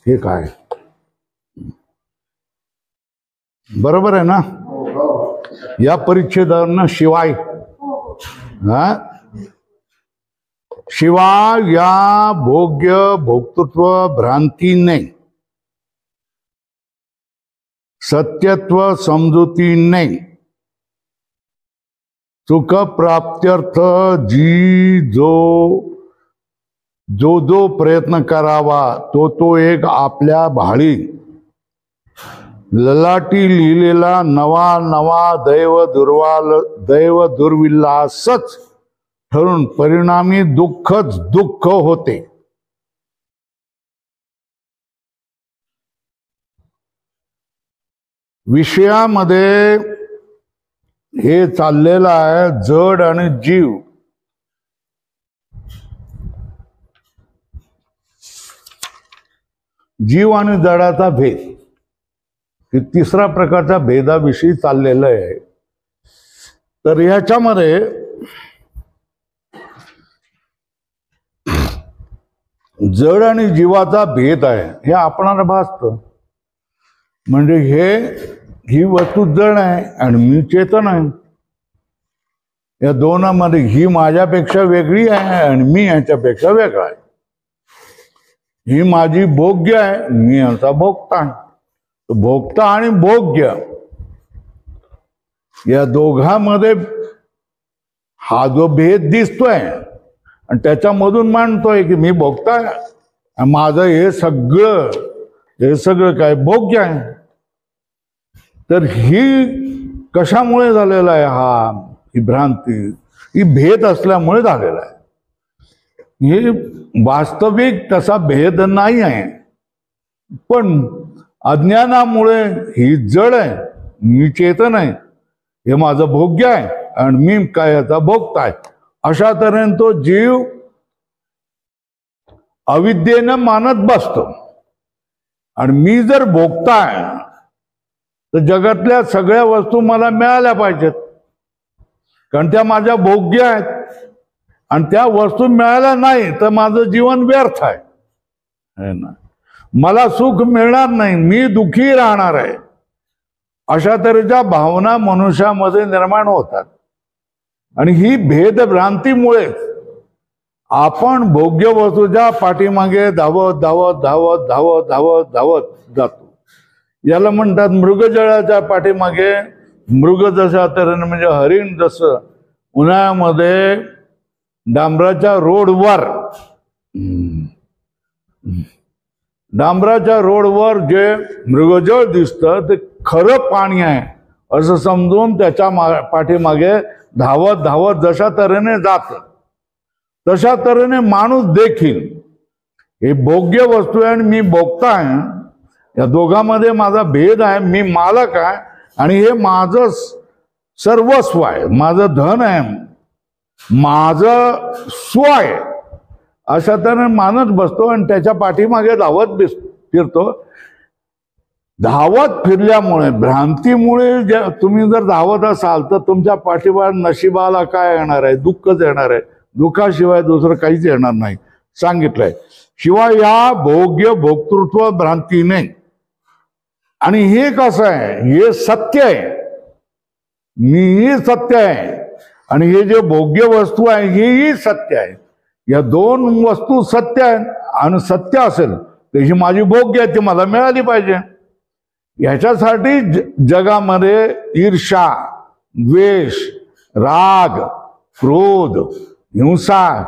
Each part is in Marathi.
हे काय? बरोबर आहे ना? या परिच्छेदानं शिवाय शिवाय या भोग्य भोक्तृत्व भ्रांतीने सत्यत्व समजुतीने सुख प्राप्त्यर्थ जो प्रयत्न करावा तो एक आपल्या भाळी ललाटी लिहिलेला नवा दैव दुर्विलासच ठरून परिणामी दुःखच दुःख होते. विषयामध्ये हे चाललेलं आहे जड आणि जीव. जीव आणि जडाचा भेद, हे तिसरा प्रकारचा भेदाविषयी चाललेलं आहे. तर ह्याच्यामध्ये जड आणि जीवाचा भेद आहे हे आपणाला भासतं. म्हणजे ही वस्तू जड आहे आणि मी चेतन आहे. या दोनामध्ये ही माझ्यापेक्षा वेगळी आहे आणि मी याच्यापेक्षा वेगळा आहे. ही माझी भोग्य आहे, मी याचा भोगता आहे. भोक्ता आणि भोग्य या दोघांमध्ये हा जो भेद दिसतोय आणि त्याच्यामधून मानतोय की मी भोक्ता आहे, माझं हे सगळं काय भोग्य आहे. तर ही कशामुळे झालेला आहे? ही भ्रांती, ही भेद असल्यामुळे झालेला आहे. हे वास्तविक तसा भेद नाही आहे, पण अज्ञानामुळे ही जड आहे, मी चेतन आहे, हे माझं भोग्य आहे आणि मी काय याचा भोगता आहे, अशा तऱ्हेने तो जीव अविद्येनं मानत बसतो. आणि मी जर भोगता आहे तर जगातल्या सगळ्या वस्तू मला मिळाल्या पाहिजेत, कारण त्या माझ्या भोग्य आहेत. आणि त्या वस्तू मिळाल्या नाही तर माझं जीवन व्यर्थ आहे ना. मला सुख मिळणार नाही, मी दुःखी राहणार आहे, अशा तऱ्हेच्या भावना मनुष्यामध्ये निर्माण होतात. आणि ही भेदभ्रांतीमुळे आपण भोग्य वस्तूच्या पाठीमागे धावत धावत धावत धावत धावत धावत जातो. याला म्हणतात मृगजळाच्या पाठीमागे. मृग जशा तऱ्हेने म्हणजे हरिण जसं उन्हाळ्यामध्ये डांबराच्या रोडवर जे मृगजळ दिसतं ते खरं पाणी आहे असं समजून त्याच्या पाठीमागे धावत धावत जशा तऱ्हेने जात, तशा तऱ्हेने माणूस देखील हे भोग्य वस्तू आहे आणि मी भोगता आहे. या दोघांमध्ये माझा भेद आहे. मी मालक आहे आणि हे माझं सर्वस्व आहे, माझं धन आहे, माझं स्व आहे, अशा तऱ्हेने मानत बसतो आणि त्याच्या पाठीमागे धावत फिरतो. धावत फिरल्यामुळे भ्रांतीमुळे तुम्ही जर धावत असाल तर तुमच्या पाठीमागे नशिबाला काय येणार आहे? दुःखच येणार आहे. दुःखाशिवाय दुसरं काहीच येणार नाही सांगितलंय. शिवाय या भोग्य भोक्तृत्व भ्रांतीने. आणि हे कसं आहे? हे सत्य आहे, मीही सत्य आहे आणि हे जे भोग्य वस्तू आहे हेही सत्य आहे. या दोन वस्तू सत्य आहे आणि सत्य असेल तर ही माझी भोग्य आहे, ती मला मिळाली पाहिजे. ह्याच्यासाठी जगामध्ये ईर्ष्या, द्वेष, राग, क्रोध, हिंसा,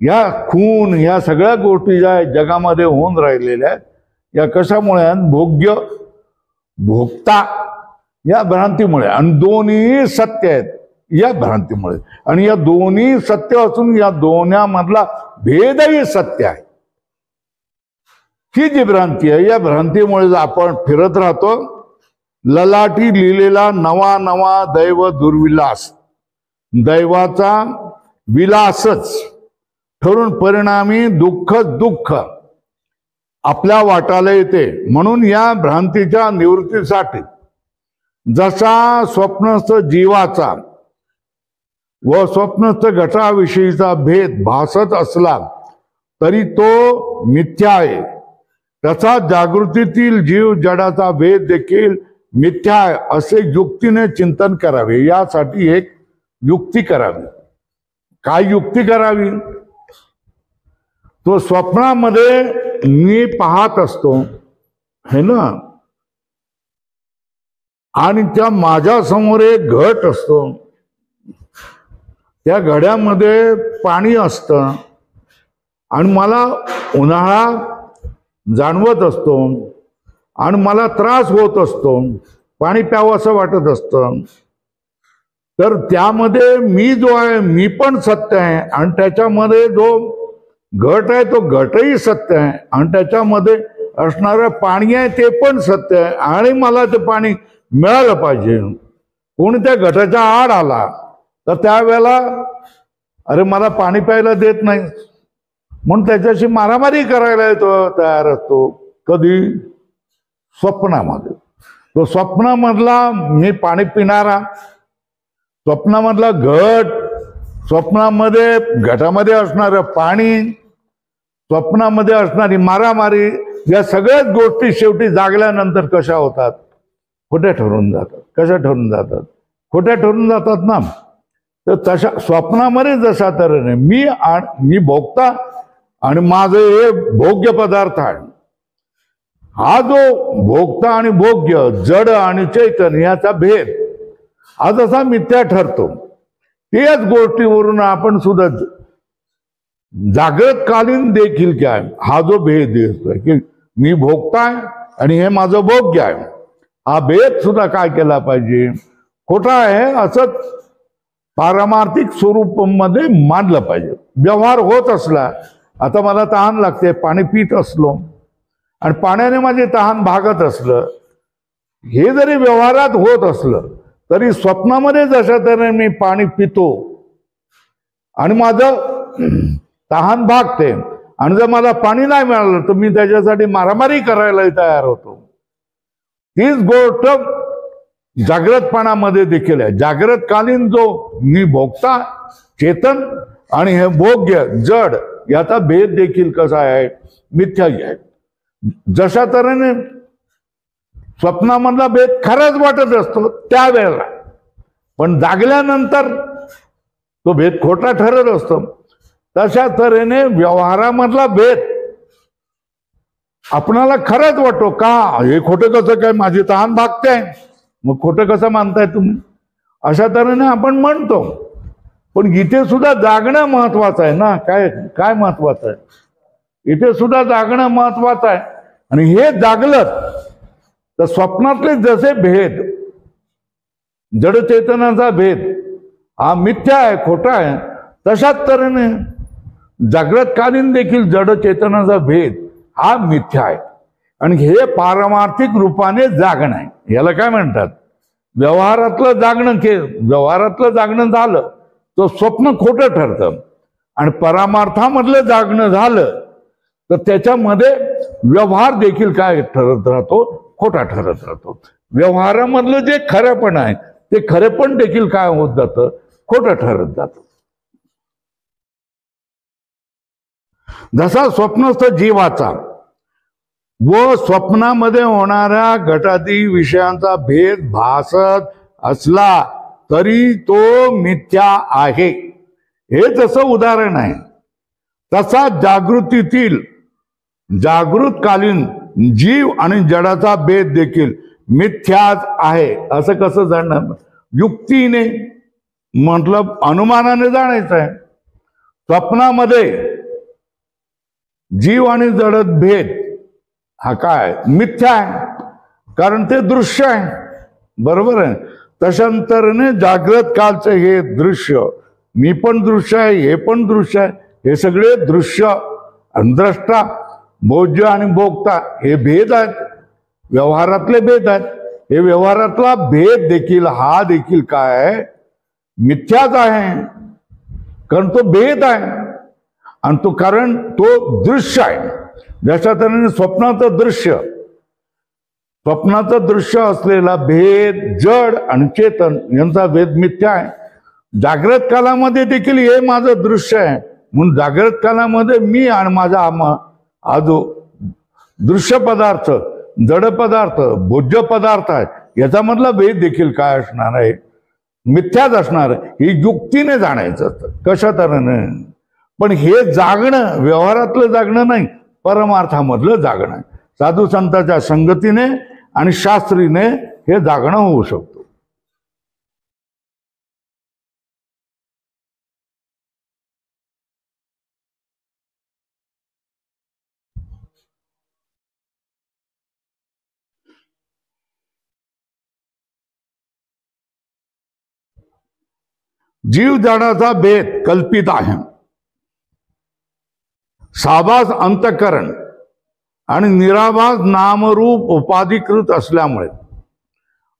या खून, या सगळ्या गोष्टी ज्या जगामध्ये होऊन राहिलेल्या आहेत या कशामुळे आहेत? भोग्य भोक्ता या भ्रांतीमुळे. आणि दोन्ही सत्य आहेत या भ्रांतीमुळे. आणि या दोन्ही सत्य असून या दोन्हीमधला भेदही सत्य आहे. ही जी भ्रांती आहे या भ्रांतीमुळे आपण फिरत राहतो. ललाटी लिहिलेला नवा दैव दुर्विलास, दैवाचा विलासच ठरून परिणामी दुःख आपल्या वाटाला येते. म्हणून या भ्रांतीच्या निवृत्तीसाठी जसा स्वप्नस्थ जीवाचा व स्वप्नस्थ घटाविषयीचा भेद भासत असला तरी तो मिथ्या आहे. तसा जागृतीतील जीव जडाचा भेद देखील मिथ्या आहे असे युक्तीने चिंतन करावे। यासाठी एक युक्ती करावी। काय युक्ती करावी? तो स्वप्नामध्ये मी पाहत असतो है ना, आणि त्या माझ्या समोर एक घट असतो, त्या घड्यामध्ये पाणी असतं आणि मला उन्हाळा जाणवत असतो आणि मला त्रास होत असतो, पाणी प्यावं असं वाटत असतं। तर त्यामध्ये मी जो आहे मी पण सत्य आहे आणि त्याच्यामध्ये जो घट आहे तो घटही सत्य आहे आणि त्याच्यामध्ये असणारं पाणी आहे ते पण सत्य आहे आणि मला ते पाणी मिळालं पाहिजे। कोणी त्या घटाच्या आड आला तर त्यावेळेला अरे मला पाणी प्यायला देत नाही म्हणून त्याच्याशी मारामारी करायला तो तयार असतो। कधी? स्वप्नामध्ये। तो स्वप्नामधला मी पाणी पिणारा, स्वप्नामधला घट, स्वप्नामध्ये घटामध्ये असणारं पाणी, स्वप्नामध्ये असणारी मारामारी, या सगळ्याच गोष्टी शेवटी जागल्यानंतर कशा होतात? खोट्या ठरून जातात। कशा ठरून जातात? खोट्या ठरून जातात ना। तर तशा स्वप्नामध्ये जशा तऱ्हेने मी भोगता आणि माझं हे भोग्य पदार्थ आहे, हा जो भोगता आणि भोग्य, जड आणि चैतन्य याचा भेद हा जसा मिथ्या ठरतो, त्याच गोष्टीवरून आपण सुद्धा जागृतकालीन देखील काय हा जो भेद दिसतोय की मी भोगताय आणि हे माझं भोग्य आहे, हा भेद सुद्धा काय केला पाहिजे? खोटा आहे असंच पारमार्थिक स्वरूपामध्ये मानलं पाहिजे। व्यवहार होत असला, आता मला तहान लागते, पाणी पित असलो आणि पाण्याने माझे तहान भागत असलं, हे जरी व्यवहारात होत असलं तरी स्वप्नामध्ये जशा तऱ्हेने मी पाणी पितो आणि माझं तहान भागते आणि जर मला पाणी नाही मिळालं तर मी त्याच्यासाठी मारामारी करायलाही तयार होतो। तीच गोष्ट जागृतपणामध्ये देखील आहे। जागृतकालीन जो मी भोगता चेतन आणि हे भोग्य जड याचा भेद देखील कसा आहे? मिथ्याही आहे। जशा तऱ्हेने स्वप्नामधला भेद खराच वाटत असतो त्यावेळेला, पण जागल्यानंतर तो भेद खोटा ठरत असतो। तशा तऱ्हेने व्यवहारामधला भेद आपणाला खरंच वाटतो का? हे खोटं कसं काय? माझी तहान भागते, मग खोटं कसं मानताय तुम्ही? अशा तऱ्हेने आपण म्हणतो। पण इथे सुद्धा जागणं महत्वाचं आहे ना। काय महत्वाचं आहे? इथे सुद्धा जागणं महत्वाचं आहे। आणि हे जागलं तर स्वप्नातले जसे भेद, जड चेतनाचा भेद हा मिथ्या आहे, खोटा आहे, तशाच तऱ्हेने जागृतकालीन देखील जड चेतनाचा भेद हा मिथ्या आहे आणि हे पारमार्थिक रूपाने जागणं आहे। याला काय म्हणतात? व्यवहारातलं जागणं व्यवहारातलं जागणं झालं तर स्वप्न खोटं ठरतं आणि परमार्थामधलं जागणं झालं तर त्याच्यामध्ये व्यवहार देखील काय ठरत राहतो? खोटा ठरत राहतो। व्यवहारामधलं जे खरेपण आहे ते खरेपण देखील काय होत जातं? खोटं ठरत जातं। जसा स्वप्नस्थ जीवाचा व स्वप्नामध्ये होणाऱ्या घटादी विषयांचा भेद भासत असला तरी तो मिथ्या आहे, हे जसं उदाहरण आहे, तसा जागृतीतील जागृतकालीन जीव आणि जडाचा भेद देखील मिथ्याच आहे। असं कसं जाणणार? युक्तीने, मतलब अनुमानाने जाणायचं आहे। स्वप्नामध्ये जीव आणि जडत भेद हा काय? मिथ्या आहे, कारण ते दृश्य आहे, बरोबर आहे। तशांतराने जागृत कालचं हे दृश्य, मी पण दृश्य आहे, हे पण दृश्य आहे, हे सगळे दृश्य, द्रष्टा, भोज्य आणि भोगता हे भेद आहेत, व्यवहारातले भेद आहेत। हे व्यवहारातला भेद देखील हा देखील काय आहे? मिथ्याच आहे, कारण तो भेद आहे आणि तो कारण तो दृश्य आहे। जशा तऱ्हेने स्वप्नाचं दृश्य असलेला भेद जड आणि चेतन यांचा भेद मिथ्या आहे। जागृत कालामध्ये देखील हे माझं दृश्य आहे म्हणून जागृत कालामध्ये मी आणि माझा हा जो दृश्य पदार्थ, जड पदार्थ, भोज्य पदार्थ आहे, याच्यामधला भेद देखील काय असणार आहे? मिथ्याच असणार. ही युक्तीने जाणायचं असतं, कशा तऱ्हेने. पण हे जागणं व्यवहारातलं जागणं नाही, परमार्थामधलं जागणं आहे. साधू संतांच्या संगतीने आणि शास्त्रीने हे जागणं होऊ शकतो. जीव जडाचा भेद कल्पित आहे. साभास अंतःकरण आणि निराभास नामरूप उपाधिकृत असल्यामुळे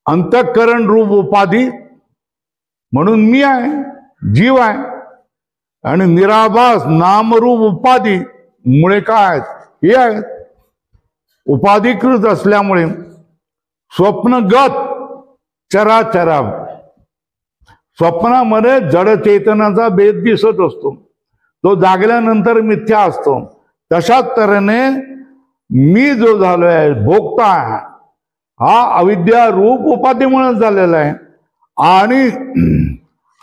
अंतःकरण रूप उपाधी म्हणून मी आहे, जीव आहे, आणि निराभास नामरूप उपाधी मुळे काय आहेत? हे आहेत. उपाधिकृत असल्यामुळे स्वप्नगत चराचरा, स्वप्नामध्ये जड चेतनाचा भेद दिसत असतो, तो जागल्यानंतर मिथ्या असतो. तशाच तऱ्हेने मी जो झालोय भोगता आहे, हा अविद्या रूप उपाधीमुळे झालेला आहे. आणि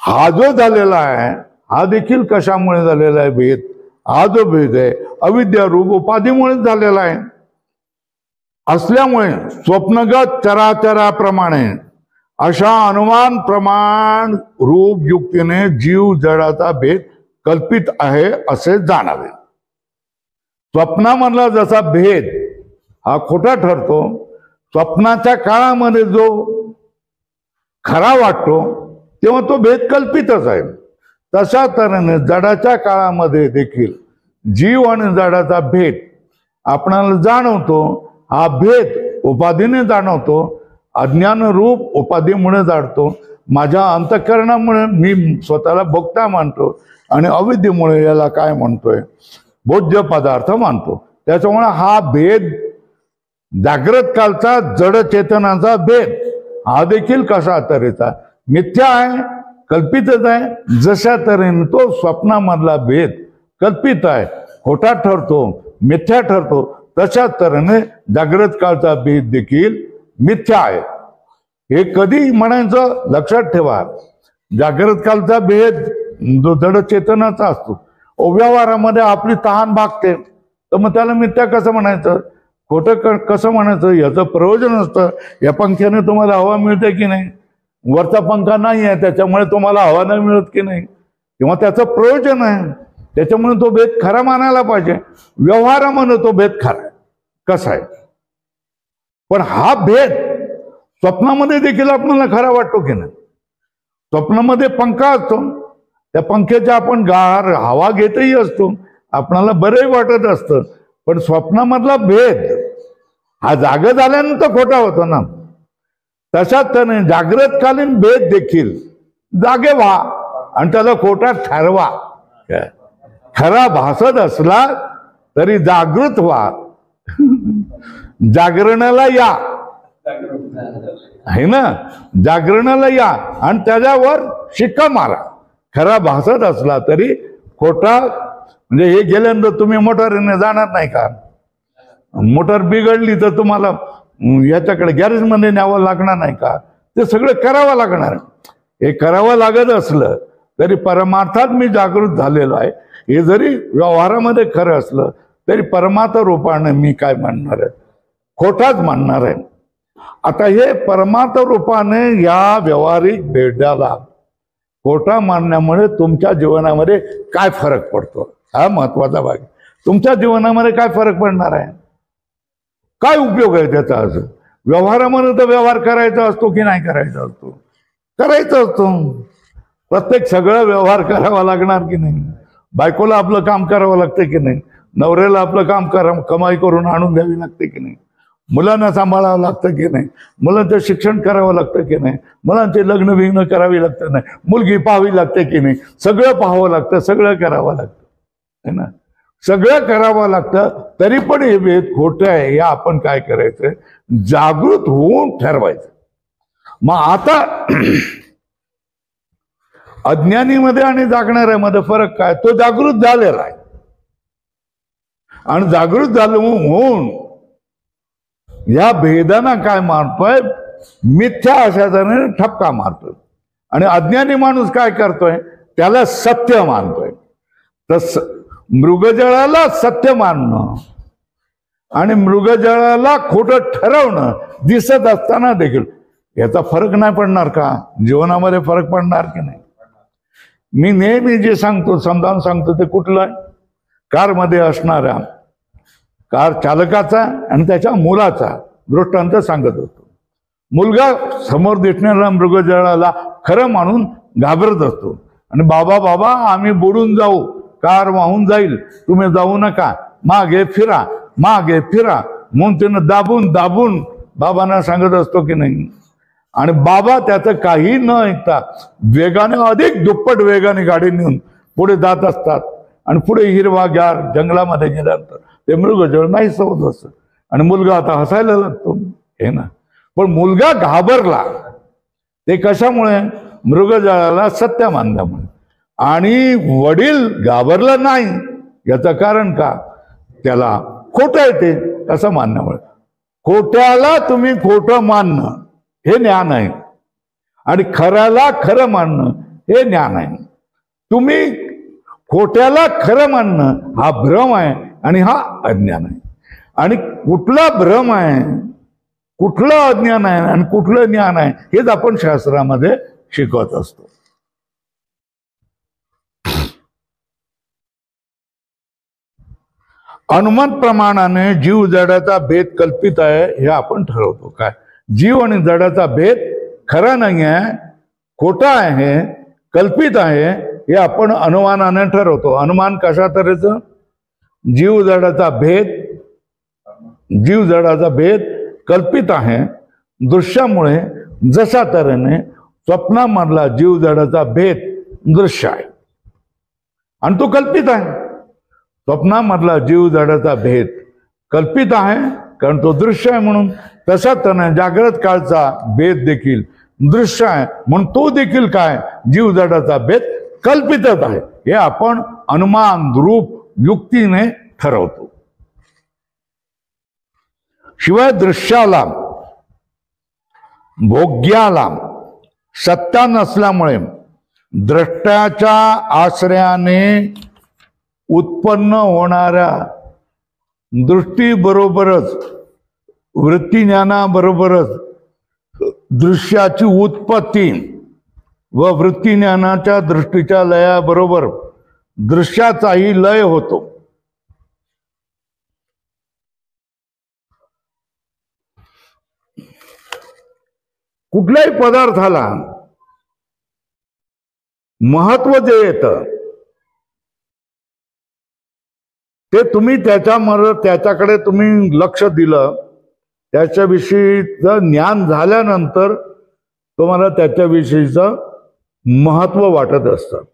हा जो झालेला आहे हा देखील कशामुळे झालेला आहे? भेद. हा जो भेद आहे अविद्या रूप उपाधीमुळे झालेला आहे. असल्यामुळे स्वप्नगत चराचराप्रमाणे अशा अनुमान प्रमाण रूप युक्तीने जीव जडाचा भेद कल्पित आहे असे जाणावे. स्वप्नामधला जसा भेद हा खोटा ठरतो, स्वप्नाच्या काळामध्ये जो खरा वाटतो तेव्हा तो भेद कल्पितच आहे. तशा तऱ्हेने जडाच्या काळामध्ये देखील जीव आणि जडाचा भेद आपणाला जाणवतो. हा भेद उपाधीने जाणवतो, अज्ञान रूप उपाधीमुळे जाणतो. माझ्या अंतःकरणामुळे मी स्वतःला भोगता मानतो आणि अविद्येमुळे याला काय म्हणतोय? भोज्य पदार्थ मानतो. त्याच्यामुळे हा भेद, जागृत कालचा जड चेतनाचा भेद हा देखील कशा तऱ्हेचा मिथ्या आहे, कल्पितच आहे. जशा तऱ्हेने तो स्वप्नामधला भेद कल्पित आहे, खोटा ठरतो, मिथ्या ठरतो, तशाच तऱ्हेने जागृत काळचा भेद देखील मिथ्या आहे. हे कधी म्हणायचं लक्षात ठेवा. जागृत कालचा भेद जो जड चेतनाचा असतो, व्यवहारामध्ये आपली तहान भागते, तर मग त्याला मिथ्या कसं म्हणायचं? खोटं कसं म्हणायचं? याचं प्रयोजन असतं. या पंख्याने तुम्हाला हवा मिळते की नाही? वरचा पंखा नाही आहे त्याच्यामुळे तुम्हाला हवा नाही मिळत की नाही? किंवा त्याचं प्रयोजन आहे, त्याच्यामुळे तो भेद खरा मानायला पाहिजे. व्यवहारामध्ये तो भेद खरा आहे. कसा आहे? पण हा भेद स्वप्नामध्ये देखील आपल्याला खरा वाटतो की नाही? स्वप्नामध्ये पंखा असतो, त्या पंख्याच्या आपण गार हवा घेतही असतो, आपणाला बरंही वाटत असतं. पण स्वप्नामधला भेद हा जाग झाल्यानंतर खोटा होतो ना. तशाच त्याने जागृतकालीन भेद देखील जागे व्हा आणि त्याला खोटा ठरवा. खरा भासत असला तरी जागृत व्हा. जागरणाला या, आहे ना, जागरणाला या आणि त्याच्यावर शिक्का मारा. खरा भासत असला तरी खोटा, म्हणजे हे गेल्यानंतर तुम्ही मोटारीने जाणार नाही का? मोटार बिघडली तर तुम्हाला याच्याकडे गॅरेजमध्ये न्यावं लागणार नाही का? ते सगळं करावं लागणार. हे करावं लागत असलं तरी परमार्थात मी जागृत झालेलो आहे, हे जरी व्यवहारामध्ये खरं असलं तरी परमार्थ रूपाने मी काय म्हणणार आहे? खोटाच म्हणणार आहे. आता हे परमार्थ रूपाने या व्यावहारिक भेदाला खोटा मानण्यामुळे तुमच्या जीवनामध्ये काय फरक पडतो? हा महत्वाचा भाग. तुमच्या जीवनामध्ये काय फरक पडणार आहे? काय उपयोग आहे त्याचा? असं व्यवहारामध्ये तर व्यवहार करायचा असतो की नाही करायचा असतो? करायचा असतो. प्रत्येक सगळं व्यवहार करावा लागणार की नाही? बायकोला आपलं काम करावं लागतं की नाही? नवऱ्याला आपलं काम कमाई करून आणून द्यावी लागते की नाही? मुलांना सांभाळावं लागतं की नाही? मुलांचं शिक्षण करावं लागतं की नाही? मुलांचे लग्न बिग्न करावी लागतं नाही? मुलगी पाहावी लागते की नाही? सगळं पाहावं लागतं, सगळं करावं लागतं, है ना? सगळं करावं लागतं. तरी पण हे भेद खोटं आहे हे आपण काय करायचं? जागृत होऊन ठरवायचं. मग आता अज्ञानीमध्ये आणि जागणाऱ्यामध्ये फरक काय? तो जागृत झालेला आहे आणि जागृत झालं होऊन या भेदांना काय मारतोय, मिथ्या अशाने ठपका मारतोय. आणि अज्ञानी माणूस काय करतोय, त्याला सत्य मानतोय. तर मृगजळाला सत्य मानणं आणि मृगजळाला खोटं ठरवणं दिसत असताना देखील याचा फरक नाही पडणार का? जीवनामध्ये फरक पडणार की नाही? मी नेहमी जे सांगतो, समजावून सांगतो, ते कुठलं आहे? कारमध्ये असणाऱ्या कार चालकाचा आणि त्याच्या मुलाचा दृष्टांत सांगत होतो. मुलगा समोर दिसणाऱ्या मृगजळाला खरं मानून घाबरत असतो आणि बाबा बाबा आम्ही बुडून जाऊ, कार वाहून जाईल, तुम्ही जाऊ नका, मागे फिरा मागे फिरा म्हणून त्यानं दाबून दाबून बाबांना सांगत असतो की नाही. आणि बाबा त्याचं काही न ऐकता वेगाने, अधिक दुप्पट वेगाने गाडी नेऊन पुढे जात असतात. आणि पुढे हिरवागार जंगलामध्ये गेल्यानंतर ते मृगजळ नाही होत असत आणि मुलगा आता हसायला लागतो, हे ना. पण मुलगा घाबरला, ते कशामुळे? मृगजळाला सत्य मानल्यामुळे. आणि वडील घाबरला नाही, याचं कारण का? त्याला खोटं आहे ते असं मानण्यामुळे. खोट्याला तुम्ही खोटं मानणं हे ज्ञान आहे आणि खऱ्याला खरं मानणं हे ज्ञान आहे. तुम्ही खोट्याला खरं मानणं हा भ्रम आहे आणि हा अज्ञान आहे. आणि कुठला भ्रम आहे, कुठलं अज्ञान आहे आणि कुठलं ज्ञान आहे, हेच आपण शास्त्रामध्ये शिकवत असतो. अनुमान प्रमाणाने जीव जडाचा भेद कल्पित आहे हे आपण ठरवतो. काय? जीव आणि जडाचा भेद खरा नाही आहे, खोटा आहे, कल्पित आहे, हे आपण अनुमानाने ठरवतो. अनुमान कशा तऱ्हेचं? जीव जडाचा भेद कल्पित आहे दृश्यामुळे, जशा तऱ्हेने स्वप्नामधला जीव जडाचा भेद दृश्य आहे आणि तो कल्पित आहे. स्वप्नामधला जीव जडाचा भेद कल्पित आहे कारण तो दृश्य आहे म्हणून. तशा तऱ्हेने जागृत काळचा भेद देखील दृश्य आहे म्हणून तो देखील काय? जीव जडाचा भेद कल्पितच आहे, हे आपण अनुमान रूप युक्तीने ठरवतो. शिवाय दृश्याला, भोग्याला सत्ता नसल्यामुळे द्रष्ट्याच्या आश्रयाने उत्पन्न होणाऱ्या दृष्टीबरोबरच वृत्तीज्ञानाबरोबरच दृश्याची उत्पत्ती व वृत्तीज्ञानाच्या दृष्टीच्या लयाबरोबर दृश्याचाही लय होतो. कुठल्याही पदार्थाला महत्व जे येतं ते तुम्ही त्याच्याकडे तुम्ही लक्ष दिलं, त्याच्याविषयीचं ज्ञान झाल्यानंतर तुम्हाला त्याच्याविषयीचं महत्व वाटत असतं.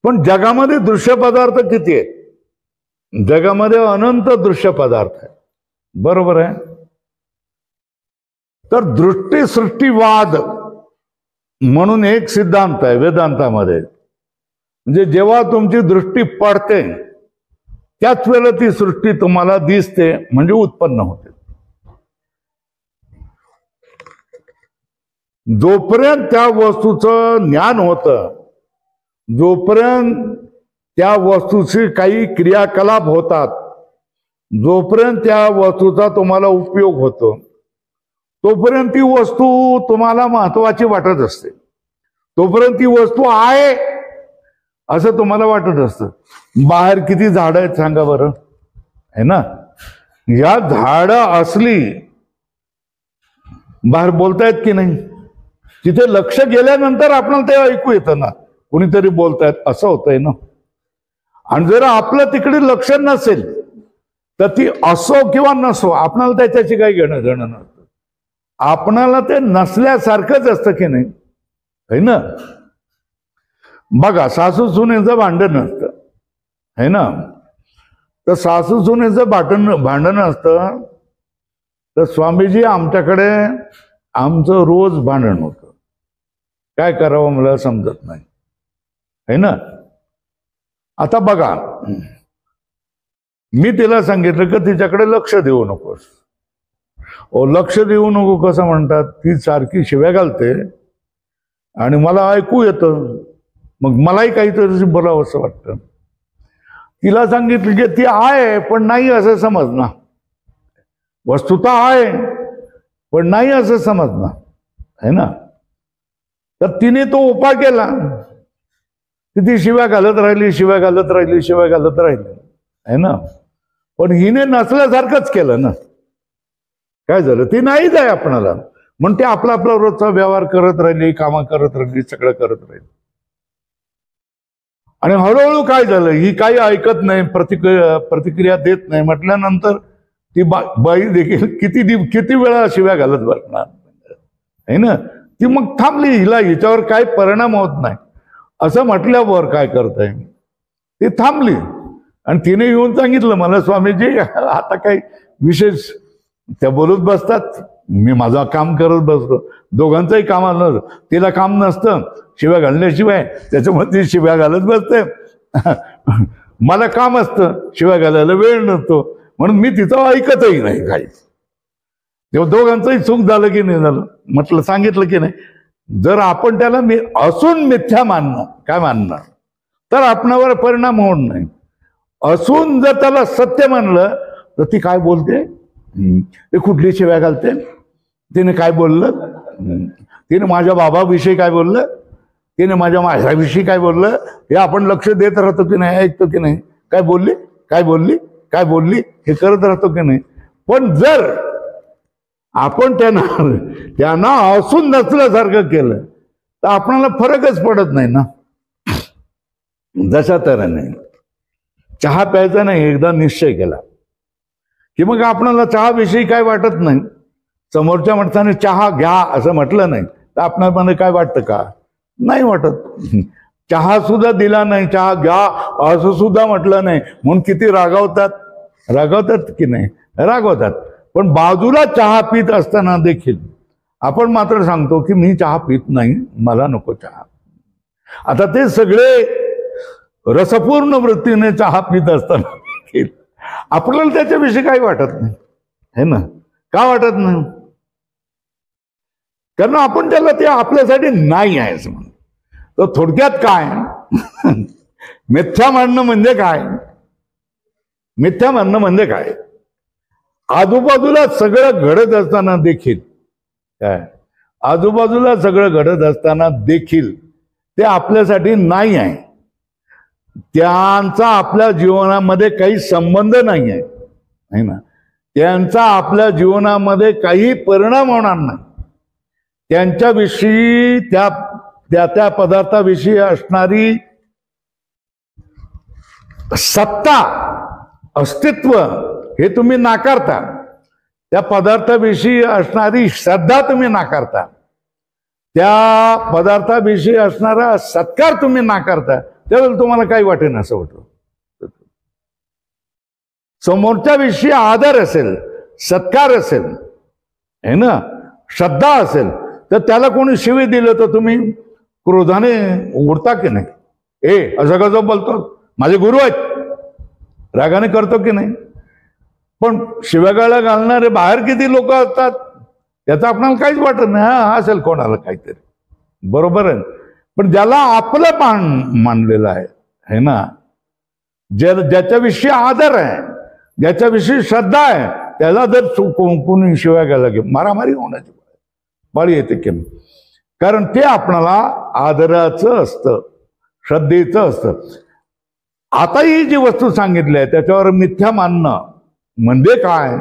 पण जगामध्ये दृश्य पदार्थ किती आहेत? जगामध्ये अनंत दृश्य पदार्थ आहेत, बरोबर आहे. तर दृष्टी सृष्टीवाद म्हणून एक सिद्धांत आहे वेदांतामध्ये. म्हणजे जेव्हा तुमची दृष्टी पडते त्याच वेळेला ती सृष्टी तुम्हाला दिसते, म्हणजे उत्पन्न होते. जोपर्यंत त्या वस्तूचं ज्ञान होतं, जोपर्यंत त्या वस्तूची काही क्रियाकलाप होतात, जोपर्यंत त्या वस्तूचा तुम्हाला उपयोग होतो, तोपर्यंत ती वस्तू तुम्हाला महत्वाची वाटत असते. तोपर्यंत ती वस्तू आहे असं तुम्हाला वाटत असतं. बाहेर किती झाडं आहेत सांगा बरं, है ना. या झाडं असली बाहेर बोलतायत की नाही? तिथे लक्ष गेल्यानंतर आपल्याला ते ऐकू येतं ना, कोणीतरी बोलतायत असं होतंय ना. आणि जर आपलं तिकडे लक्ष नसेल तर ती असो किंवा नसो, आपणाला त्याच्याशी काही घेणं देणं नसतं. आपणाला ते नसल्यासारखंच असतं की नाही, है ना. बघा, सासू सुनेचं भांडण असतं, है ना. तर सासू सुनेचं भांडण असतं तर स्वामीजी आमच्याकडे आमचं रोज भांडण होतं, काय करावं मला समजत नाही, है ना. आता बघा, मी तिला सांगितलं की तिच्याकडे लक्ष देऊ नकोस. लक्ष देऊ नको कसं म्हणतात, ती सारखी शिव्या घालते आणि मला ऐकू येतं, मग मलाही काहीतरी बोलावं असं वाटतं. तिला सांगितलं की ती आहे पण नाही असं समज ना, वस्तुतः आहे पण नाही असं समज ना, है ना. तर तिने तो उपाय केला, ती शिव्या घालत राहिली, शिव्या घालत राहिली, शिव्या घालत राहिली, है ना. पण हिने नसल्यासारखंच केलं ना. काय झालं, ती नाहीच आहे आपणाला, म्हणून ते आपला आपला रोजचा व्यवहार करत राहिली, कामं करत राहिली, सगळं करत राहिली. आणि हळूहळू काय झालं, ही काही ऐकत नाही, प्रतिक्रिया देत नाही म्हटल्यानंतर ती बाई देखील किती वेळा शिव्या घालत बसणार, है ना. ती मग थांबली, हिला हिच्यावर काही परिणाम होत नाही असं म्हटल्यावर काय करताय, ती थांबली. आणि तिने येऊन सांगितलं मला, स्वामीजी आता काही विशेष, त्या बोलत बसतात, मी माझं काम करत बसलो, दोघांचंही काम आलं, तिला काम नसतं शिव्या घालण्याशिवाय, त्याच्यामुळे ती शिव्या घालत बसते, मला काम असतं, शिव्या घालायला वेळ नसतो, म्हणून मी तिचं ऐकतही नाही काही. तेव्हा दोघांचंही चूक झालं की नाही झालं, म्हटलं सांगितलं की नाही, जर आपण त्याला असून मिथ्या मानणं, काय मानणार, तर आपणावर परिणाम होणार नाही. असून जर त्याला सत्य मानलं तर ती काय बोलते, ते कुठली शिव्या घालते, तिने काय बोललं, तिने माझ्या बाबाविषयी काय बोललं, तिने माझ्या माझ्याविषयी काय बोललं, हे आपण लक्ष देत राहतो की नाही, ऐकतो की नाही, काय बोलली काय बोलली काय बोलली हे करत राहतो की नाही. पण जर आपण त्यांना असून नसल्यासारखं केलं तर आपणाला फरकच पडत नाही ना. जशा तऱ्हेने चहा प्यायचा नाही, एकदा निश्चय केला की मग आपणाला चहाविषयी काय वाटत नाही, समोरच्या माणसाने चहा घ्या असं म्हटलं नाही तर आपणाला काय वाटतं का, नाही वाटत. चहा सुद्धा दिला नाही, चहा घ्या असं सुद्धा म्हटलं नाही, म्हणून किती रागावतात की नाही, रागवतात. पण बाजूला चहा पित असताना देखील आपण मात्र सांगतो की मी चहा पित नाही, मला नको चहा. आता ते सगळे रसपूर्ण वृत्तीने चहा पित असताना देखील आपल्याला त्याच्याविषयी काही वाटत नाही, है ना. का वाटत नाही, कारण आपण त्याला ते आपल्यासाठी नाही आहे असं म्हणतो. तर थोडक्यात काय मिथ्या मानणं म्हणजे काय, मिथ्या मानणं म्हणजे काय, आजूबाजूला सगळं घडत असताना देखील, काय आजूबाजूला सगळं घडत असताना देखील ते आपल्यासाठी नाही आहे, त्यांचा आपल्या जीवनामध्ये काही संबंध नाही आहे ना, त्यांचा आपल्या जीवनामध्ये काही परिणाम होणार नाही, त्यांच्याविषयी त्या पदार्थाविषयी असणारी सत्ता, अस्तित्व हे तुम्ही नाकारता, त्या पदार्थाविषयी असणारी श्रद्धा तुम्ही नाकारता, त्या पदार्थाविषयी असणारा सत्कार तुम्ही नाकारता, त्यावेळेला तुम्हाला काही वाटेन असं होतं. समोरच्या विषयी आदर असेल, सत्कार असेल, है ना, श्रद्धा असेल, तर त्याला कोणी शिवी दिलं तर तुम्ही क्रोधाने उडता की नाही, असं कसं बोलतो, माझे गुरु आहेत, रागाने करतो की नाही. पण शिव्यागाळा घालणारे बाहेर किती लोक असतात, त्याचं आपल्याला काहीच वाटत नाही, हा असेल कोणाला काहीतरी, बरोबर आहे. पण ज्याला आपलं मानलेलं आहे ना, ज्याच्याविषयी आदर आहे, ज्याच्याविषयी श्रद्धा आहे, त्याला जर कोणी शिव्या घाला की मारामारी होण्याची पाळी येते की, कारण ते आपणाला आदराचं असतं, श्रद्धेचं असतं. आता ही जी वस्तू सांगितली आहे त्याच्यावर मिथ्या मानणं म्हणजे काय,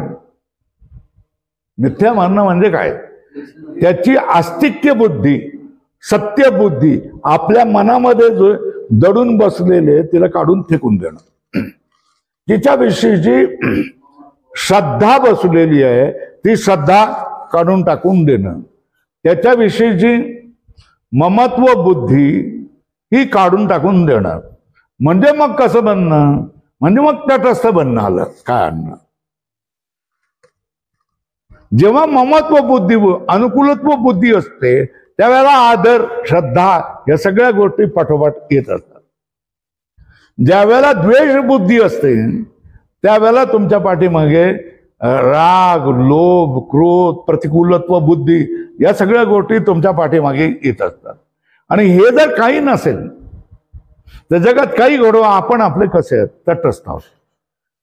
मिथ्या मानणं म्हणजे काय, त्याची आस्तिक्य बुद्धी, सत्य बुद्धी आपल्या मनामध्ये जो दडून बसलेले तिला काढून फेकून देणं, तिच्याविषयीची श्रद्धा बसलेली आहे ती श्रद्धा काढून टाकून देणं, त्याच्याविषयीची ममत्व बुद्धी ही काढून टाकून देणं. म्हणजे मग कसं बनणं, म्हणजे मग तटस्थ बनणं आलं. काय आणणं, जेव्हा ममत्व बुद्धी, अनुकूलत्व बुद्धी असते त्यावेळेला आदर, श्रद्धा या सगळ्या गोष्टी पाठोपाठ येत असतात. ज्या वेळेला द्वेष बुद्धी असते त्यावेळेला तुमच्या पाठीमागे राग, लोभ, क्रोध, प्रतिकूलत्व बुद्धी या सगळ्या गोष्टी तुमच्या पाठीमागे येत असतात. आणि हे जर काही नसेल तर जगात काही घडो, आपण आपले कसे आहेत, तटस्थ आहोत.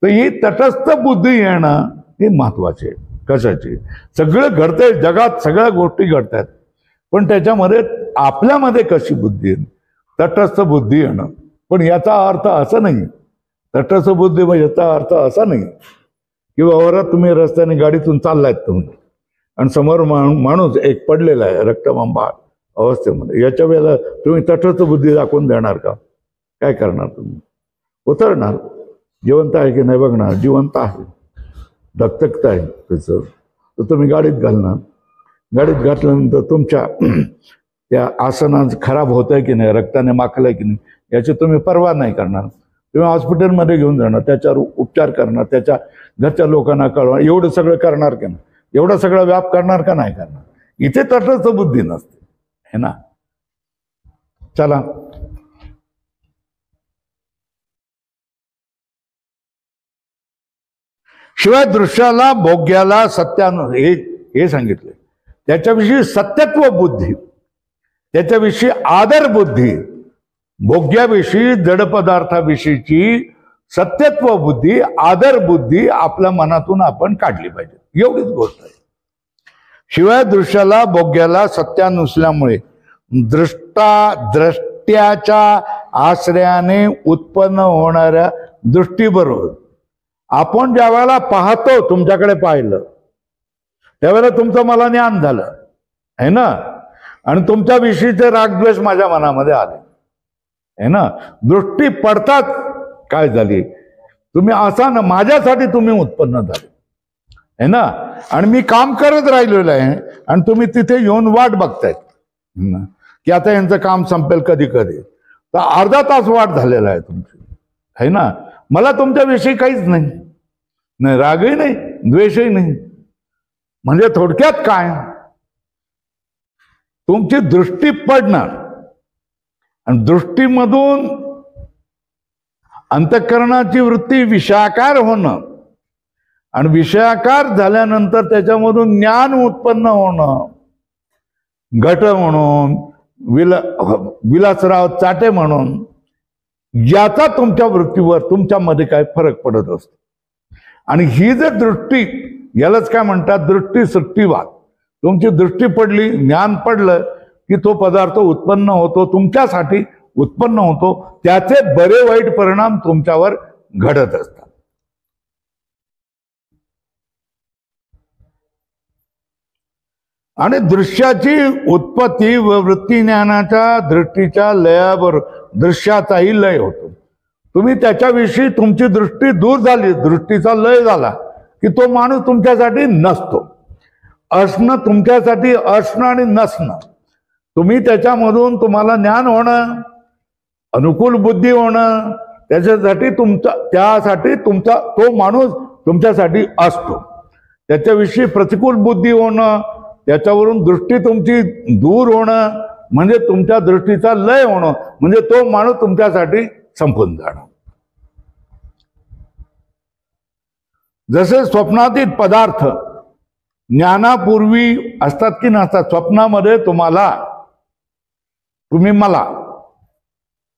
तर ही तटस्थ बुद्धी येणं हे महत्वाचे आहे. कशाची? सगळं घडतंय जगात, सगळ्या गोष्टी घडतात, पण त्याच्यामध्ये आपल्यामध्ये कशी बुद्धी आहे, तटस्थ बुद्धी येणं. पण याचा अर्थ असा नाही, तटस्थ बुद्धी म्हणजे याचा अर्थ असा नाही की बाबा तुम्ही रस्त्याने गाडीतून चाललायत तुम्ही आणि समोर माणूस एक पडलेला आहे रक्तबंबाळ अवस्थेमध्ये, याच्या वेळेला तुम्ही तटस्थ बुद्धी दाखवून देणार का? काय करणार तुम्ही? उतरणार, जिवंत आहे की नाही बघणार, जिवंत आहे, धकधकत आहे त्याचं, तर तुम्ही गाडीत घालणार. गाडीत घातल्यानंतर तुमच्या त्या आसनात खराब होत आहे की नाही, रक्ताने माखलंय की नाही, याची तुम्ही पर्वा नाही करणार. तुम्ही हॉस्पिटलमध्ये घेऊन जाणार, त्याच्यावर उपचार करणार, त्याच्या घरच्या लोकांना कळवणार, एवढं सगळं करणार का नाही? एवढा सगळा व्याप करणार का नाही करणार? इथे तटस्थ बुद्धी नसते, है ना. चला, शिवाय दृश्याला, भोग्याला, हे सांगितले. त्याच्याविषयी सत्यत्व बुद्धी, त्याच्याविषयी आदर बुद्धी, भोग्याविषयी, जड पदार्थाविषयीची सत्यत्व बुद्धी, आदर बुद्धी आपल्या मनातून आपण काढली पाहिजे, एवढीच गोष्ट आहे. शिवाय दृश्याला, भोग्याला सत्या नसल्यामुळे द्रष्ट्याच्या आश्रयाने उत्पन्न होणाऱ्या दृष्टीबरोबर आपण ज्या वेळेला पाहतो, तुमच्याकडे पाहिलं त्यावेळेला तुमचं मला ज्ञान झालं आहे ना, आणि तुमच्याविषयीचे रागद्वेष माझ्या मनामध्ये आले आहे ना. दृष्टी पडतात काय झाली, तुम्ही असा ना, माझ्यासाठी तुम्ही उत्पन्न झाले आहे ना, आणि मी काम करत राहिलेलो आहे आणि तुम्ही तिथे येऊन वाट बघतायत की आता यांचं काम संपेल कधी कधी, तर अर्धा तास वाट झालेला आहे तुमची आहे ना. मला तुमच्याविषयी काहीच नाही, नाही रागही नाही, द्वेषही नाही. म्हणजे थोडक्यात काय, तुमची दृष्टी पडणार आणि दृष्टीमधून अंतःकरणाची वृत्ती विषयाकार होणं आणि विषयाकार झाल्यानंतर त्याच्यामधून ज्ञान उत्पन्न होणं, घट म्हणून, विलासराव चाटे म्हणून, याचा तुमच्या वृत्तीवर, तुमच्यामध्ये काय फरक पडत असतो. आणि ही जर दृष्टी, यालाच काय म्हणतात, दृष्टी सृष्टीवाद. तुमची दृष्टी पडली, ज्ञान पडलं की तो पदार्थ उत्पन्न होतो, तुमच्यासाठी उत्पन्न होतो, त्याचे बरे वाईट परिणाम तुमच्यावर घडत असतात. आणि दृश्याची उत्पत्ती व वृत्ती ज्ञानाच्या दृष्टीच्या लयाबरोबर दृश्याचाही लय होतो. तुम्ही त्याच्याविषयी तुमची दृष्टी दूर झाली, दृष्टीचा लय झाला की तो माणूस तुमच्यासाठी नसतो. असणं तुमच्यासाठी असणं आणि नसणं, तुम्ही त्याच्यामधून तुम्हाला ज्ञान होणं, अनुकूल बुद्धी होणं, त्याच्यासाठी त्यासाठी तुमचा तो माणूस तुमच्यासाठी असतो. त्याच्याविषयी प्रतिकूल बुद्धी होणं, त्याच्यावरून दृष्टी तुमची दूर होणं, म्हणजे तुमच्या दृष्टीचा लय होणं, म्हणजे तो माणूस तुमच्यासाठी संपून जाणं. जसे स्वप्नातील पदार्थ ज्ञानापूर्वी असतात की नसतात. स्वप्नामध्ये तुम्ही मला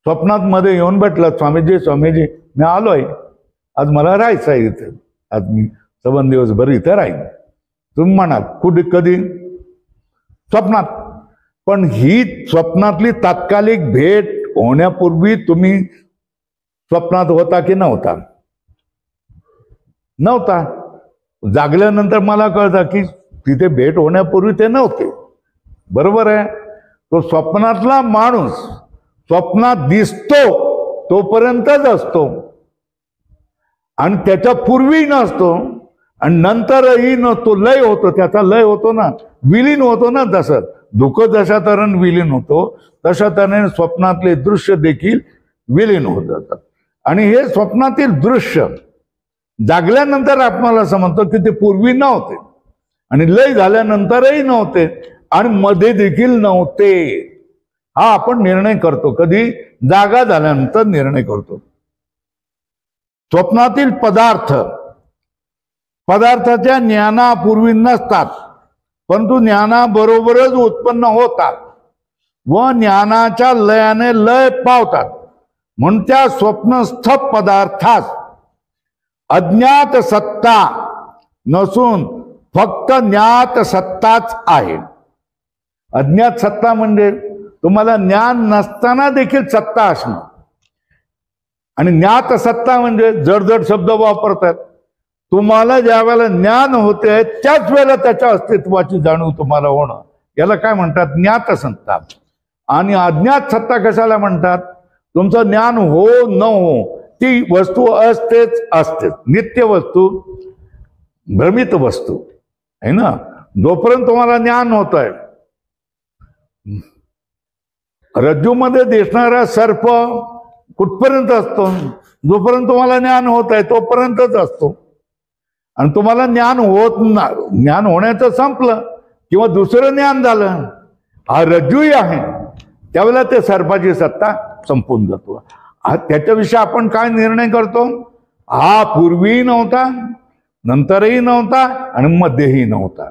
स्वप्नात मध्ये येऊन भेटलात, स्वामीजी स्वामीजी मी आलोय, आज मला राहायचं आहे इथे, आज मी 7 दिवसभर इथे राहीन. तुम्ही म्हणाल कुठे, कधी? स्वप्नात. पण ही स्वप्नातली तात्कालिक भेट होण्यापूर्वी तुम्ही स्वप्नात होता की नव्हता? नव्हता. जागल्यानंतर मला कळतं की तिथे भेट होण्यापूर्वी ते नव्हते. बरोबर आहे. तो स्वप्नातला माणूस स्वप्नात दिसतो तोपर्यंतच असतो आणि त्याच्या पूर्वी नसतो आणि नंतरही नसतो. लय होतो, त्याचा लय होतो ना, विलीन होतो ना. जसं दुःख जशा तऱ्हेने विलीन होतो तशा तऱ्हेने स्वप्नातले दृश्य देखील विलीन होत जातात. आणि हे स्वप्नातील दृश्य जागल्यानंतर आपल्याला समजतं की ते पूर्वी नव्हते आणि लय झाल्यानंतरही नव्हते आणि मध्ये देखील नव्हते. हा आपण निर्णय करतो, कधी? जागा झाल्यानंतर निर्णय करतो. स्वप्नातील पदार्थाच्या ज्ञानापूर्वी नसतात, परंतु ज्ञानाबरोबरच उत्पन्न होतात व ज्ञानाच्या लयाने लय पावतात. म्हणून त्या स्वप्नस्थ पदार्थास अज्ञात सत्ता नसून फक्त ज्ञात सत्ताच आहे. अज्ञात सत्ता म्हणजे तुम्हाला ज्ञान नसताना देखील सत्ता असणं, आणि ज्ञात सत्ता म्हणजे जडजड शब्द वापरतात. तुम्हाला ज्या वेळेला ज्ञान होते त्याच वेळेला त्याच्या अस्तित्वाची जाणीव तुम्हाला होणं, याला काय म्हणतात? ज्ञात सत्ता. आणि अज्ञात सत्ता कशाला म्हणतात? तुमचं ज्ञान हो न हो ती वस्तू असतेच असतेच, नित्य वस्तू, भ्रमित वस्तू आहे ना. जोपर्यंत तुम्हाला ज्ञान होत आहे, रज्जूमध्ये दिसणारा सर्प कुठपर्यंत असतो? जोपर्यंत तुम्हाला ज्ञान होत आहे तोपर्यंतच असतो. आणि तुम्हाला ज्ञान ज्ञान होण्याचं संपलं किंवा दुसरं ज्ञान झालं, हा रज्जूही आहे, त्यावेळेला ते सर्पाची सत्ता संपून जातो. त्याच्याविषयी आपण काय निर्णय करतो? हा पूर्वीही नव्हता, नंतरही नव्हता आणि मध्येही नव्हता.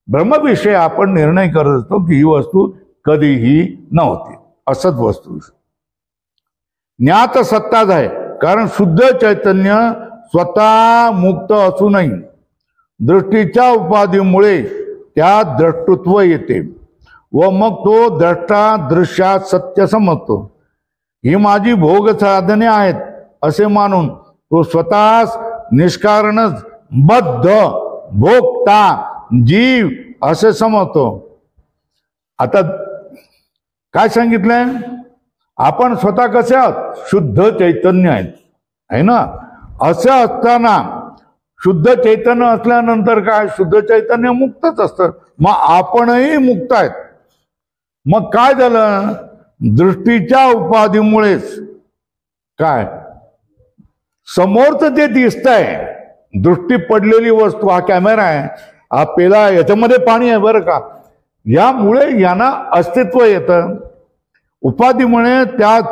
ब्रह्मविषयी आपण निर्णय करत असतो की ही वस्तू कधीही नव्हती, असंच वस्तू ज्ञात सत्ताच आहे. कारण शुद्ध चैतन्य स्वतः मुक्त असूनही दृष्टीच्या उपाधीमुळे त्यात द्रष्टृत्व येते व मग तो द्रष्टा दृश्यात सत्य समजतो. ही माझी भोग साधने आहेत असे मानून तो स्वतःच निष्कारणच बद्ध भोगता जीव असे समजतो. आता काय सांगितलंय? आपण स्वतः कसे आहात? शुद्ध चैतन्य आहेत, आहे ना. असं असताना शुद्ध चैतन्य असल्यानंतर काय? शुद्ध चैतन्य मुक्तच असतं. मग आपणही मुक्त आहेत. मग काय झालं? दृष्टीच्या उपाधीमुळेच काय समोरचं जे दिसतंय, दृष्टी पडलेली वस्तू, हा कॅमेरा आहे, हा पेला, याच्यामध्ये पाणी आहे बरं का, यामुळे यांना अस्तित्व येतं. उपाधीमुळे त्यात,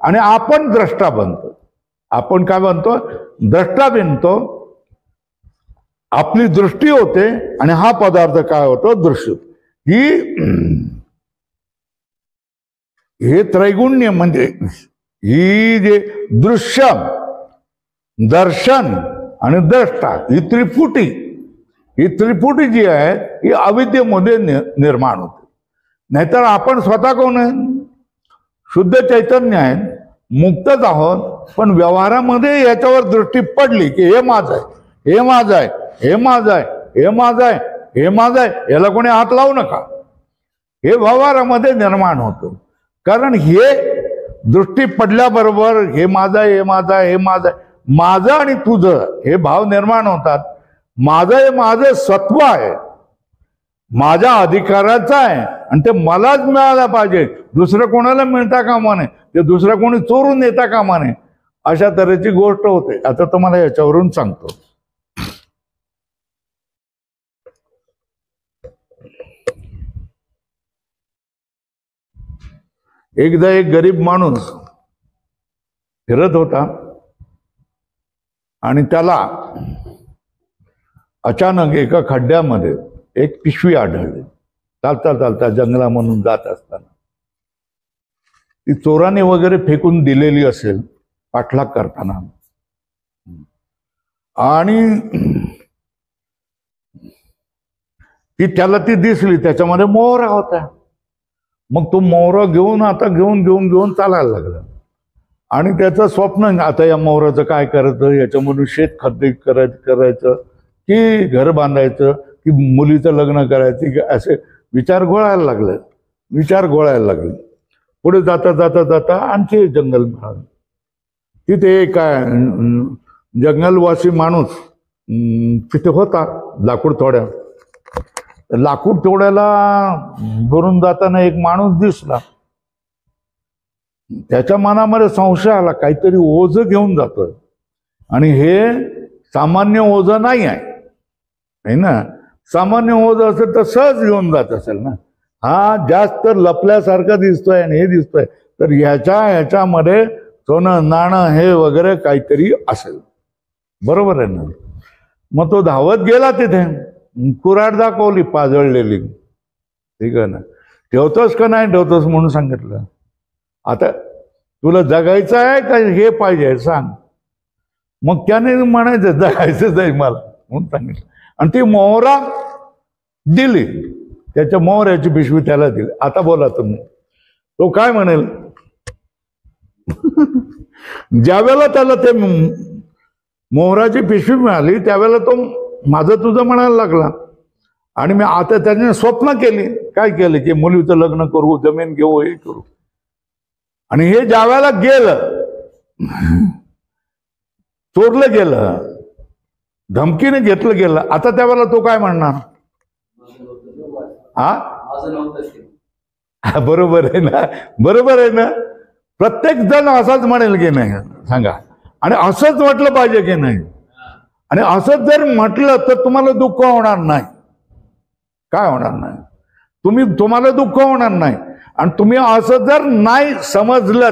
आणि आपण द्रष्टा बनतो. आपण काय बनतो? द्रष्टा बनतो. आपली दृष्टी होते आणि हा पदार्थ काय होतो? दृश्य. हे त्रैगुण्य म्हणजे ही जे दृश्य, दर्शन आणि द्रष्टा, ही त्रिपुटी जी आहे ही अविद्येमध्ये निर्माण होते. नाहीतर आपण स्वतः कोण आहे? शुद्ध चैतन्य आहे, मुक्तच आहोत. पण व्यवहारामध्ये याच्यावर दृष्टी पडली की हे माझं आहे, हे माझं आहे, हे माझं आहे, हे माझं आहे, हे माझं आहे, याला कोणी हात लावू नका, हे व्यवहारामध्ये निर्माण होतं. कारण हे दृष्टी पडल्याबरोबर हे माझं आहे, हे माझं आहे, हे माझं आहे, माझं आणि तुझं हे भाव निर्माण होतात. माझं हे माझं सत्व आहे, माझ्या अधिकाराचं आहे आणि ते मलाच मिळायला पाहिजे, दुसरं कोणाला मिळता कामा नये, ते दुसरं कोणी चोरून नेता कामा नये, अशा तऱ्हेची गोष्ट होते. आता तुम्हाला याच्यावरून सांगतो. एकदा एक गरीब माणूस फिरत होता आणि त्याला अचानक एका खड्ड्यामध्ये एक पिशवी आढळली. चालता चालता जंगला म्हणून जात असताना ती चोराने वगैरे फेकून दिलेली असेल पाठलाग करताना, आणि त्याला ती दिसली. त्याच्यामध्ये मोहरा होता. मग तो मोहरा घेऊन आता घेऊन चालायला लागला. आणि त्याचं स्वप्न, आता या मोहराचं काय करायचं, याच्यामधून शेत खत करायचं की घर बांधायचं की मुलीचं लग्न करायचं की असे विचार घोळायला लागले. पुढे जाता आणखी जंगल मिळालं. तिथे काय जंगलवासी माणूस तिथे होता. लाकूड तोड्याला भरून जाताना एक माणूस दिसला. त्याच्या मनामध्ये संशय आला, काहीतरी ओझं घेऊन जातोय आणि हे सामान्य ओझं नाही आहे ना. सामान्य ओझं असेल तर सहज घेऊन जात असेल ना. हा जास्त लपल्यासारखा दिसतोय आणि हे दिसतोय, तर ह्याच्यामध्ये सोनं नाणं हे वगैरे काहीतरी असेल, बरोबर आहे ना. मग तो धावत गेला तिथे, कुऱ्हाड दाखवली पाजळलेली, ठीक आहे ना. ठेवतोस का नाही ठेवतोस म्हणून सांगितलं. आता तुला जगायचं आहे का हे पाहिजे सांग. मग त्याने म्हणायचं जगायचंच आहे मला म्हणून सांगितलं. आणि ती मोहरा दिली, त्याच्या मोहऱ्याची पिशवी त्याला दिली. आता बोला तुम्ही, तो काय म्हणेल? ज्यावेळेला त्याला ते मोहराची पिशवी मिळाली त्यावेळेला तो माझं तुझं म्हणायला लागला. आणि मी आता त्याने स्वप्न केली, काय केलं की मुलीचं लग्न करू, जमीन घेऊ, हे करू. आणि हे ज्यावेळेला गेलं, चोरलं गेलं, धमकीने घेतलं गेलं, आता त्यावेळेला तो काय म्हणणार? हा बरोबर आहे ना, बरोबर आहे ना. प्रत्येक जण असाच म्हणेल की नाही सांगा. आणि असंच म्हटलं पाहिजे की नाही. आणि असंच जर म्हटलं तर तुम्हाला दुःख होणार नाही. काय होणार नाही? तुम्हाला दुःख होणार नाही. आणि तुम्ही असं जर नाही समजलं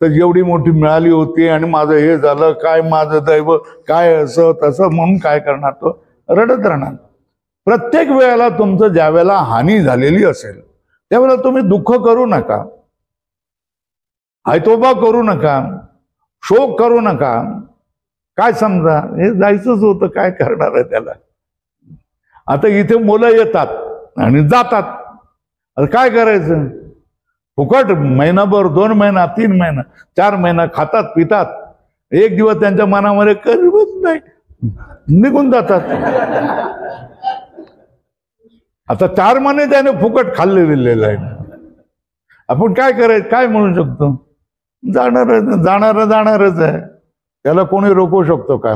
तर एवढी मोठी मिळाली होती आणि माझं हे झालं, काय माझं दैव, काय असं तसं म्हणून काय करणार? तो रडत राहणार. प्रत्येक वेळेला तुमचं ज्या वेळेला हानी झालेली असेल त्यावेळेला तुम्ही दुःख करू नका, आयतोबा करू नका, शोक करू नका. काय समजा हे जायचंच होतं, काय करणार आहे त्याला. आता इथे मुलं येतात आणि जातात, आता काय करायचं? फुकट महिनाभर, 2 महिना, 3 महिना, 4 महिना खातात पितात. एक दिवस त्यांच्या मनामध्ये करमत नाही, निघून जातात. आता 4 महिने त्याने फुकट खाल्लेलं आहे. आपण काय करायचं? काय म्हणू शकतो? जाणारच आहे. त्याला कोणी रोखू शकतो का?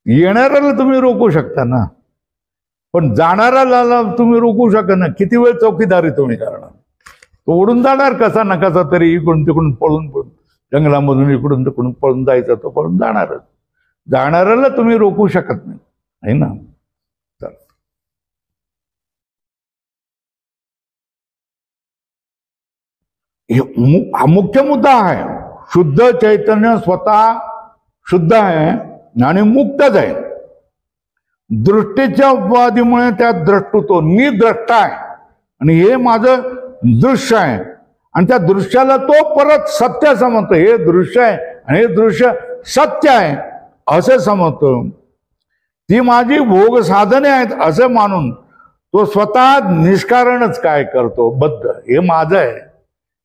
येणाऱ्याला तुम्ही रोखू शकता ना, पण जाणाऱ्याला तुम्ही रोखू शकता ना. किती वेळ चौकीदारी तुम्ही करणार? तो उडून जाणार कसा ना कसा तरी, इकडून तिकडून पळून जंगलामधून इकडून तिकडून पळून जायचं, तो पळून जाणारच. जाणाऱ्याला तुम्ही रोखू शकत नाही, आहे ना. हा मुख्य मुद्दा आहे. शुद्ध चैतन्य स्वतः शुद्ध आहे आणि मुक्तच आहे. दृष्टीच्या उपवादीमुळे त्या द्रष्टतो, मी द्रष्टा आहे आणि हे माझं दृश्य आहे. आणि त्या दृश्याला तो परत सत्य समजतो. हे दृश्य आहे आणि हे दृश्य सत्य आहे असे समजतो. ती माझी भोग साधने आहेत असे मानून तो स्वतः निष्कारणच काय करतो, बद्ध. हे माझं आहे,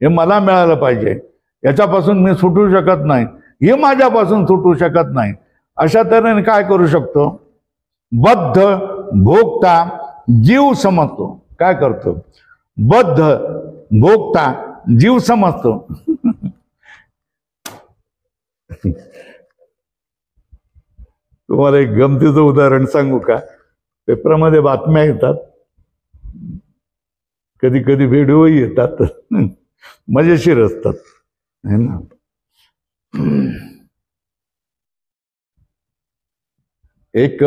हे मला मिळालं पाहिजे, याच्यापासून मी सुटू शकत नाही, हे माझ्यापासून सुटू शकत नाही, अशा तऱ्हेने काय करू शकतो? बद्ध भोगता जीव समजतो. काय करतो? बद्ध भोगता जीव समजतो. तुम्हाला एक गमतीचं उदाहरण सांगू का? पेपरामध्ये बातम्या येतात, कधी कधी व्हिडिओही येतात, मजेशीर असतात, है ना. एक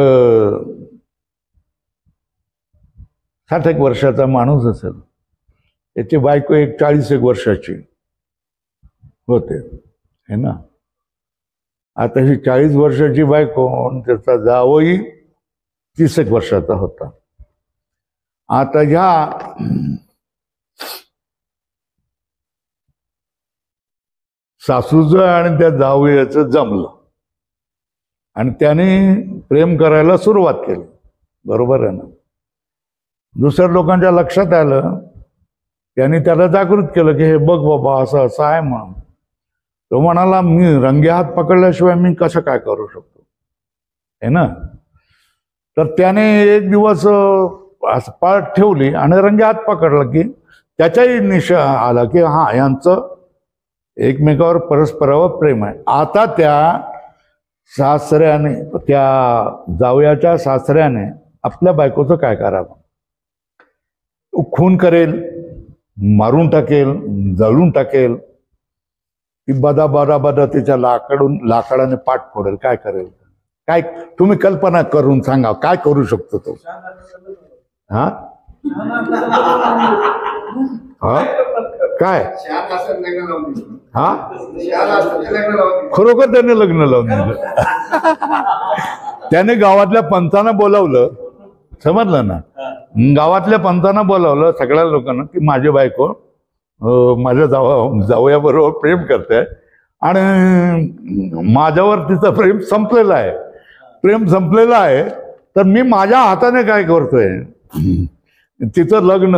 60 वर्षाचा माणूस असेल, त्याची बायको एक 40 वर्षाची होते, है ना. आता ही 40 वर्षाची बायको, त्याचा जावई 30 वर्षाचा होता. आता ह्या सासूचं आणि त्या जावयाचं जमलं आणि त्याने प्रेम करायला सुरुवात केली, बरोबर आहे ना. दुसऱ्या लोकांच्या लक्षात आलं, त्यांनी त्याला जागृत केलं की हे बघ बाबा असं असं आहे म्हणून. तो म्हणाला, मी रंगे हात पकडल्याशिवाय मी कसं काय करू शकतो, है ना. तर त्याने एक दिवस असं पाठ ठेवली आणि रंगे हात पकडला की त्याच्याही निशा आला की हा, यांचं एकमेकावर परस्परावर प्रेम आहे. आता त्या सासऱ्याने, त्या जावयाच्या सासऱ्याने आपल्या बायकोचं काय करावं? खून करेल, मारून टाकेल, जळून टाकेल, ती बदा बदा बदा तिच्या लाकडाने पाठ फोडेल. काय करेल? काय तुम्ही कल्पना करून सांगा, काय करू शकतो तो? हा काय हा खरोखर त्याने लग्न लावून दिलं. त्याने गावातल्या पंचांना बोलावलं, समजलं ना, गावातल्या पंचांना बोलावलं सगळ्या लोकांना की माझी बायको माझ्या जावयाबरोबर प्रेम करते आणि माझ्यावर तिचं प्रेम संपलेलं आहे, प्रेम संपलेलं आहे, तर मी माझ्या हाताने काय करतोय, तिचं लग्न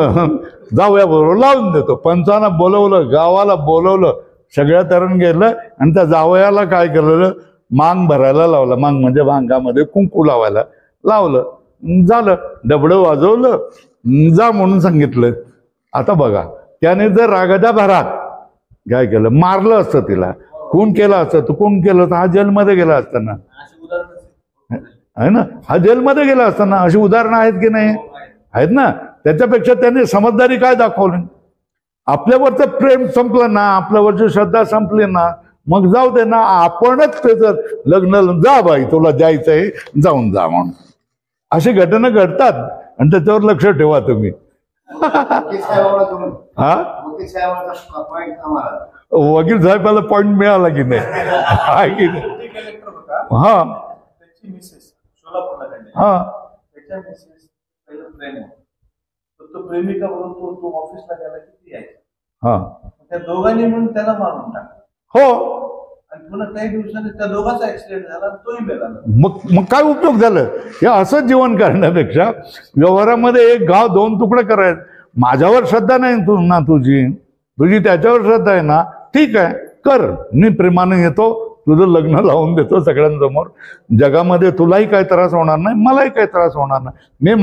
जावयाबरोबर लावून देतो. पंचांना बोलवलं, गावाला बोलवलं, सगळ्या तरुण गेलं आणि त्या जावयाला काय केलेलं, मांग भरायला लावला. मांग म्हणजे भांगामध्ये कुंकू लावायला लावलं. झालं, डबडं वाजवलं, जा म्हणून सांगितलं. आता बघा, त्याने जर रागाच्या भरात काय केलं, मारलं असतं तिला, खून केला असतं, तर खून केलं तर हा जेलमध्ये गेला असताना, आहे ना, हा जेलमध्ये गेला असताना. अशी उदाहरणं आहेत की नाही, आहेत ना. त्याच्यापेक्षा त्यांनी समजदारी काय दाखवली, आपल्यावरचं प्रेम संपलं ना, आपल्यावरची श्रद्धा संपली ना, मग जाऊ दे ना, आपणच त्याचं लग्न, जा बाई तुला जायचंय जाऊन जा म्हणून. अशी घटना घडतात आणि त्याच्यावर लक्ष ठेवा तुम्ही. हा वकील साहेबाला पॉइंट मिळाला की नाही, हा हा प्रेमिका म्हणून तो ऑफिसला गेला किती आहे, हा त्या दोघांनी म्हणून त्याला मारून टाकलं. हो, आणि पुन्हा काही दिवसांनी त्या दोघांचा ऍक्सिडेंट झाला, तोही मेला. मग काय उपयोग झालं. हे असं जीवन करण्यापेक्षा व्यवहारामध्ये एक गाव दोन तुकडे करायचे. माझ्यावर श्रद्धा नाही ना, तुझी त्याच्यावर श्रद्धा आहे ना, ठीक आहे कर, मी प्रेमाने येतो, तुझं लग्न लावून देतो सगळ्यांसमोर. जगामध्ये तुलाही काही त्रास होणार नाही, मलाही काही त्रास होणार नाही. मी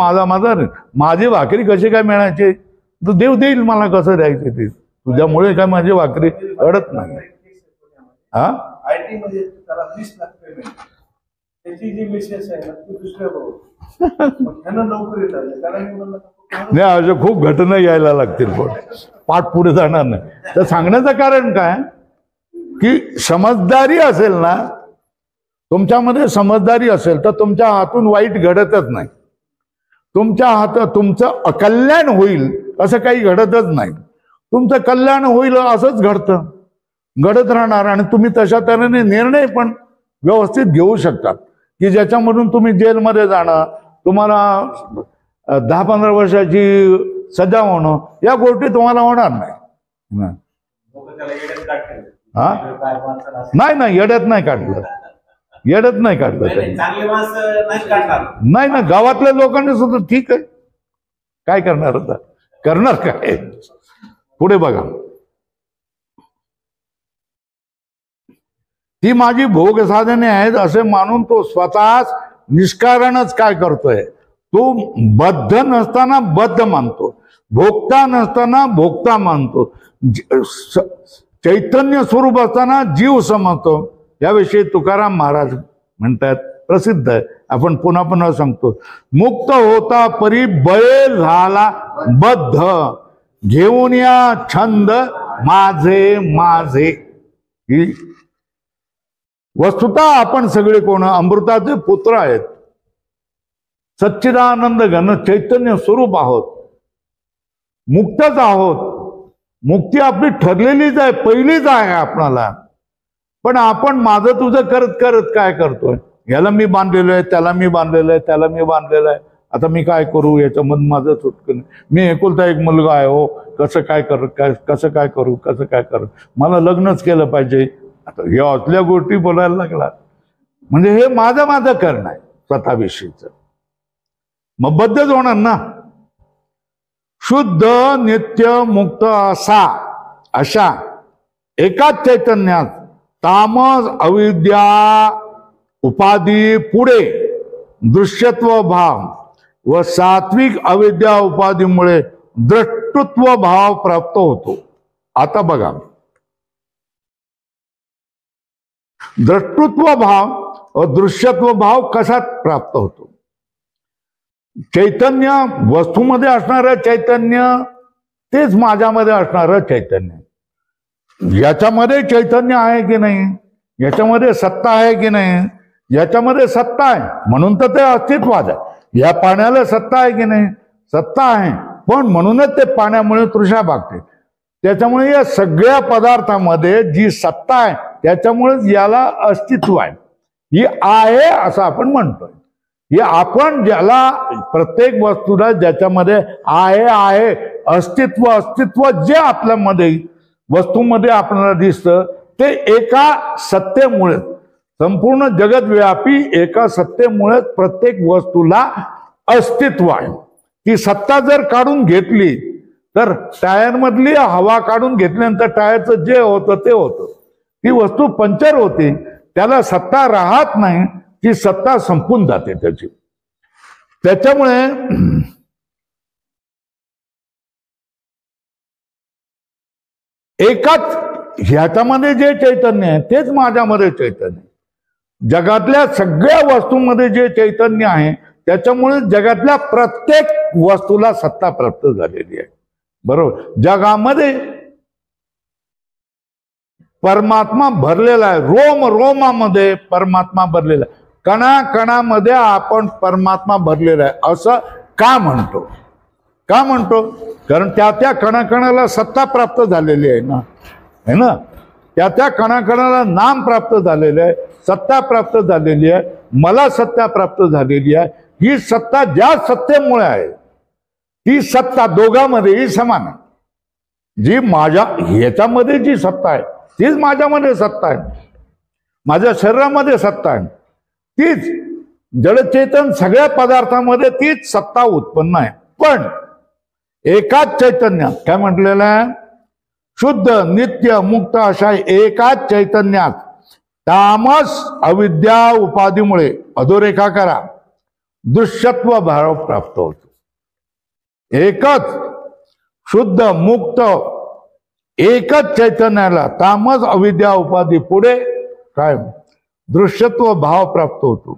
माझी भाकरी कशी काय मिळायची, तू देव देईल मला कसं द्यायची ती, तुझ्यामुळे काय माझी भाकरी अडत नाही. हा आयटी मध्ये त्याला 20 लाख पेमेंट, त्याची जी मिसेस आहे ना ती दुसऱ्या बरोबर त्यांना नोकरी लागली. नाही, अशा खूप घटना यायला लागतील, पण पाठ पुढे जाणार नाही. तर सांगण्याचं कारण काय की समजदारी असेल ना, तुमच्यामध्ये समजदारी असेल तर तुमच्या हातून वाईट घडतच नाही. तुमच्या हातात तुमचं अकल्याण होईल असं काही घडतच नाही. तुमचं कल्याण होईल असंच घडत राहणार. आणि तुम्ही तशा तऱ्हेने निर्णय पण व्यवस्थित घेऊ शकतात की ज्याच्यामधून तुम्ही जेलमध्ये जाणं, तुम्हाला 10-15 वर्षाची सजा होणं, या गोष्टी तुम्हाला होणार नाही. हा नाही, येड्यात नाही काढलं, नाही ना. गावातल्या लोकांनी सुद्धा ठीक आहे, काय करणार आता, करणार काय. पुढे बघा, ती माझी भोग साधने आहेत असे मानून तो स्वतःच निष्कारणच काय करतोय, तो बद्ध नसताना बद्ध मानतो, भोगता नसताना भोगता मानतो, चैतन्य स्वरूप असताना जीव समजतो. याविषयी तुकाराम महाराज म्हणतात, प्रसिद्ध आहे, आपण पुन्हा पुन्हा सांगतो. मुक्त होता परी बळे झाला बद्ध, घेऊन या छंद माझे माझे. ही वस्तुतः आपण सगळे कोण अमृताचे पुत्र आहेत, सच्चिदानंद घन चैतन्य स्वरूप आहोत, मुक्तच आहोत. मुक्ती आपली ठरलेलीच आहे, पहिलीच आहे आपणाला. पण आपण माझं तुझं करत करत काय करतोय, याला मी बांधलेलं आहे, त्याला मी बांधलेलं आहे, त्याला मी बांधलेलं आहे, आता मी काय करू, याच्यामध्ये माझं सुटकं, मी एकुलता एक मुलगा आहे, हो कसं काय करू, मला लग्नच केलं पाहिजे. आता हे असल्या गोष्टी बोलायला लागला म्हणजे हे माझं करणं आहे स्वतःविषयीच, मग बद्धच होणार ना. शुद्ध नित्य मुक्त अशा एकाच चैतन्यात तामस अविद्या उपाधी पुढे दृश्यत्व भाव व सात्विक अविद्या उपाधीमुळे द्रष्टृत्व भाव प्राप्त होतो. आता बघा, द्रष्टृत्व भाव व दृश्यत्व भाव कसा प्राप्त होतो. चैतन्य वस्तूमध्ये असणारं चैतन्य तेच माझ्यामध्ये असणारं चैतन्य. याच्यामध्ये चैतन्य आहे की नाही, याच्यामध्ये सत्ता आहे की नाही, याच्यामध्ये सत्ता आहे म्हणून तर ते अस्तित्वात आहे. या पाण्याला सत्ता आहे की नाही, सत्ता आहे, पण म्हणूनच ते पाण्यामुळे तृषा भागते. त्याच्यामुळे या सगळ्या पदार्थामध्ये जी सत्ता आहे त्याच्यामुळेच याला अस्तित्व आहे. ही आहे असं आपण म्हणतोय. हे आपण ज्याला प्रत्येक वस्तूला ज्याच्यामध्ये आहे अस्तित्व जे आपल्यामध्ये वस्तूमध्ये आपल्याला दिसतं ते एका सत्तेमुळे, संपूर्ण जगतव्यापी एका सत्तेमुळे प्रत्येक वस्तूला अस्तित्व आहे. ती सत्ता जर काढून घेतली तर टायरमधली हवा काढून घेतल्यानंतर टायरचं जे होतं ते होतं. ती वस्तू पंक्चर होते, त्याला सत्ता राहत नाही, ती सत्ता संपून जाते त्याची. त्याच्यामुळे एकाच ह्याच्यामध्ये जे चैतन्य आहे तेच माझ्यामध्ये चैतन्य आहे. जगातल्या सगळ्या वस्तूंमध्ये जे चैतन्य आहे त्याच्यामुळे जगातल्या प्रत्येक वस्तूला सत्ता प्राप्त झालेली आहे. बरोबर. जगामध्ये परमात्मा भरलेला आहे. रोमामध्ये परमात्मा भरलेला आहे. कणाकणामध्ये आपण परमात्मा भरलेला आहे असं का म्हणतो? कारण त्या कणाकणाला सत्ता प्राप्त झालेली आहे ना, है ना. त्या कणाकणाला नाम प्राप्त झालेलं आहे, सत्ता प्राप्त झालेली आहे, मला सत्ता प्राप्त झालेली आहे. ही सत्ता ज्या सत्तेमुळे आहे ती सत्ता दोघांमध्येही समान आहे. जी माझ्या ह्याच्यामध्ये जी सत्ता आहे तीच माझ्यामध्ये सत्ता आहे, माझ्या शरीरामध्ये सत्ता आहे. तीच जडचेतन सगळ्या पदार्थामध्ये तीच सत्ता उत्पन्न आहे. पण एकाच चैतन्यात काय म्हटलेलं आहे? शुद्ध नित्य मुक्त अशा एकाच चैतन्यात तामस अविद्या उपाधीमुळे अधोरेखा करा दृश्यत्व भाव प्राप्त होतो. एकच शुद्ध मुक्त एकच चैतन्याला तामस अविद्या उपाधी पुढे काय दृश्यत्व भाव प्राप्त होतो.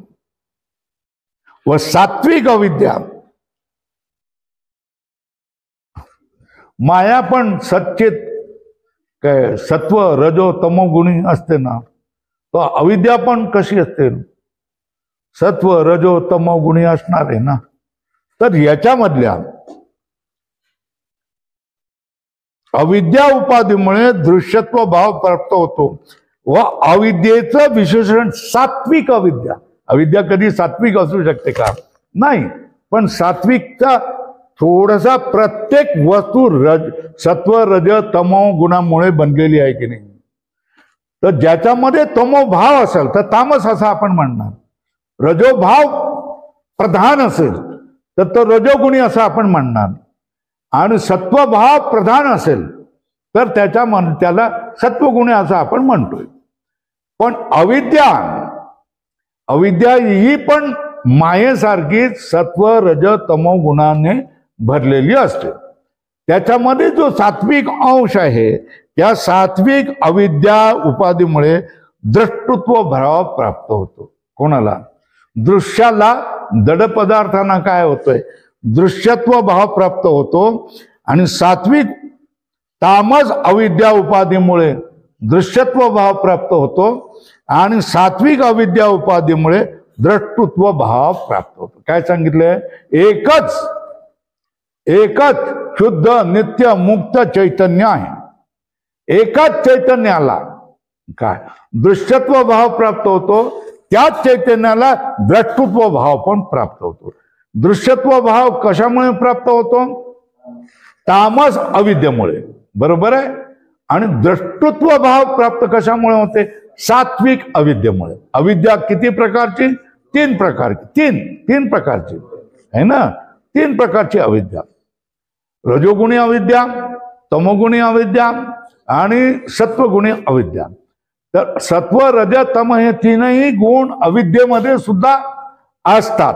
व सात्विक अविद्या माया पण सच्चित काय सत्व रजो तमो गुणी असते ना, तो अविद्या पण कशी असते? सत्व रजो तमो गुणी असणार आहे ना. तर याच्यामधल्या अविद्या उपाधीमुळे दृश्यत्व भाव प्राप्त होतो व अविद्येचं विशेषण सात्विक अविद्या. अविद्या कधी सात्विक असू शकते का? नाही. पण सात्विकचा थोडासा प्रत्येक वस्तू सत्व रज तमो गुणामुळे बनलेली आहे की नाही. तर ज्याच्यामध्ये तमो भाव असेल तर तामस असं आपण म्हणणार. रजोभाव प्रधान असेल तर तो रजोगुणी असं आपण म्हणणार. आणि सत्वभाव प्रधान असेल तर त्याला सत्वगुणी असं आपण म्हणतोय. पण अविद्या ही पण मायेसारखी सत्व रज तमो गुणाने भरलेली असते. त्याच्यामध्ये जो सात्विक अंश आहे त्या सात्विक अविद्या उपाधीमुळे द्रष्टृत्व भाव प्राप्त होतो. कोणाला? दृश्याला. जड पदार्थांना काय होतंय? दृश्यत्व भाव प्राप्त होतो. आणि सात्विक तामस अविद्या उपाधीमुळे दृश्यत्व भाव प्राप्त होतो. आणि सात्विक अविद्या उपाधीमुळे द्रष्टृत्व भाव प्राप्त होतो. काय सांगितलंय? एकच शुद्ध नित्य मुक्त चैतन्य आहे. एकाच चैतन्याला काय दृश्यत्व भाव प्राप्त होतो, त्याच चैतन्याला द्रष्टृत्व भाव पण प्राप्त होतो. दृश्यत्व भाव कशामुळे प्राप्त होतो? तामस अविद्येमुळे. बरोबर आहे. आणि द्रष्टृत्व भाव प्राप्त कशामुळे होते? सात्विक अविद्येमुळे. अविद्या किती प्रकारची? तीन प्रकारची आहे ना. 3 प्रकारची अविद्या. रजोगुणी अविद्या, तमोगुणी अविद्या आणि सत्वगुणी अविद्या. तर सत्व रज तम हे तीनही गुण अविद्येमध्ये सुद्धा असतात.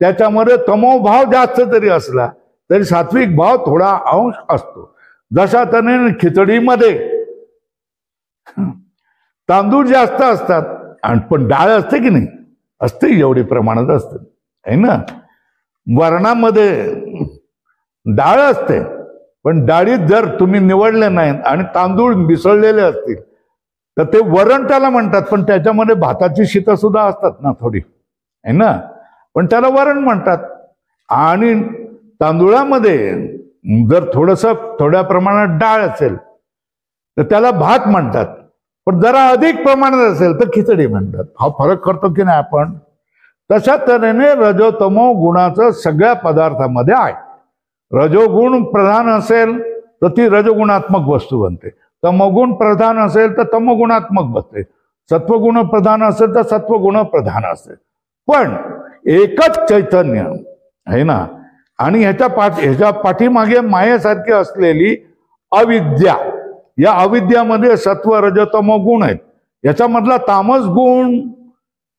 त्याच्यामध्ये तमोभाव जास्त जरी असला तरी सात्विक भाव थोडा अंश असतो. जशा त्याने खिचडीमध्ये तांदूळ जास्त असतात पण डाळ असते की नाही? असते, एवढी प्रमाणात असते आहे ना. वरणामध्ये डाळ असते पण डाळीत जर तुम्ही निवडले नाहीत आणि तांदूळ मिसळलेले असतील तर ते वरण त्याला म्हणतात. पण त्याच्यामध्ये भाताची शीतं सुद्धा असतात ना थोडी, आहे ना. पण त्याला वरण म्हणतात. आणि तांदूळामध्ये जर थोड्या प्रमाणात डाळ असेल तर त्याला भात म्हणतात, पण जरा अधिक प्रमाणात असेल तर खिचडी म्हणतात. हा फरक करतो की नाही आपण? तशा तऱ्हेने रजोतमो गुणाचं सगळ्या पदार्थामध्ये आहे. रजोगुण प्रधान असेल तर ती रजोगुणात्मक वस्तू बनते, तमोगुण प्रधान असेल तर तमोगुणात्मक बनते, सत्वगुण प्रधान असेल तर सत्वगुण प्रधान असेल. पण एकच चैतन्य आहे ना, आणि ह्याच्या पाठीमागे मायेसारखी असलेली अविद्या, या अविद्यामध्ये सत्व रज तमो गुण आहेत. याच्यामधला तामस गुण,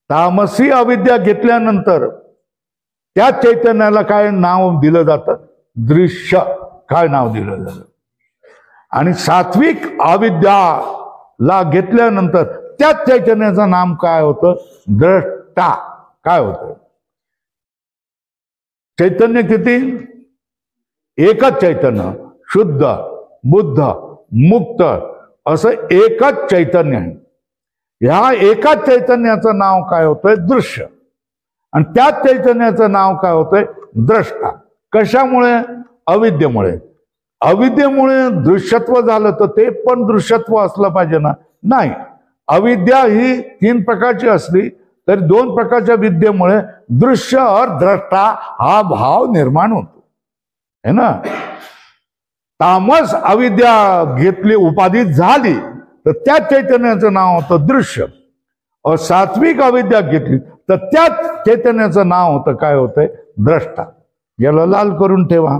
तामसी अविद्या घेतल्यानंतर त्या चैतन्याला काय नाव दिलं जातं? दृश्य. काय नाव दिलं जातं? आणि सात्विक अविद्याला घेतल्यानंतर त्या चैतन्याचं नाम काय होतं? द्रष्टा. काय होतं? चैतन्य किती? एकच चैतन्य, शुद्ध बुद्ध मुक्त असं एकच चैतन्य आहे. ह्या एकाच चैतन्याचं नाव काय होतंय? दृश्य. आणि त्याच चैतन्याचं नाव काय होतंय? द्रष्टा. कशामुळे? अविद्येमुळे. अविद्येमुळे दृश्यत्व झालं तर ते पण दृश्यत्व असलं पाहिजे ना? नाही. अविद्या ही 3 प्रकारची असली तरी 2 प्रकारच्या विद्येमुळे दृश्य और द्रष्टा हा भाव निर्माण होतो, है ना. तामस अविद्या घेतली, उपाधी झाली तर त्या चैतन्याचं नाव होतं दृश्य. और सात्विक अविद्या घेतली तर त्याच चैतन्याचं नाव होतं काय होतंय? द्रष्टा. याला लाल करून ठेवा,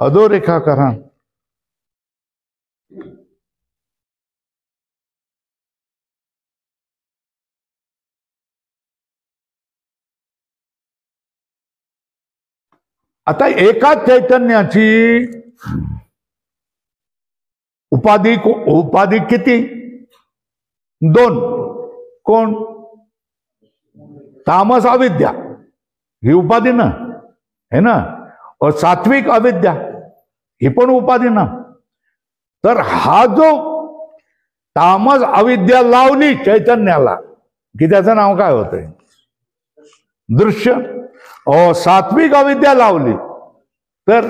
अधोरेखा करा. आता एकाच चैतन्याची उपाधी किती? 2. कोण? तामस अविद्या ही उपाधी ना, है ना. और सात्विक अविद्या ही पण उपाधी ना. तर हा जो तामस अविद्या लावली चैतन्याला की त्याचं नाव काय होतंय? दृश्य. और सात्विक अविद्या लावली तर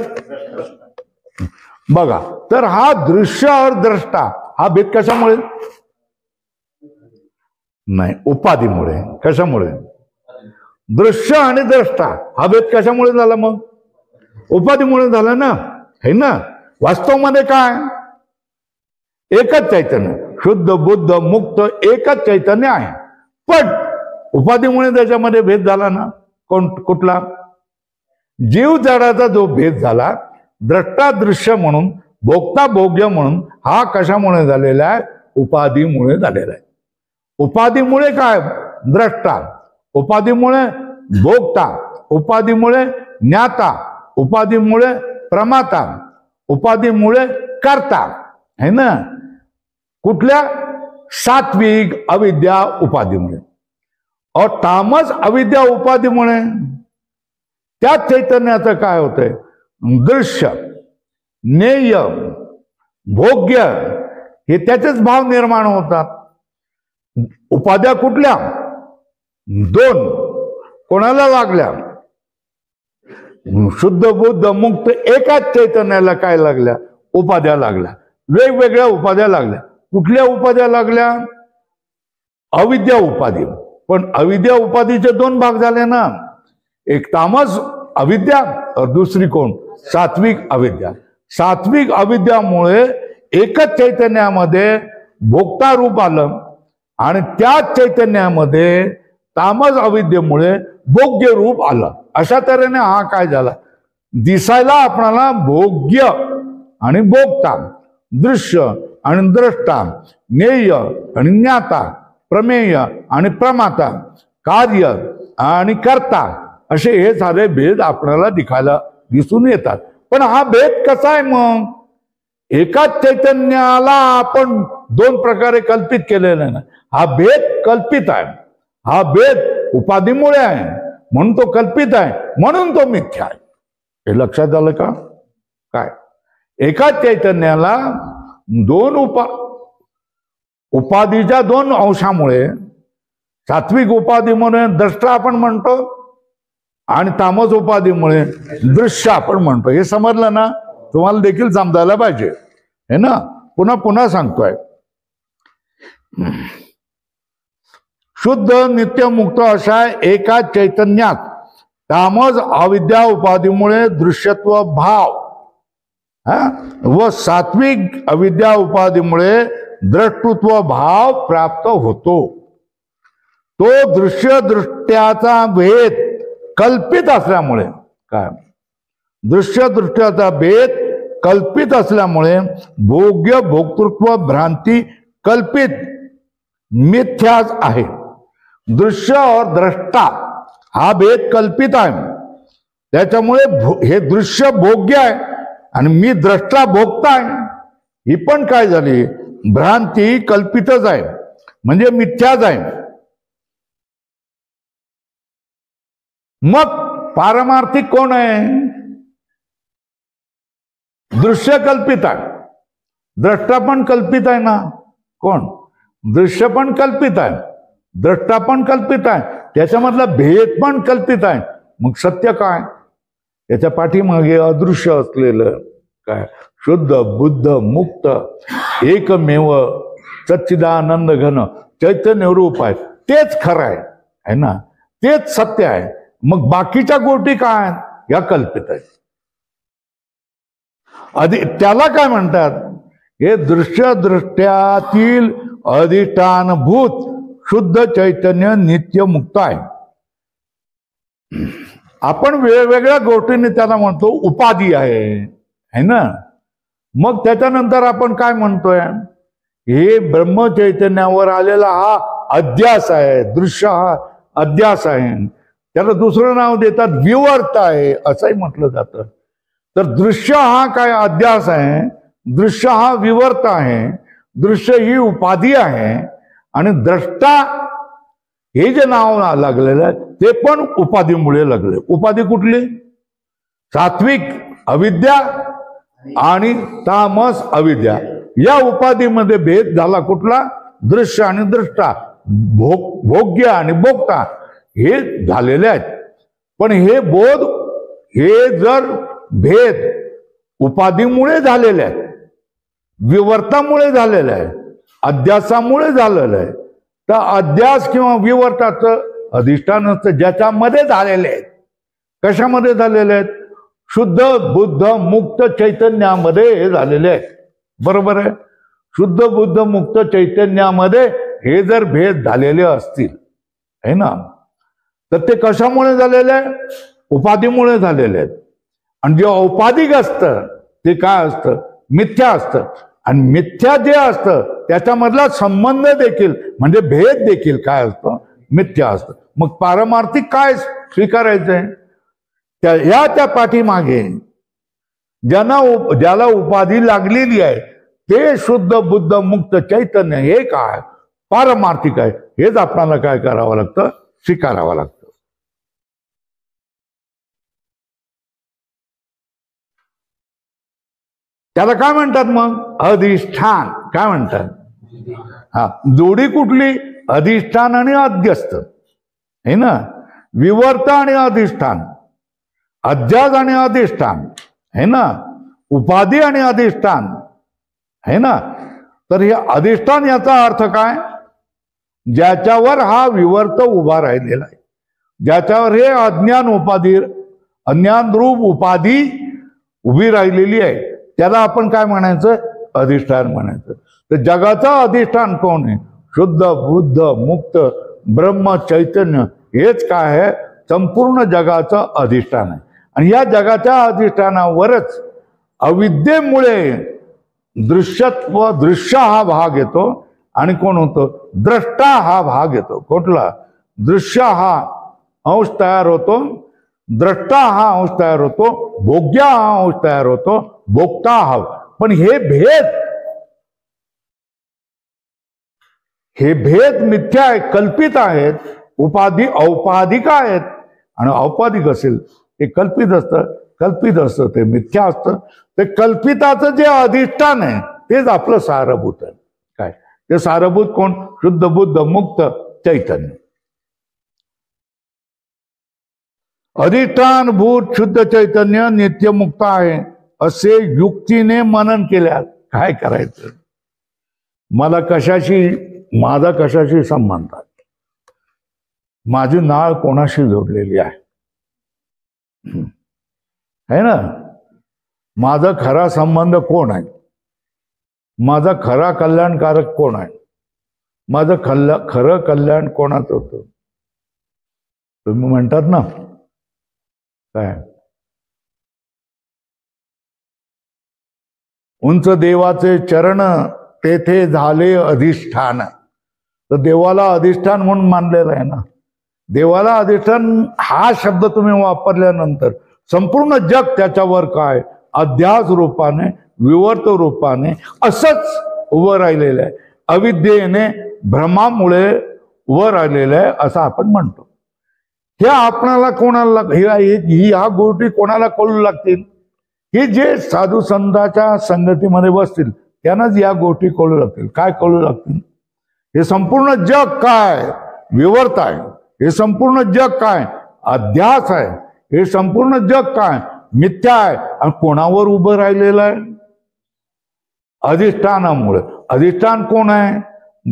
बघा, तर हा दृश्य और द्रष्टा हा भेद कशामुळे? नाही, उपाधीमुळे. कशामुळे? दृश्य आणि द्रष्टा हा भेद कशामुळे झाला? मग उपाधीमुळे झाला ना, है ना. वास्तवमध्ये काय? एकच चैतन्य, शुद्ध बुद्ध मुक्त एकच चैतन्य आहे, पण उपाधीमुळे त्याच्यामध्ये भेद झाला ना. कुठला? जीव जडाचा जो भेद झाला, द्रष्टा दृश्य म्हणून, भोक्ता भोग्य म्हणून, हा कशामुळे झालेला आहे? उपाधीमुळे झालेला आहे. उपाधीमुळे काय? द्रष्टा, उपाधीमुळे भोक्ता, उपाधीमुळे ज्ञाता, उपाधीमुळे प्रमाता, उपाधीमुळे कर्ता, है ना. कुठल्या? सात्विक अविद्या उपाधीमुळे. और तामस अविद्या उपाधीमुळे त्या चैतन्याचं काय होतंय? दृश्य, ज्ञेय, भोग्य हे त्याचेच भाव निर्माण होतात. उपाध्या कुठल्या? 2. कोणाला लागल्या? शुद्ध बुद्ध मुक्त एकाच चैतन्याला काय लागल्या? उपाध्या लागल्या. वेगवेगळ्या उपाध्या लागल्या. कुठल्या उपाध्या लागल्या? अविद्या उपाधी. पण अविद्या उपाधीचे 2 भाग झाले ना. एक तामस अविद्या और दुसरी कोण? सात्विक अविद्या. सात्विक अविद्यामुळे एकच चैतन्यामध्ये भोक्ता रूप आलं आणि त्याच चैतन्यामध्ये तामस अविद्येमुळे भोग्य रूप आलं. अशा तऱ्हेने हा काय झाला? दिसायला आपणाला भोग्य आणि भोक्ता, दृश्य आणि द्रष्टा, ज्ञेय आणि ज्ञाता, प्रमेय आणि प्रमाता, कार्य आणि कर्ता असे हे सारे भेद आपल्याला दिसून येतात. पण हा भेद कसा आहे? मग एकाच चैतन्याला आपण 2 प्रकारे कल्पित केलेला नाही. हा भेद कल्पित आहे. हा भेद उपाधीमुळे आहे म्हणून तो कल्पित आहे, म्हणून तो मिथ्या आहे. हे लक्षात आलं का? काय? एकाच चैतन्याला 2 उपाधीच्या 2 अंशामुळे, सात्विक उपाधीमुळे द्रष्टा आपण म्हणतो आणि तामस उपाधीमुळे दृश्य आपण म्हणतो. हे समजलं ना? तुम्हाला देखील समजायला पाहिजे, है ना. पुन्हा पुन्हा सांगतोय, शुद्ध नित्य मुक्त अशा एका चैतन्यात तामस अविद्या उपाधीमुळे दृश्यत्व भाव व सात्विक अविद्या उपाधीमुळे द्रष्टृत्व भाव प्राप्त होतो. तो दृश्य दृष्ट्याचा भेद कल्पित असल्यामुळे, काय दृश्य दृष्ट्याचा भेद कल्पित असल्यामुळे भोग्य भोक्तृत्व भ्रांती कल्पित मिथ्याच आहे. दृश्य और द्रष्टा हा भेद कल्पित आहे, त्याच्यामुळे हे दृश्य भोग्य आहे आणि मी द्रष्टा भोगता आहे. ही पण काय झाली, भ्रांती कल्पितच आहे, म्हणजे मिथ्याच आहे. मग पारमार्थिक कोण आहे? दृश्य कल्पित आहे, द्रष्टा पण कल्पित आहे ना. कोण? दृश्य पण कल्पित आहे, द्रष्टा पण कल्पित आहे, त्याच्यामधला भेद पण कल्पित आहे. मग सत्य काय? त्याच्या पाठीमागे अदृश्य असलेलं काय शुद्ध बुद्ध मुक्त एकमेव सच्चिदानंद घन चैतन्य रूप आहे, तेच खरं आहे ना, तेच सत्य आहे. मग बाकीच्या गोष्टी काय या कल्पित आहेत. त्याला काय म्हणतात? हे दृश्य दृष्ट्यातील अधिष्ठानभूत शुद्ध चैतन्य नित्य मुक्त आहे. आपण वेगवेगळ्या गोष्टींनी त्याला म्हणतो उपाधी आहे ना. मग त्याच्यानंतर आपण काय म्हणतोय? हे ब्रह्मचैतन्यावर आलेला हा अध्यास आहे, दृश्य हा अध्यास आहे. त्याला दुसरं नाव देतात विवर्त आहे, असंही म्हटलं जातं. तर दृश्य हा काय अध्यास आहे, दृश्य हा विवर्त आहे, दृश्य ही उपाधी आहे आणि द्रष्टा हे जे नाव लागलेलं आहे ते पण उपाधीमुळे लागले. उपाधी कुठली? सात्विक अविद्या आणि तामस अविद्या. या उपाधीमध्ये भेद झाला कुठला? दृश्य आणि दृष्टा, भोग्य आणि भोगता हे झालेले आहेत. पण हे बोध हे जर भेद उपाधीमुळे झालेले आहेत, विवर्तामुळे झालेलं आहे, अध्यासामुळे झालेलं आहे, तर अध्यास किंवा विवर्ताचं अधिष्ठान असतं ज्याच्यामध्ये झालेले आहेत. कशामध्ये झालेले आहेत? शुद्ध बुद्ध मुक्त चैतन्यामध्ये हे झालेले आहेत. बरोबर आहे. शुद्ध बुद्ध मुक्त चैतन्यामध्ये हे जर भेद झालेले असतील है ना, तर ते कशामुळे झालेले आहे? उपाधीमुळे झालेले आहेत. आणि जे औपाधिक असतं ते काय असतं? मिथ्या असतं. आणि मिथ्या जे असतं त्याच्यामधला संबंध देखील म्हणजे भेद देखील काय असतं? मिथ्या असतं. मग पारमार्थिक काय स्वीकारायचंय? त्या पाठीमागे ज्याला उपाधी लागलेली आहे ते शुद्ध बुद्ध मुक्त चैतन्य हे काय पारमार्थिक आहे, हेच आपल्याला काय करावं लागतं? स्वीकारावं लागतं. त्याला काय म्हणतात मग? अधिष्ठान. काय म्हणतात? हा, जोडी कुठली? अधिष्ठान आणि अध्यस्त है ना. विवर्त आणि अधिष्ठान, अध्यास आणि अधिष्ठान है ना, उपाधी आणि अधिष्ठान है ना. तर हे अधिष्ठान याचा अर्थ काय? ज्याच्यावर हा विवर्त उभा राहिलेला आहे, ज्याच्यावर हे अज्ञान रूप उपाधी उभी राहिलेली आहे, त्याला आपण काय म्हणायचं? अधिष्ठान म्हणायचं. तर जगाचं अधिष्ठान कोण आहे? शुद्ध बुद्ध मुक्त ब्रह्म चैतन्य हेच काय आहे? संपूर्ण जगाचं अधिष्ठान आहे. आणि या जगाच्या अधिष्ठानावरच अविद्येमुळे दृश्य हा भाग येतो आणि कोण होतो? द्रष्टा हा भाग येतो. कुठला? दृश्य हा अंश तयार होतो, द्रष्टा हा अंश तयार होतो, भोग्या हा अंश तयार होतो, भोगता हा. पण हे भेद मिथ्या आहेत, कल्पित आहेत. औपाधिक आहेत. आणि औपाधिक असेल ते कल्पित असतं, ते मिथ्या असतं. ते कल्पिताचं जे अधिष्ठान आहे तेच आपलं सारभूत आहे. काय ते सारभूत कोण? शुद्ध बुद्ध मुक्त चैतन्य. अधिष्ठान भूत शुद्ध चैतन्य नित्य मुक्त आहे असे युक्तीने मनन केल्यास काय करायचं? मला माझा कशाशी संबंध आहे? माझी नाळ कोणाशी जोडलेली आहे ना? माझा खरा संबंध कोण आहे? माझा खरा कल्याणकारक कोण आहे? माझं खरं कल्याण कोणाचं होतं? तुम्ही म्हणतात ना काय, उंच देवाचे चरण तेथे झाले अधिष्ठान. तर देवाला अधिष्ठान म्हणून मानलेलं आहे ना. देवाला अधिष्ठान हा शब्द तुम्ही वापरल्यानंतर संपूर्ण जग त्याच्यावर काय अध्यास रूपाने, विवर्त रूपाने असंच उभं राहिलेलं आहे. अविद्येने, भ्रमामुळे उभं राहिलेलं आहे असं आपण म्हणतो. हे आपणाला कोणाला ह्या गोष्टी कोणाला कळू लागतील? हे जे साधू संतांच्या संगतीमध्ये बसतील त्यांनाच या गोष्टी कळू लागतील. काय कळू लागतील? हे संपूर्ण जग काय विवर्त आहे, हे संपूर्ण जग काय अध्यास आहे, हे संपूर्ण जग काय मिथ्या आहे. आणि कोणावर उभं राहिलेलं आहे? अधिष्ठानामुळे. अधिष्ठान कोण आहे?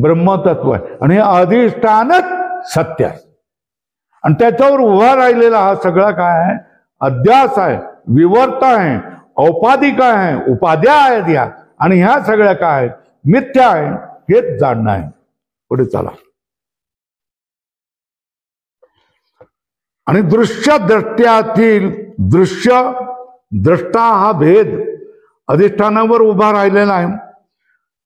ब्रह्मतत्व आहे. आणि हे अधिष्ठानच सत्य आहे. आणि त्याच्यावर उभा राहिलेला हा सगळा काय आहे? अध्यास आहे, विवर्त आहे, औपाधिक आहे, उपाध्या आहेत ह्या. आणि ह्या सगळ्या काय मिथ्या आहे हेच जाणणं आहे. पुढे चला. आणि दृश्य द्रष्ट्यातील दृश्य द्रष्टा हा भेद अधिष्ठानावर उभा राहिलेला आहे.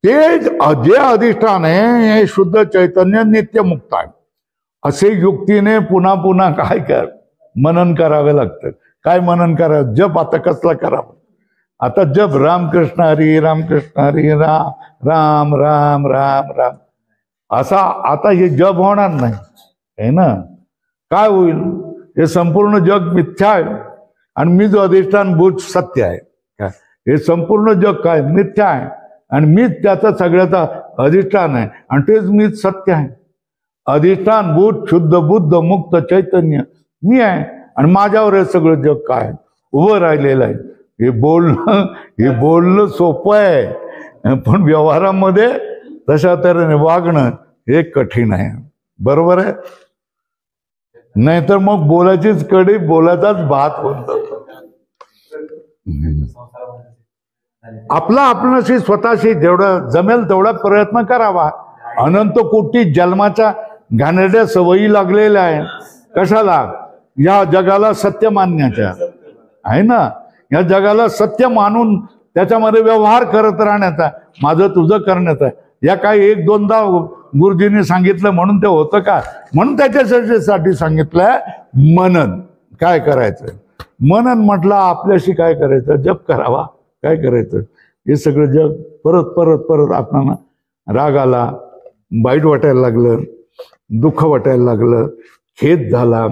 ते जे अधिष्ठान आहे हे शुद्ध चैतन्य नित्यमुक्त आहे. असे युक्तीने पुन्हा पुन्हा काय मनन करावे लागतं. काय मनन करावं? जप आता कसला करावं? आता जप रामकृष्ण हरी रामकृष्ण हरी राम राम राम राम राम असा आता हे जप होणार नाही आहे ना. काय होईल? हे संपूर्ण जग मिथ्या आहे आणि मी जो अधिष्ठान भूत सत्य आहे. काय हे संपूर्ण जग काय मिथ्या आहे आणि मीच त्याचा सगळ्याचा अधिष्ठान आहे आणि तेच मीच सत्य आहे. अधिष्ठान भूत शुद्ध बुद्ध मुक्त चैतन्य मी आहे आणि माझ्यावर हे सगळं जग काय उभं राहिलेलं आहे. हे बोलणं सोपं आहे पण व्यवहारामध्ये तशा तऱ्हेने वागणं हे कठीण आहे. बरोबर आहे? नाहीतर मग बोलायचीच कडी बोलायचाच भात होत. आपणाशी स्वतःशी जेवढं जमेल तेवढा प्रयत्न करावा. अनंत कोटी जन्माच्या घाणेरड्या सवयी लागलेल्या आहे. कशाला? या जगाला सत्य मानण्याच्या आहे ना. या जगाला सत्य मानून त्याच्यामध्ये व्यवहार करत राहण्याचा, माझं तुझं करण्याचा. या काही एक दोनदा गुरुजींनी सांगितलं म्हणून ते होतं का? म्हणून त्याच्यासाठी सांगितलंय मनन. काय करायचं? मनन म्हटलं आपल्याशी काय करायचं? जप करावा. काय करायचं? हे सगळं जग परत परत परत आपणाला राग आला, वाईट वाटायला लागलं, दुःख वाटायला लागलं, खेद झाला,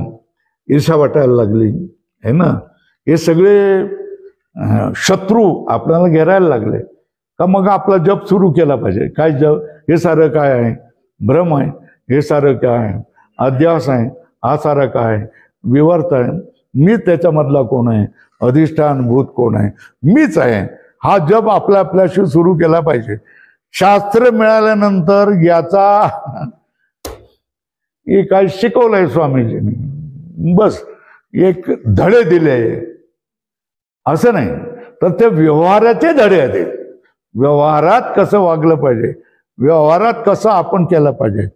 ईर्षा वाटायला लागली है ना. हे सगळे शत्रू आपल्याला घेरायला लागले का मग आपला जप सुरू केला पाहिजे. काय जप? हे सारं काय आहे? भ्रम आहे. हे सारं काय आहे? अध्यास आहे. हा सारं काय आहे? विवर्त आहे. मी त्याच्यामधला कोण आहे? अधिष्ठान भूत कोण आहे? मीच आहे. हा जप आपल्याशी सुरू केला पाहिजे. शास्त्र मिळाल्यानंतर याचा हे काय शिकवलंय स्वामीजींनी, बस एक धडे दिले असं नाही, तर ते व्यवहाराचे धडे आहेत. व्यवहारात कसं वागलं पाहिजे, व्यवहारात कसं आपण केलं पाहिजे.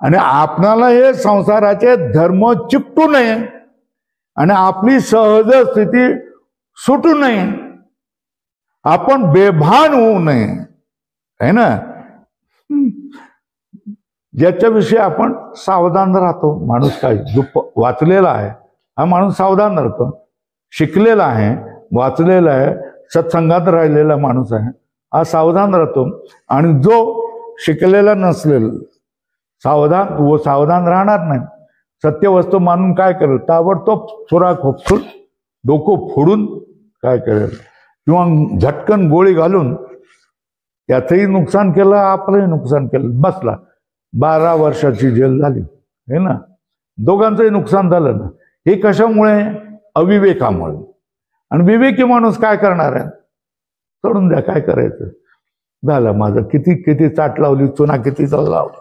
आणि आपणाला हे संसाराचे धर्म चिकटू नये आणि आपली सहज स्थिती सुटू नये. आपण बेभान होऊ नये है ना. ज्याच्याविषयी आपण सावधान राहतो. माणूस काय वाचलेला आहे हा माणूस सावधान राहतो. शिकलेला आहे, वाचलेला आहे, सत्संगात राहिलेला माणूस आहे हा सावधान राहतो. आणि जो शिकलेला नसलेला सावधान राहणार नाही. सत्य वस्तू मानून काय करेल? ताबडतोब चुरा खोपसून डोकं फोडून काय करेल किंवा झटकन गोळी घालून त्याचंही नुकसान केलं, आपलंही नुकसान केलं. बसला 12 वर्षाची जेल झाली है ना. दोघांचंही नुकसान झालं ना. हे कशामुळे? अविवेकामुळे. आणि विवेकी माणूस काय करणार आहे? सोडून द्या, काय करायचं, झालं माझं. किती किती चाट लावली, चुना कितीचा लावला,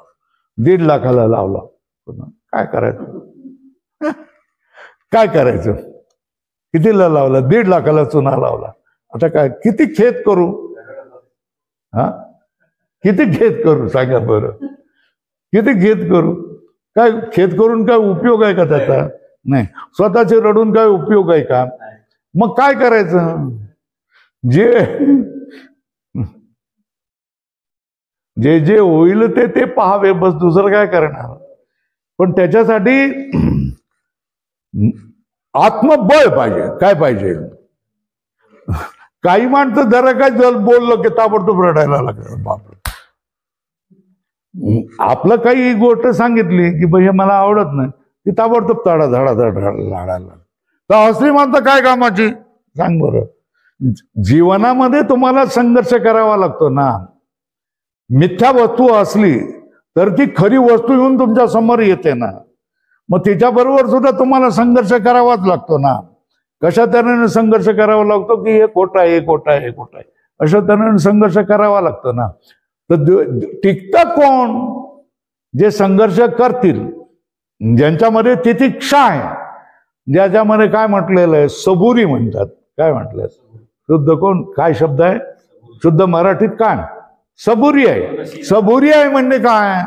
1.5 लाखाला लावला, काय करायचं? काय करायचं? कितीला लावला? 1.5 लाखाला चुना लावला. आता काय, किती खेद करू? हा, किती खेद करू सांगा बरं? किती खेद करू? काय खेद करून काय उपयोग आहे का त्याचा? नाही. स्वतःचे रडून काय उपयोग आहे का? मग काय करायचं? जे जे होईल ते पाहावे, बस, दुसरं काय करणार. पण त्याच्यासाठी आत्मबळ पाहिजे. काय पाहिजे? काही माणसं जरा काय जल बोललं की ताबडतोब रडायला लागलं. बापरे, आपलं काही गोष्ट सांगितली की भाई मला आवडत नाही, ती ताबडतोब धडाधड लाडायला. तर असली माणसं काय कामाची सांग बरं? जीवनामध्ये तुम्हाला संघर्ष करावा लागतो ना. मिथ्या वस्तू असली तर ती खरी वस्तू येऊन तुमच्या समोर येते ना. मग तिच्याबरोबर सुद्धा तुम्हाला संघर्ष करावाच लागतो ना. कशा तऱ्हेने संघर्ष करावा लागतो की हे खोटं आहे, हे खोटं आहे, हे खोटं आहे, अशा तऱ्हेने संघर्ष करावा लागतो ना. तर टिकतं कोण? जे संघर्ष करतील, ज्यांच्यामध्ये तितिक्षा आहे, ज्याच्यामध्ये काय म्हटलेलं आहे, सबुरी म्हणतात. काय म्हटलंय? शुद्ध कोण? काय शब्द आहे शुद्ध मराठीत? काय सबुरी आहे? सबुरी आहे म्हणजे काय?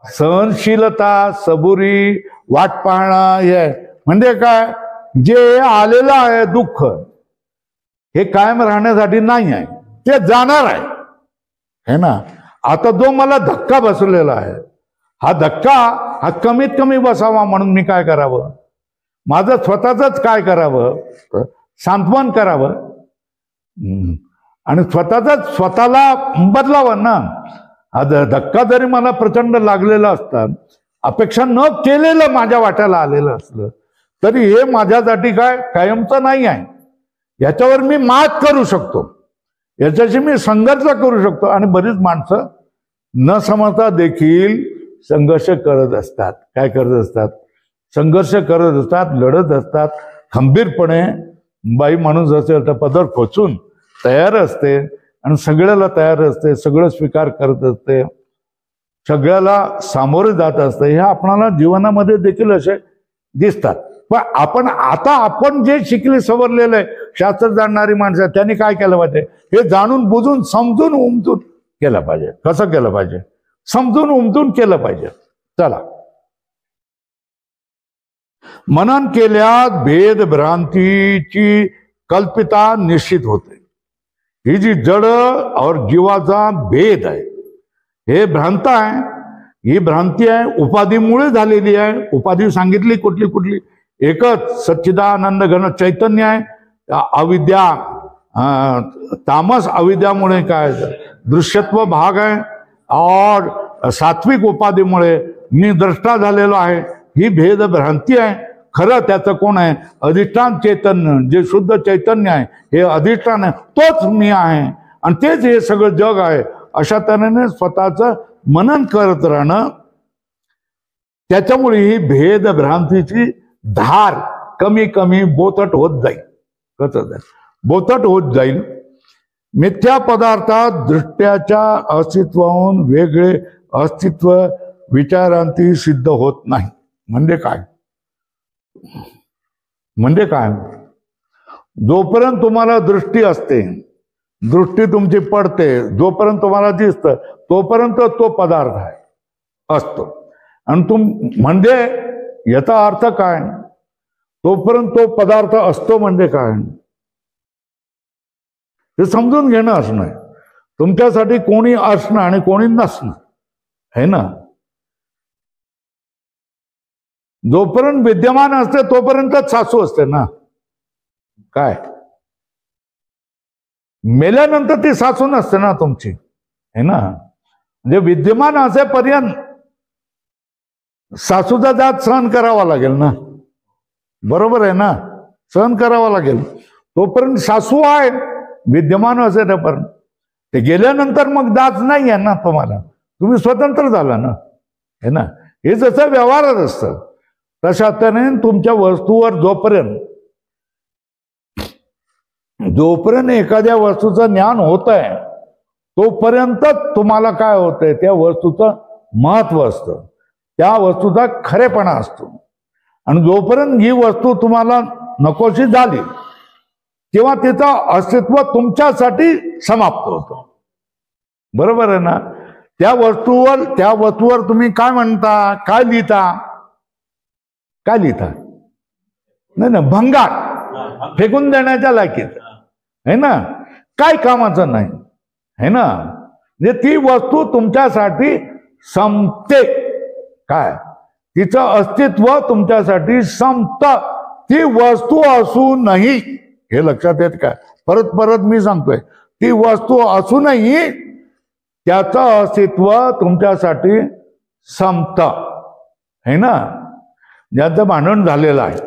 सहनशीलता, सबुरी, वाट पाहणं, हे म्हणजे काय? जे आलेलं आहे दुःख हे कायम राहण्यासाठी नाही आहे, ते जाणार आहे, है ना. आता जो मला धक्का बसलेला आहे, हा धक्का हा कमीत कमी बसावा म्हणून मी काय करावं? माझं स्वतःच काय करावं? सांत्वन करावं आणि स्वतःला बदलावं ना. हा धक्का जरी मला प्रचंड लागलेला असता, अपेक्षा न केलेलं माझ्या वाट्याला आलेलं असलं, तरी हे माझ्यासाठी काय कायमचं नाही आहे. याच्यावर मी मात करू शकतो, याच्याशी मी संघर्ष करू शकतो. आणि बरीच माणसं न समजता देखील संघर्ष करत असतात. काय करत असतात? संघर्ष करत असतात, लढत असतात खंबीरपणे. बाई माणूस असेल तर पदर खोचून तयार असते आणि सगळ्याला तयार असते, सगळं स्वीकार करत असते, सगळ्याला सामोरे जात असते. हे आपणाला जीवनामध्ये देखील असे दिसतात. पण आपण जे शिकले सवरलेलं आहे, शास्त्र जाणणारी माणसं, त्यांनी काय केलं पाहिजे? हे जाणून बुजून समजून उमजून केलं पाहिजे. कसं केलं पाहिजे? समजून उमजून केलं पाहिजे. चला, मनन केल्यास भेद भ्रांतीची कल्पिता निश्चित होते. ही जी जड और जीवाचा भेद आहे, हे भ्रांत आहे. ही भ्रांती आहे, उपाधीमुळे झालेली आहे. उपाधी सांगितली कुठली कुठली? एकच सच्चिदानंद घन चैतन्य आहे. अविद्या, तामस अविद्यामुळे काय दृश्यत्व भाग आहे, और सात्विक उपाधीमुळे मी द्रष्टा झालेलो आहे. ही भेद भ्रांती आहे. खरं त्याचं कोण आहे? अधिष्ठान चैतन्य, जे शुद्ध चैतन्य आहे, हे अधिष्ठान आहे, तोच मी आहे आणि तेच हे सगळं जग आहे. अशा तऱ्हेने स्वतःचं मनन करत राहणं, त्याच्यामुळे ही भेद भ्रांतीची धार कमी कमी बोथट होत जाईल. कसं जाईल? बोथट होत जाईल. मिथ्या पदार्थात दृष्ट्याच्या अस्तित्वाहून वेगळे अस्तित्व विचारांती सिद्ध होत नाही. म्हणजे काय? म्हणजे काय? जोपर्यंत तुम्हाला दृष्टी असते, दृष्टी तुमची पडते, जोपर्यंत तुम्हाला दिसतं, तोपर्यंत तो पदार्थ आहे असतो. आणि म्हणजे याचा अर्थ काय? तोपर्यंत तो पदार्थ असतो म्हणजे काय? हे समजून घेणं असणं. तुमच्यासाठी कोणी असणं आणि कोणी नसणं आहे ना. जोपर्यंत विद्यमान असते तोपर्यंत सासू असते ना. काय? मेल्यानंतर ती सासू नसते ना तुमची, है ना. म्हणजे विद्यमान असेपर्यंत सासूचा जात सहन करावा लागेल ना. बरोबर आहे ना. सहन करावा लागेल. तोपर्यंत सासू आहे, विद्यमान असेपर्यंत. ते गेल्यानंतर मग दाज नाही आहे ना तुम्हाला. तुम्ही स्वतंत्र झाला ना, है ना. हे जसं व्यवहारच असतं, तशा तऱ्हेने तुमच्या वस्तूवर जोपर्यंत जोपर्यंत एखाद्या वस्तूचं ज्ञान होत आहे तोपर्यंत तुम्हाला काय होतंय, त्या वस्तूचं महत्व असतं, त्या वस्तूचा खरेपणा असतो. आणि जोपर्यंत ही वस्तू तुम्हाला नकोशी झाली तेव्हा तिचं अस्तित्व तुमच्यासाठी समाप्त होतं. बरोबर आहे ना? त्या वस्तूवर तुम्ही काय म्हणता, काय लिहिता, काय लिहिता? नाही, भंगार, फेकून देण्याच्या लायकीत आहे ना, काय कामाचं नाही है ना. म्हणजे ती वस्तू तुमच्यासाठी संपते, काय तिचं अस्तित्व तुमच्यासाठी संपतं. ती वस्तू असूनही, हे लक्षात येत काय, परत परत मी सांगतोय, ती वस्तू असूनही त्याचं अस्तित्व तुमच्यासाठी संपतं है ना. ज्याचं भांडण झालेलं आहे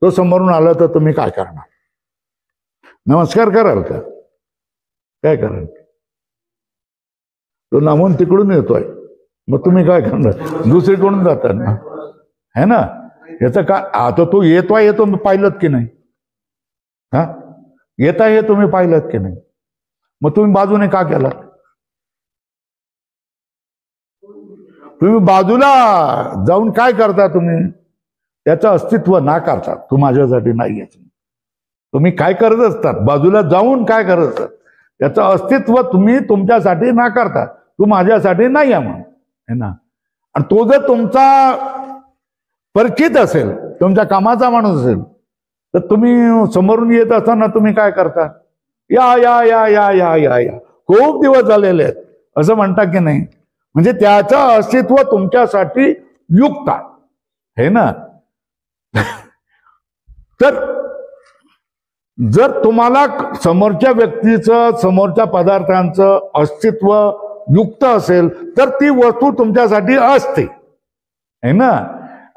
तो समोरून आला तर तुम्ही काय करणार? नमस्कार कराल का? काय कराल? तो नामून तिकडून येतोय, मग तुम्ही काय करणार? दुसरीकडून जातात ना, है ना. याचं काय, आता तो येतोय पाहिलं की नाही? हा, येता हे तुम्ही पाहिलं की नाही? मग तुम्ही बाजूने का केला? तुम्ही बाजूला जाऊन काय करता? तुम्ही त्याचं अस्तित्व नाकारता. तू माझ्यासाठी नाही येत. तुम्ही काय करत असतात? बाजूला जाऊन काय करत असतात? त्याचं अस्तित्व तुम्ही तुमच्यासाठी नाकारता. तू माझ्यासाठी नाही आहे म्हणून, है ना. आणि तो जर तुमचा परिचित असेल, तुमच्या कामाचा माणूस असेल, तर तुम्ही समोरून येत असताना तुम्ही काय करता? या या या या या या या खूप दिवस झालेले आहेत असं म्हणता की नाही? म्हणजे त्याचं अस्तित्व तुमच्यासाठी युक्त आहे ना. तर जर तुम्हाला समोरच्या व्यक्तीचं, समोरच्या पदार्थांचं अस्तित्व युक्त असेल तर ती वस्तू तुमच्यासाठी असते है ना.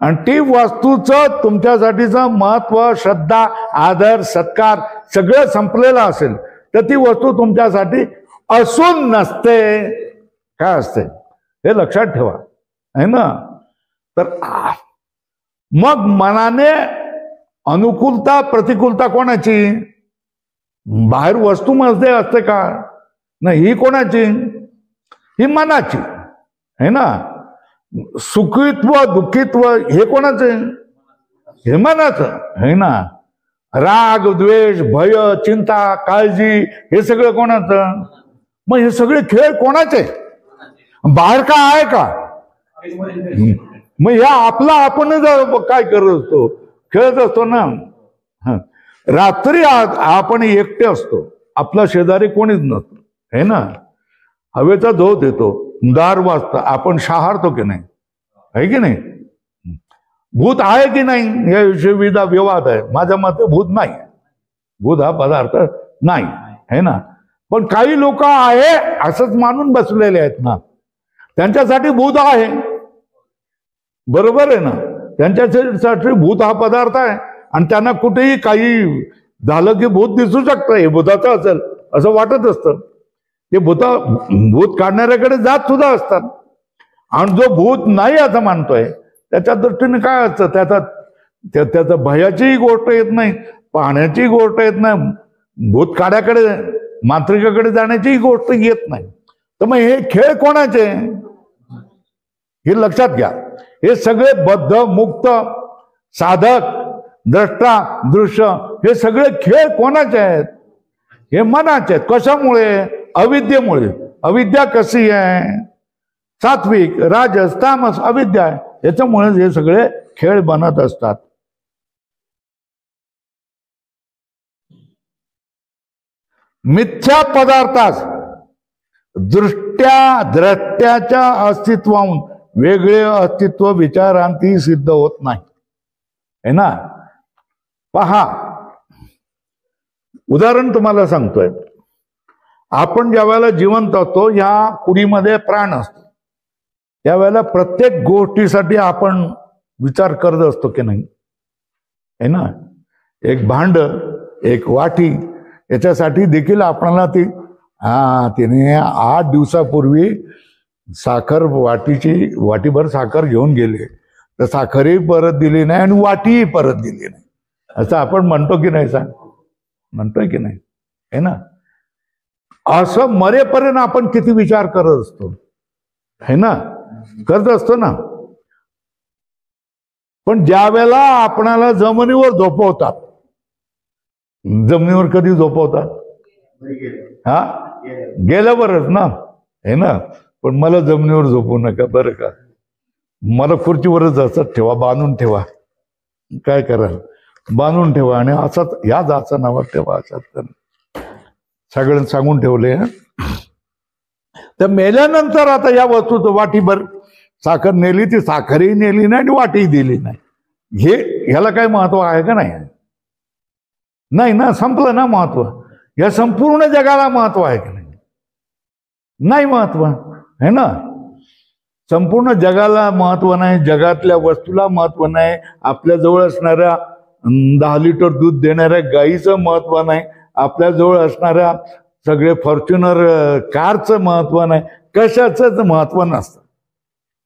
आणि ती वस्तूचं तुमच्यासाठीचं महत्व, श्रद्धा, आदर, सत्कार सगळं संपलेलं असेल तर ती वस्तू तुमच्यासाठी असून नसते. काय असते हे लक्षात ठेवा है ना. तर मग मनाने अनुकूलता प्रतिकूलता कोणाची? बाहेर वस्तूमध्ये असते का? नाही, ही कोणाची? ही मनाची है ना. सुखित्व दुःखित्व हे कोणाचं? हे मनाचं है ना. राग, द्वेष, भय, चिंता, काळजी हे सगळं कोणाचं? मग हे सगळे खेळ कोणाचे? बाहेर का आहे का? मग ह्या आपला आपण काय करत असतो? खेळत असतो ना. रात्री आपण एकटे असतो, आपला शेजारी कोणीच नसतो है ना. हवेचा झोत येतो, दार वाजता, आपण शहारतो की नाही, आहे की नाही? भूत आहे की नाही याविषयी विविध विवाद आहे. माझ्या मते भूत नाही, भूत हा पदार्थ नाही है ना. पण काही लोक आहे असंच मानून बसलेले आहेत ना, त्यांच्यासाठी भूत आहे. बरोबर आहे ना. त्यांच्यासाठी भूत हा पदार्थ आहे आणि त्यांना कुठेही काही झालं की भूत दिसू शकतं, हे भूताचं असेल असं वाटत असतं. ते भूत काढणाऱ्याकडे जात सुद्धा असतात. आणि जो भूत नाही असं मानतोय त्याच्या दृष्टीने काय असतं, त्याचा भयाचीही गोष्ट येत नाही, पाहण्याची गोष्ट येत नाही, भूत काढ्याकडे मांत्रिकाकडे जाण्याचीही गोष्ट येत नाही. तर मग हे खेळ कोणाचे हे लक्षात घ्या. हे सगळे बद्ध, मुक्त, साधक, द्रष्टा, दृश्य हे सगळे खेळ कोणाचे आहेत? हे मनाचे आहेत. कशामुळे? अविद्येमुळे. अविद्या कशी आहे? सात्विक, राजस, तामस अविद्या आहे. याच्यामुळे हे सगळे खेळ बनत असतात. मिथ्या पदार्थास द्रष्ट्याच्या अस्तित्वाहून वेगळे अस्तित्व विचारांती सिद्ध होत नाही है ना. पहा, उदाहरण तुम्हाला सांगतोय. आपण ज्या वेळेला जिवंत असतो, या कुडीमध्ये प्राण असतो, त्यावेळेला प्रत्येक गोष्टीसाठी आपण विचार करत असतो की नाही है ना. एक भांड, एक वाटी, याच्यासाठी देखील आपल्याला तिने 8 दिवसापूर्वी साखर वाटीभर साखर घेऊन गेले, तर साखरही परत दिली नाही आणि वाटीही परत दिली नाही, असं आपण म्हणतो की नाही सांग? म्हणतोय की नाही, है ना? असं मरेपर्यंत आपण किती विचार करत असतो, है ना? करत असतो ना. पण ज्या वेळेला आपणाला जमिनीवर झोपवतात, जमिनीवर कधी झोपवतात? हा, गेल्यावरच ना, है ना? पण मला जमिनीवर झोपवू नका बरं का, मला खुर्चीवरच असं ठेवा, बांधून ठेवा. काय कराल? बांधून ठेवा आणि असाच या जाचा नावात ठेवा. अशात सगळ्यांना सांगून ठेवले. तर मेल्यानंतर आता या वस्तूचं वाटीभर साखर नेली, ती साखरही नेली नाही आणि वाटीही दिली नाही. ह्याला काय महत्व आहे का नाही? नाही ना, संपलं ना महत्व. या संपूर्ण जगाला महत्व आहे की नाही? नाही महत्व, है ना? संपूर्ण जगाला महत्व नाही, जगातल्या वस्तूला महत्व नाही, आपल्या जवळ असणाऱ्या 10 लिटर दूध देणाऱ्या गाईचं महत्व नाही, आपल्या जवळ असणाऱ्या सगळे फॉर्च्युनर कारचं महत्व नाही, कशाचंच महत्व नसतं.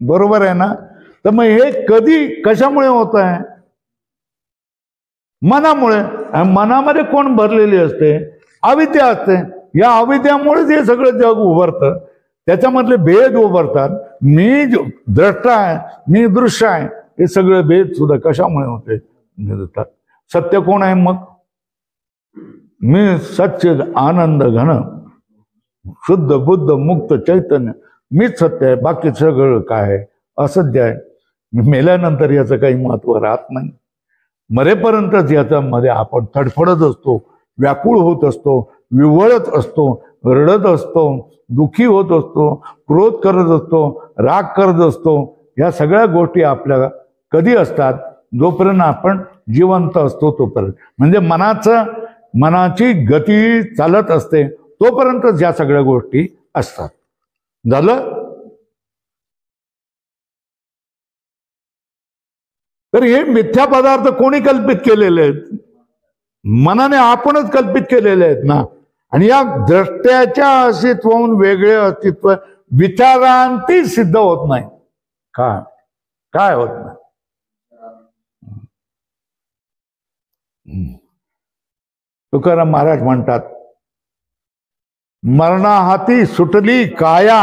बरोबर आहे ना? तर मग हे कधी कशामुळे होत आहे? मनामुळे. मनामध्ये कोण भरलेली असते? अविद्या असते. या अविद्यामुळेच हे सगळं जग उभारतं, त्याच्यामधले भेद उभारतात. मी द्रष्टा आहे, मी दृश्य आहे, हे सगळे भेद सुद्धा कशामुळे होते? सत्य कोण आहे मग? मी सच्चिद आनंद घन शुद्ध बुद्ध मुक्त चैतन्य, मीच सत्य आहे, बाकी सगळं काय आहे? असत्य आहे. मेल्यानंतर याचं काही महत्व राहत नाही. मरेपर्यंतच याच्यामध्ये आपण तडफडत असतो, व्याकुळ होत असतो, विवळत असतो, रडत असतो, दुःखी होत असतो, क्रोध करत असतो, राग करत असतो. या सगळ्या गोष्टी आपल्याला कधी असतात? जोपर्यंत आपण जिवंत असतो तोपर्यंत. म्हणजे मनाची गती चालत असते तोपर्यंतच या सगळ्या गोष्टी असतात. झालं? तर हे मिथ्या पदार्थ कोणी कल्पित केलेले आहेत? मनाने आपणच कल्पित केलेले आहेत ना. आणि या द्रष्ट्याच्या अस्तित्वाहून वेगळे अस्तित्व विचारांती सिद्ध होत नाही. काय होत नाही? तुकाराम महाराज म्हणतात, मरणाहाती सुटली काया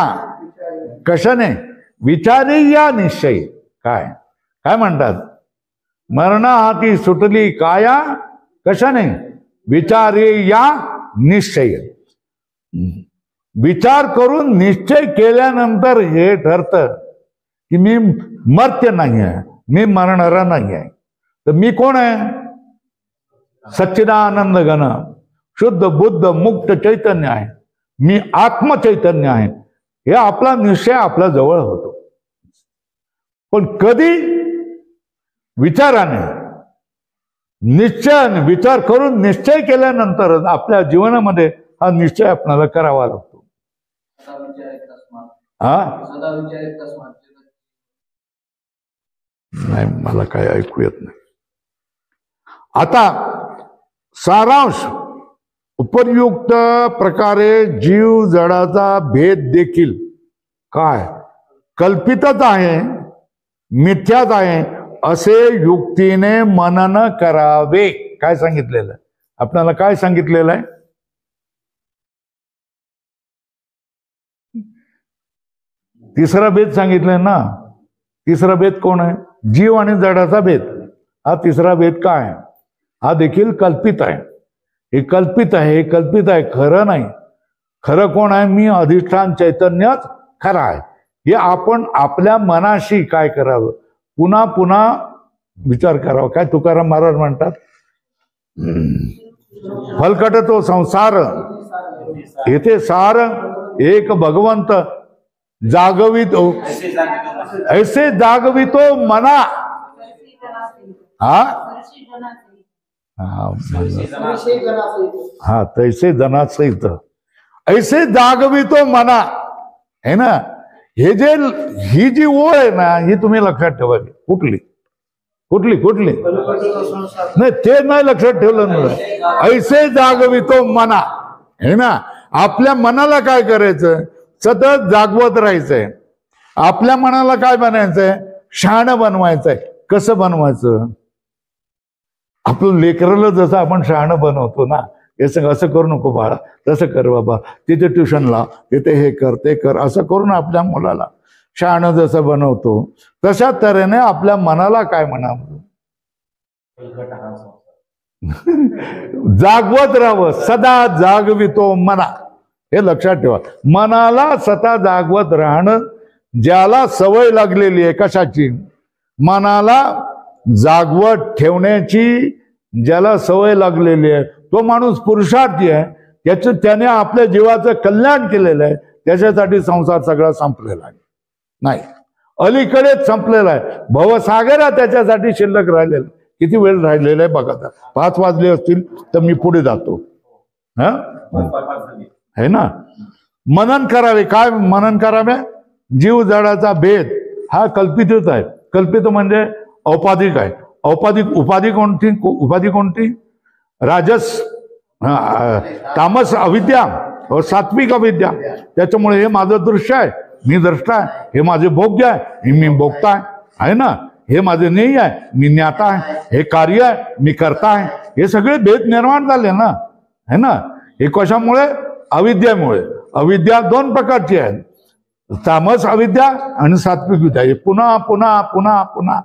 कशाने? विचारी या निश्चय. काय म्हणतात? मरणाहाती सुटली काया कशाने? विचारे या निश्चय. विचार करून निश्चय केल्यानंतर हे ठरतं की मी मर्त्य नाही आहे, मी मरणारा नाही आहे. तर मी कोण आहे? सच्चिदानंद घन शुद्ध बुद्ध मुक्त चैतन्य आहे, मी आत्मचैतन्य आहे. हे आपला निश्चय आपल्या जवळ होतो. पण कधी? विचाराने, निश्चयाने. विचार करून निश्चय केल्यानंतर आपल्या जीवनामध्ये हा निश्चय आपल्याला करावा लागतो. नाही, मला काय ऐकू येत नाही. आता सारांश, उपयुक्त प्रकारे जीव जडाचा भेद देखील काय कल्पितच आहे, मिथ्याच आहे असे युक्तीने मनन करावे. काय सांगितलेलं आहे आपल्याला? काय सांगितलेलं आहे? तिसरा भेद सांगितलाय ना. तिसरा भेद कोण आहे? जीव आणि जडाचा भेद. हा तिसरा भेद काय? हा देखील कल्पित आहे. हे कल्पित आहे, हे कल्पित आहे, खरं नाही. खरं कोण आहे? मी अधिष्ठान चैतन्यच खरं आहे. हे आपण आपल्या मनाशी काय करावं? पुन्हा पुन्हा विचार करावा. काय तुकाराम महाराज म्हणतात? फलकट तो संसार येथे सार एक भगवंत जागवितो ऐसे जागवितो मना. हा तैसे जनासहित ऐसे जागवितो मना, है ना. ही जी ओळ आहे ना, ही तुम्ही लक्षात ठेवावी. कुठली नाही, ते नाही लक्षात ठेवलं ना. ऐसे जागवितो मना, है ना. आपल्या मनाला काय करायचं? सतत जागवत राहायचंय. आपल्या मनाला काय बनायचंय? शहाणं बनवायचंय. कसं बनवायचं? आपलं लेकराला जसं आपण शहाणं बनवतो ना, हे सगळं असं करू नको बाळा, तसं कर बाबा, तिथे ट्युशन लाव, तिथे हे कर ते कर, असं करून आपल्या मुलाला शहाणं जसं बनवतो तशा तऱ्हेने आपल्या मनाला काय म्हणावं, जागवत राहावं, सदा जागवितो मना, हे लक्षात ठेवा. मनाला सदा जागवत राहणं, ज्याला सवय लागलेली आहे कशाची, मनाला जागवत ठेवण्याची ज्याला सवय लागलेली आहे, तो माणूस पुरुषार्थी आहे. त्याने आपल्या जीवाचं कल्याण केलेलं आहे. त्याच्यासाठी संसार सगळा संपलेला आहे, नाही अलीकडेच संपलेला आहे. भवसागर त्याच्यासाठी शिल्लक राहिलेला. किती वेळ राहिलेला आहे बघा, 5 वाजले असतील तर मी पुढे जातो. हा है ना. मनन करावे. काय मनन करावे? जीव जडाचा भेद हा कल्पितच आहे. कल्पित म्हणजे औपाधिक आहे. औपाधिक उपाधी कोणती? उपाधी कोणती? राजस तामस अविद्या और सात्विक अविद्या. त्याच्यामुळे हे माझं दृश्य आहे, मी द्रष्टा आहे. हे माझे भोग्य आहे, मी भोगता आहे ना. हे माझे नेय आहे, मी ज्ञाता आहे. हे कार्य आहे, मी करता आहे. हे सगळे भेद निर्माण झाले ना, है ना. हे कशामुळे? अविद्यामुळे. अविद्या 2 प्रकारची आहे, तामस अविद्या आणि सात्विक विद्या. हे पुन्हा पुन्हा पुन्हा पुन्हा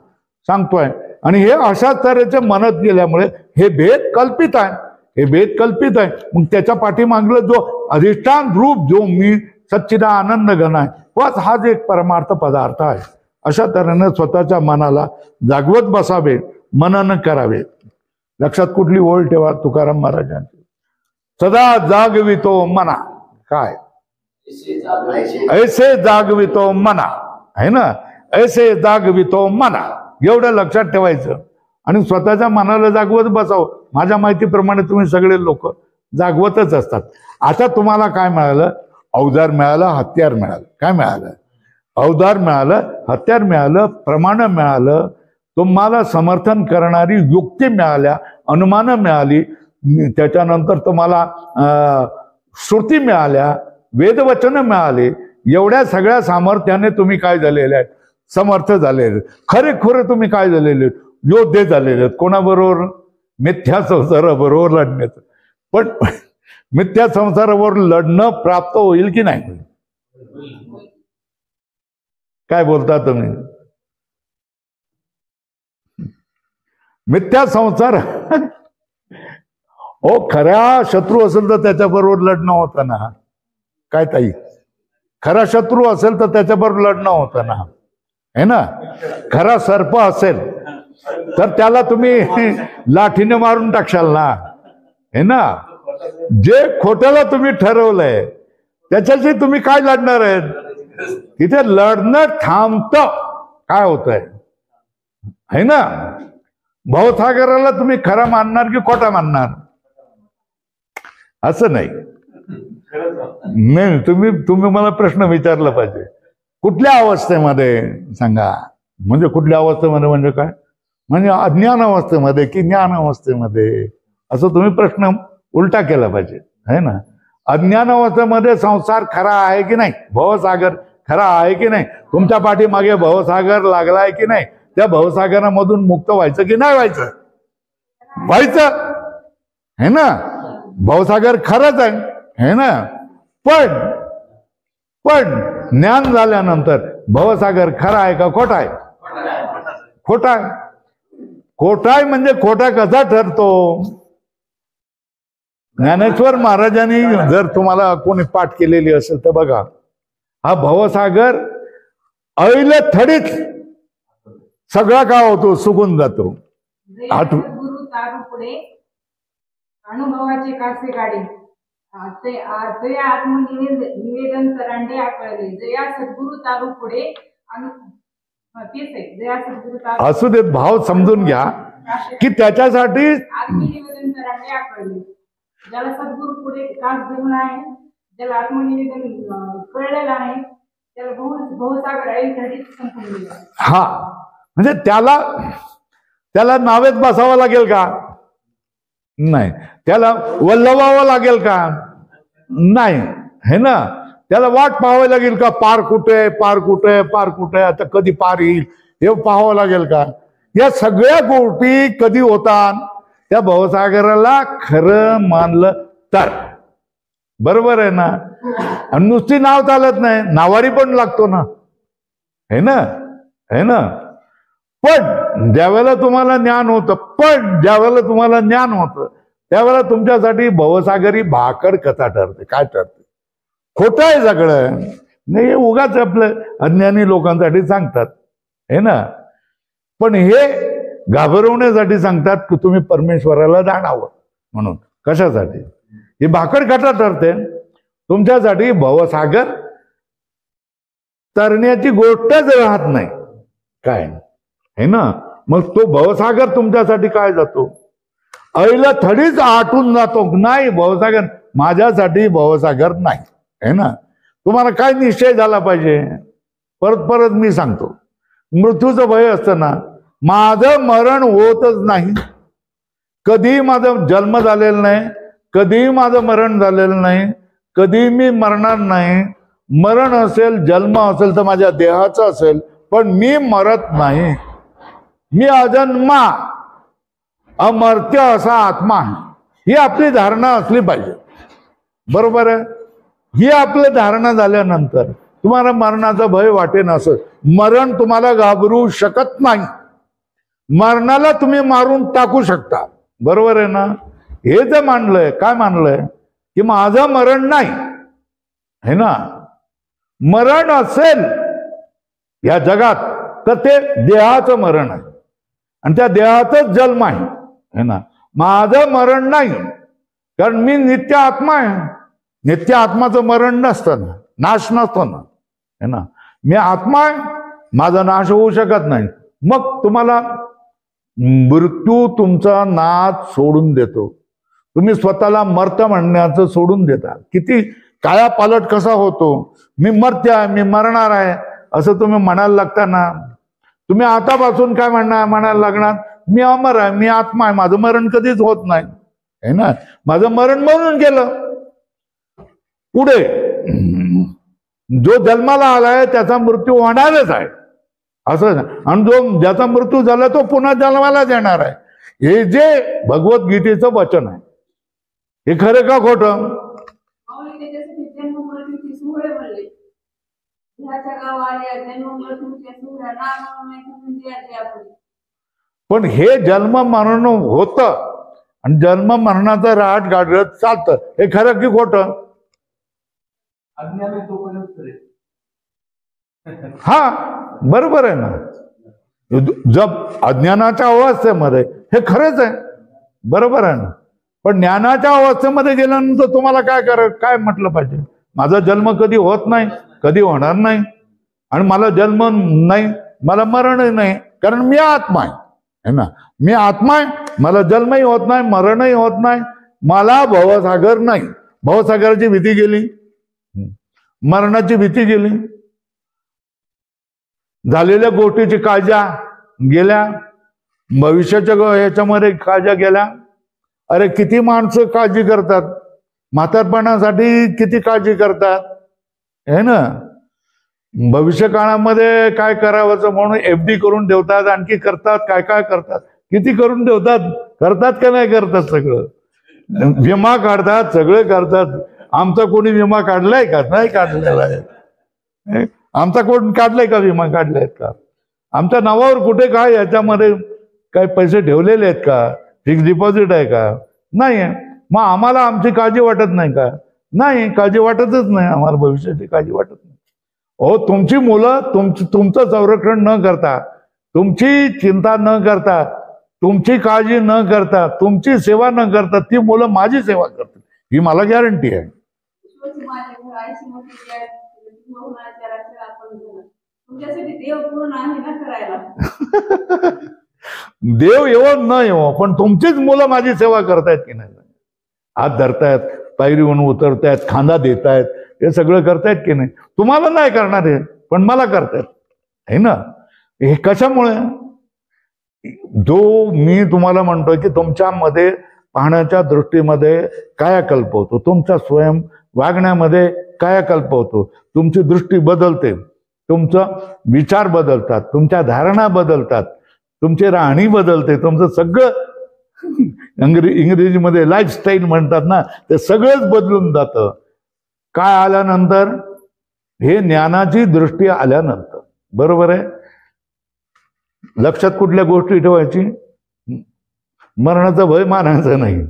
सांगतोय. आणि हे अशा तऱ्हेचे म्हणत गेल्यामुळे हे भेद कल्पित आहे. हे भेद कल्पित आहे. मग त्याच्या पाठीमागलं जो अधिष्ठान रूप जो मी सच्चिदा आनंद घन आहे, बस हाच एक परमार्थ पदार्थ आहे. अशा तऱ्हेने स्वतःच्या मनाला जागवत बसावे, मनन करावे. लक्षात कुठली ओळ ठेवा तुकाराम महाराजांची, सदा जागवितो मना. काय? ऐसे जागवितो मना, है ना. ऐसे जागवितो मना, एवढं लक्षात ठेवायचं आणि स्वतःच्या मनाला जागवत बसावं. माझ्या माहितीप्रमाणे तुम्ही सगळे लोक जागवतच असतात. आता तुम्हाला काय मिळालं? अवजार मिळालं, हत्यार मिळालं. काय मिळालं? अवजार मिळालं, हत्यार मिळालं, प्रमाण मिळालं, तुम्हाला समर्थन करणारी युक्ती मिळाल्या, अनुमान मिळाली, त्याच्यानंतर तुम्हाला श्रुती मिळाल्या, वेदवचन मिळाले. एवढ्या सगळ्या सामर्थ्याने तुम्ही काय झालेले आहेत? समर्थ झालेले. खरे खुरे तुम्ही काय झालेले? योद्धे झालेले आहेत. कोणाबरोबर? मिथ्या संसाराबरोबर लढण्याचं. पण मिथ्या संसारावर लढणं प्राप्त होईल की नाही? काय बोलता तुम्ही? मिथ्या संसार ओ खऱ्या शत्रू असेल तर त्याच्याबरोबर लढणं होतं ना. काय ताई? खरा शत्रू असेल तर त्याच्याबरोबर लढणं होतं ना, है ना. खरा सर्प असेल तर त्याला तुम्ही लाठीने मारून टाकशाल ना, है ना. जे खोट्याला तुम्ही ठरवलंय त्याच्याशी तुम्ही काय लढणार आहेत? तिथे लढणं थांबतं. काय होतंय, है ना. भवसागराला तुम्ही खरा मानणार की खोटा मानणार? असं नाही. तुम्ही मला प्रश्न विचारला पाहिजे. कुठल्या अवस्थेमध्ये सांगा? म्हणजे कुठल्या अवस्थेमध्ये म्हणजे काय? म्हणजे अज्ञान अवस्थेमध्ये की ज्ञान अवस्थेमध्ये? असं तुम्ही प्रश्न उलटा केला पाहिजे, है ना. अज्ञान अवस्थेमध्ये संसार खरा आहे की नाही? भवसागर खरा आहे की नाही? तुमच्या पाठीमागे भवसागर लागलाय की नाही? त्या भवसागरामधून मुक्त व्हायचं की नाही व्हायचं? व्हायचं, है ना. भवसागर खरंच आहे, है ना. पण ज्ञान झाल्यानंतर भवसागर खरा आहे का खोटा आहे? खोटा आहे. खोटा आहे म्हणजे खोटा कसा ठरतो? ज्ञानेश्वर महाराजांनी जर तुम्हाला कोणी पाठ केलेली असेल तर बघा, हा भवसागर ऐल थडीत सगळा काय होतो? सुकून जातो. अनुभवाचे कासे काढे जया आत्मनिवेदन करांडे आकळले जया सद्गुरु तारू पुढे तेच आहे. जया सद्गुरु तारू असू देत. भाव समजून घ्या की त्याच्यासाठी आत्मनिवेदन करांडे आकळले. ज्याला सद्गुरु पुढे कास देऊन आहे, ज्याला आत्मनिवेदन कळलेलं आहे, त्याला भवसागर ऐल संपून गेला. हा म्हणजे त्याला नावेत बसावं लागेल का? नाही. त्याला वल्लवावं लागेल का? नाही, है ना. त्याला वाट पाहावी लागेल का? पार कुठे, पार कुठे, पार कुठे, आता कधी पार येईल हे पाहावं लागेल का? या सगळ्या गोष्टी कधी होतात? त्या भवसागराला खरं मानलं तर. बरोबर आहे ना? आणि नुसती नाव चालत नाही, नावारी पण लागतो ना, है ना, है ना. पण ज्यावेळेला तुम्हाला ज्ञान होतं, त्यावेळेला तुमच्यासाठी भवसागरी भाकड कथा ठरते. काय ठरते? खोटं आहे सगळं, नाही उगाच आपलं अज्ञानी लोकांसाठी सांगतात, है ना. पण हे घाबरवण्यासाठी सांगतात की तुम्ही परमेश्वराला जाणावं म्हणून. कशासाठी? ही भाकड कथा ठरते तुमच्यासाठी. भवसागर तरण्याची गोष्टच राहत नाही, काय है ना. मग तो भवसागर तुमच्यासाठी काय जातो? ऐला थडीच आटून जातो. नाही, भवसागर माझ्यासाठी भवसागर नाही, है ना. तुम्हाला काय निश्चय झाला पाहिजे? परत परत मी सांगतो, मृत्यूचं भय असतं ना, माझं मरण होतच नाही. कधी माझा जन्म झालेला नाही, कधी माझं मरण झालेलं नाही, कधी मी मरणार नाही. मरण असेल, जन्म असेल तर माझ्या देहाचं असेल, पण मी मरत नाही. मी अजन्मा अमर्त्य असा आत्मा आहे. ही आपली धारणा असली पाहिजे. बरोबर आहे? ही आपली धारणा झाल्यानंतर तुम्हाला मरणाचं भय वाटेन. असं मरण तुम्हाला घाबरू शकत नाही. मरणाला तुम्ही मारून टाकू शकता. बरोबर आहे ना? हे जे मानलंय, काय मानलंय की माझं मरण नाही, है ना. मरण असेल या जगात तर ते देहाचं मरण आहे आणि त्या देहाचाच जन्म आहे, है ना. माझं मरण नाही, कारण मी नित्य आत्मा आहे. नित्य आत्माचं मरण नसतं ना, नाश नसतो ना, है ना. मी आत्मा आहे, माझा नाश होऊ शकत नाही. मग तुम्हाला मृत्यू तुमचा नाद सोडून देतो. तुम्ही स्वतःला मर्त म्हणण्याचं सोडून देता. किती काया पालट कसा होतो? मी मर्त्य आहे, मी मरणार आहे असं तुम्ही म्हणायला लागता ना. तुम्ही आतापासून काय म्हणायला लागणार? मी अमर आहे, मी आत्मा आहे, माझं मरण कधीच होत नाही, है ना. माझं मरण म्हणून गेलं. पुढे जो जन्माला आलाय त्याचा मृत्यू होणारच आहे, असं. आणि जो ज्याचा मृत्यू झाला तो पुन्हा जन्माला येणार आहे. हे जे भगवद्गीतेचं वचन आहे, हे खरं का खोटं? पण हे जन्म मरण होतं आणि जन्म मरणाचा राहट गाडत चालतं, हे खरं की खोटं? अज्ञान आहे तोपर्यंत. हा, बरोबर आहे ना. जब अज्ञानाच्या अवस्थेमध्ये हे खरंच आहे, बरोबर आहे ना. पण ज्ञानाच्या अवस्थेमध्ये गेल्यानंतर तुम्हाला काय म्हटलं पाहिजे? माझा जन्म कधी होत नाही, कधी होणार नाही, आणि मला जन्म नाही, मला मरणही नाही, कारण मी आत्मा आहे ना. मी आत्मा आहे, मला जन्मही होत नाही, मरणही होत नाही, मला भवसागर नाही. भवसागराची भीती गेली, मरणाची भीती गेली, झालेल्या गोष्टीची काळजा गेल्या, भविष्याच्या याच्यामध्ये काळजा गेल्या. अरे किती माणसं काळजी करतात, म्हातारपणासाठी किती काळजी करतात, है ना. भविष्य काळामध्ये काय करावं म्हणून FD करून ठेवतात, आणखी करतात, काय काय करतात, किती करून ठेवतात, करतात का नाही करतात, सगळं विमा काढतात, सगळे करतात. आमचा कोणी विमा काढलाय का? नाही काढलेला आहे. आमचा कोण काढलाय का? विमा काढलायत का? आमच्या नावावर कुठे काय याच्यामध्ये काय पैसे ठेवलेले आहेत का? फिक्स डिपॉझिट आहे का? नाही. मग आम्हाला आमची काळजी वाटत नाही का? नाही, काळजी वाटतच नाही आम्हाला, भविष्याची काळजी वाटत नाही. हो, तुमची मुलं तुमचं संरक्षण न करता, तुमची चिंता न करता, तुमची काळजी न करता, तुमची सेवा न करता ती मुलं माझी सेवा करतात, ही मला गॅरंटी आहे. देव येवो न येवो, पण तुमचीच मुलं माझी सेवा करतायत की नाही? हात धरतायत, पायरीहून उतरतायत, खांदा देतायत, हे सगळं करतायत की नाही? तुम्हाला नाही करणार हे, पण मला करतायत, है ना. हे कशामुळे? जो मी तुम्हाला म्हणतोय की तुमच्यामध्ये पाहण्याच्या दृष्टीमध्ये कायाकल्प होतो, तुमचा स्वयं वागण्यामध्ये कायाकल्प होतो, तुमची दृष्टी बदलते, तुमचा विचार बदलतात, तुमच्या धारणा बदलतात, तुमची राहणी बदलते, तुमचं सगळं इंग्रजीमध्ये लाईफस्टाईल म्हणतात ना, ते सगळंच बदलून जातं. काय आल्यानंतर? हे ज्ञानाची दृष्टी आल्यानंतर. बरोबर आहे. लक्षात कुठल्या गोष्टी ठेवायची? मरणाचं भय मानायचं नाही.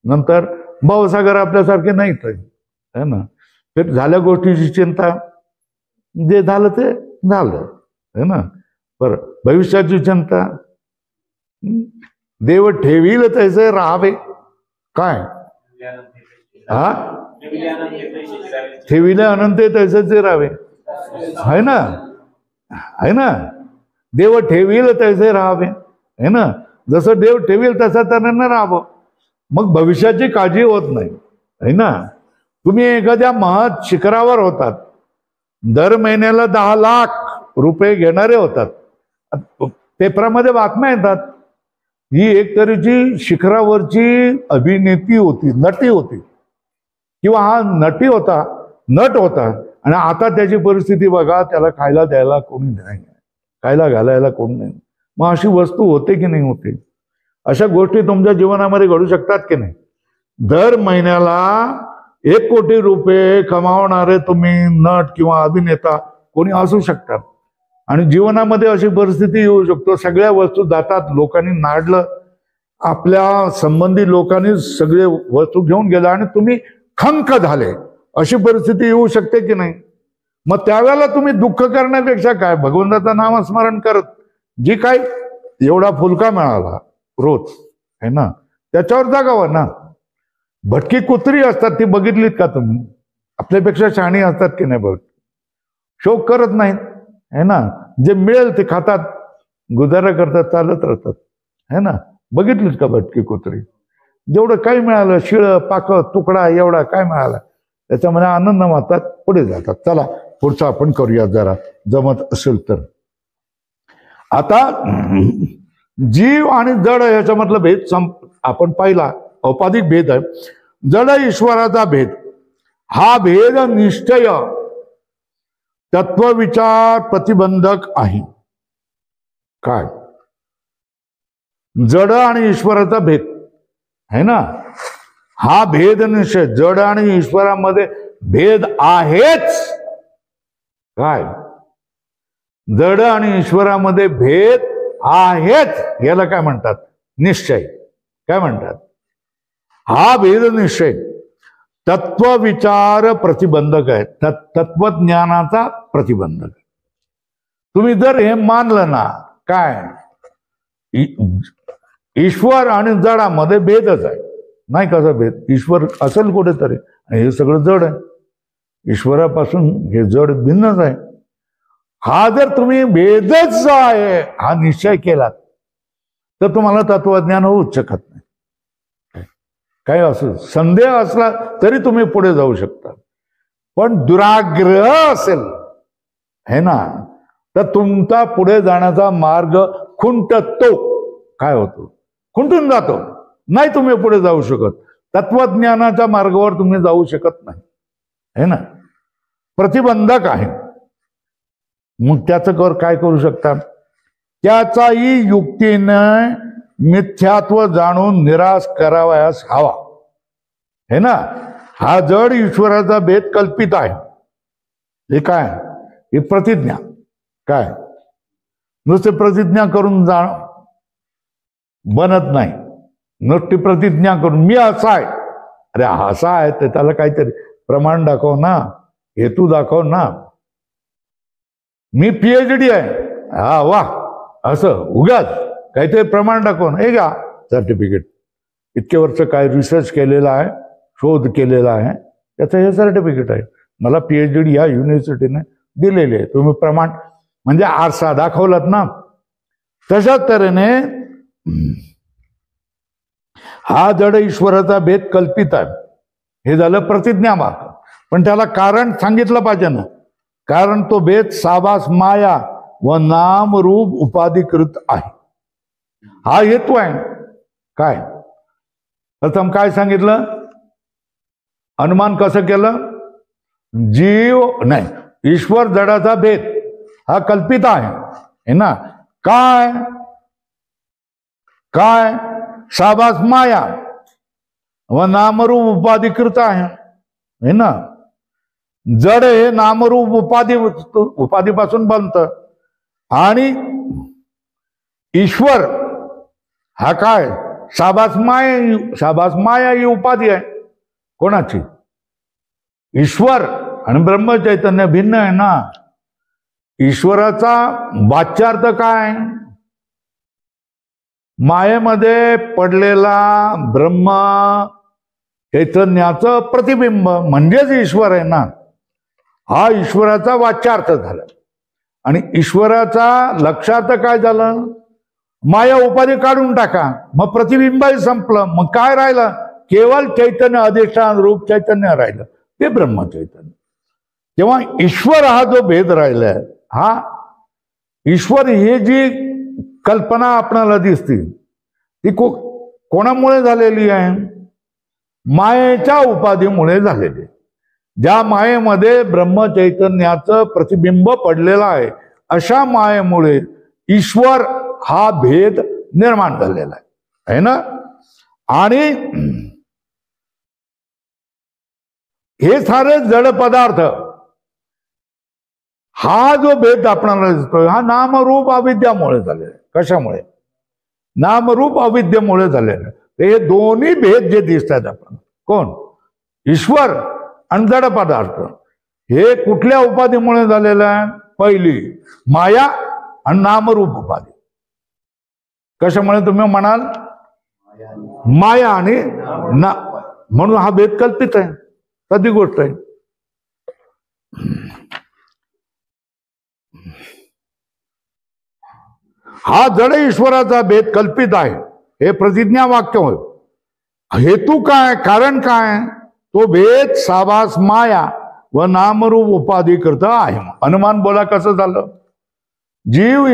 नंतर भावसागर आपल्यासारखे नाहीत है ना. तर झाल्या गोष्टीची चिंता, जे झालं ते झालं है ना. बरं, भविष्याची चिंता, देव ठेवील तैसे राहावे. काय? हा, ठेविले अनंत तैसेच राहावे. है ना, है ना. देव ठेवील तैसे राहावे है ना. जसं देव ठेवील तसं त्यानं राहावं. मग भविष्याची काळजी होत नाही है ना. तुम्ही एखाद्या महत् शिखरावर होतात, दर महिन्याला 10 लाख रुपये घेणारे होतात. पेपरामध्ये बातम्या येतात. ही एक तऱ्हेची शिखरावरची अभिनेत्री होती, नटी होती, किंवा हा नट होता. आणि आता त्याची परिस्थिती बघा, त्याला खायला द्यायला कोणी नाही, खायला घालायला कोणी नाही. मग अशी वस्तू होते की नाही होते? अशा गोष्टी तुमच्या जीवनामध्ये घडू शकतात की नाही? दर महिन्याला 1 कोटी रुपये कमावणारे तुम्ही नट किंवा अभिनेता कोणी असू शकतात. आणि जीवनामध्ये अशी परिस्थिती येऊ शकतो, सगळ्या वस्तू जातात, लोकांनी नाडलं, आपल्या संबंधी लोकांनी सगळे वस्तू घेऊन गेला आणि तुम्ही खंक झाले. अशी परिस्थिती येऊ शकते की नाही? मग त्यावेळेला तुम्ही दुःख करण्यापेक्षा काय, भगवंताचं नामस्मरण करत, जी काय एवढा फुलका मिळाला रोज है ना, त्याच्यावर जागावं ना. भटकी कुत्री असतात, ती बघितलीत का तुम्ही? आपल्यापेक्षा शहाणी असतात की नाही? बघ, शोक करत नाहीत है ना. जे मिळेल ते खातात, गुजारा करतात, चालत राहतात है ना. बघितलीत का भटकी कुत्री? जेवढं काही मिळालं, शिळ पाक तुकडा एवढा काय मिळाला, त्याच्यामध्ये आनंद मानतात, पुढे जातात. चला पुढचं आपण करूया जरा, जमत असेल तर. आता जीव आणि जड याच्यामधला भेद आपण पाहिला. औपाधिक भेद आहे. जड ईश्वराचा भेद, हा भेद निश्चय तत्वविचार प्रतिबंधक आहे. काय? जड आणि ईश्वराचा भेद है ना, हा भेद निश्चय. जड आणि ईश्वरामध्ये भेद आहेच. काय? जड आणि ईश्वरामध्ये भेद आहेच, याला काय म्हणतात? निश्चय. काय म्हणतात? हा भेद निश्चय तत्वविचार प्रतिबंधक आहे. तत्वज्ञानाचा प्रतिबंधक. तुम्ही जर हे मानलं ना, काय ईश्वर आणि जडामध्ये भेदच आहे. नाही कसा भेद? ईश्वर असेल कुठेतरी, हे सगळं जड आहे. ईश्वरापासून हे जड भिन्नच आहे. हा जर तुम्ही भेदच आहे हा निश्चय केलात, तर तुम्हाला तत्वज्ञान होऊच शकत नाही. काय असं संदेह असला तरी तुम्ही पुढे जाऊ शकता. पण दुराग्रह असेल है ना, तर तुमचा पुढे जाण्याचा मार्ग खुंटतो. काय होतो? खुंटून जातो. नाही तुम्ही पुढे जाऊ शकत. तत्वज्ञानाच्या मार्गावर तुम्ही जाऊ शकत नाही है ना. प्रतिबंधक आहे. मग त्याचं काय करू शकता? त्याचाही युक्तीने मिथ्यात्व जाणून निराश करावयास हवा है ना. हा जड ईश्वराचा भेद कल्पित आहे. हे काय? ही प्रतिज्ञा. काय? नुसते प्रतिज्ञा करून बनत नाही. नुसती प्रतिज्ञा करून मी असा आहे, अरे असा आहे तर त्याला काहीतरी प्रमाण दाखव ना, हेतू दाखव ना. मी PhD आहे, हा वा, असं उगाच काहीतरी प्रमाण दाखव ना. हे घ्या सर्टिफिकेट, इतके वर्ष काय रिसर्च केलेला आहे, शोध केलेला आहे, त्याचं हे सर्टिफिकेट आहे, मला PhD या युनिव्हर्सिटीने दिलेली आहे. तुम्ही प्रमाण म्हणजे आरसा दाखवलात ना. तशाच तऱ्हेने हा जड ईश्वराचा भेद कल्पित आहे. हे झालं प्रतिज्ञा मार्ग. पण त्याला कारण सांगितलं पाहिजे ना. कारण तो भेद साबास माया व नाम रूप उपाधिकृत आहे. हा हेतू आहे. काय? प्रथम काय सांगितलं? अनुमान कसं केलं? जीव नाही, ईश्वर जडाचा भेद हा कल्पित आहे ना. काय? काय? शाबास माया व नामरूप उपाधिकृत आहे, है ना. जड हे नामरूप उपाधीपासून बनतं आणि ईश्वर हा काय शाबास माया ही उपाधी आहे. कोणाची? ईश्वर आणि ब्रह्मचैतन्य भिन्न आहे ना. ईश्वराचा वाच्यार्थ काय? मायेमध्ये पडलेला ब्रह्म चैतन्याचं प्रतिबिंब म्हणजेच ईश्वर आहे ना. हा ईश्वराचा वाच्यार्थ झाला. आणि ईश्वराचा लक्षार्थ काय झालं? माया उपाधी काढून टाका, मग प्रतिबिंबही संपलं. मग काय राहिलं? केवळ चैतन्य, अधिष्ठान रूप चैतन्य राहिलं, ते ब्रह्मचैतन्य. तेव्हा ईश्वर हा जो भेद राहिलाय, हा ईश्वर ही जी कल्पना आपणाला दिसते ती कोणामुळे झालेली आहे? मायेच्या उपाधीमुळे झालेली. ज्या मायेमध्ये ब्रह्मचैतन्याचं प्रतिबिंब पडलेलं आहे, अशा मायेमुळे ईश्वर हा भेद निर्माण झालेला आहे ना. आणि हे सारे जड पदार्थ, हा जो भेद आपल्याला दिसतोय, हा नामरूप अविद्यामुळे झालेला आहे. कशामुळे? नामरूप अविद्येमुळे झालेलं आहे. हे दोन्ही भेद जे दिसत आहेत आपण, कोण? ईश्वर आणि जड पदार्थ, हे कुठल्या उपाधीमुळे झालेलं आहे? पहिली माया आणि नामरूप उपाधी. कशामुळे तुम्ही म्हणाल? माया आणि ना, म्हणून हा भेद कल्पित आहे, साधी गोष्ट आहे. हा जड ईश्वराचा भेद कल्पित आहे, हे प्रतिज्ञा वाक्य होय. हेतू काय? कारण काय? तो भेद शाबास माया व नामरूप उपाधी करता आहे. अनुमान बोला कसं झालं? जीव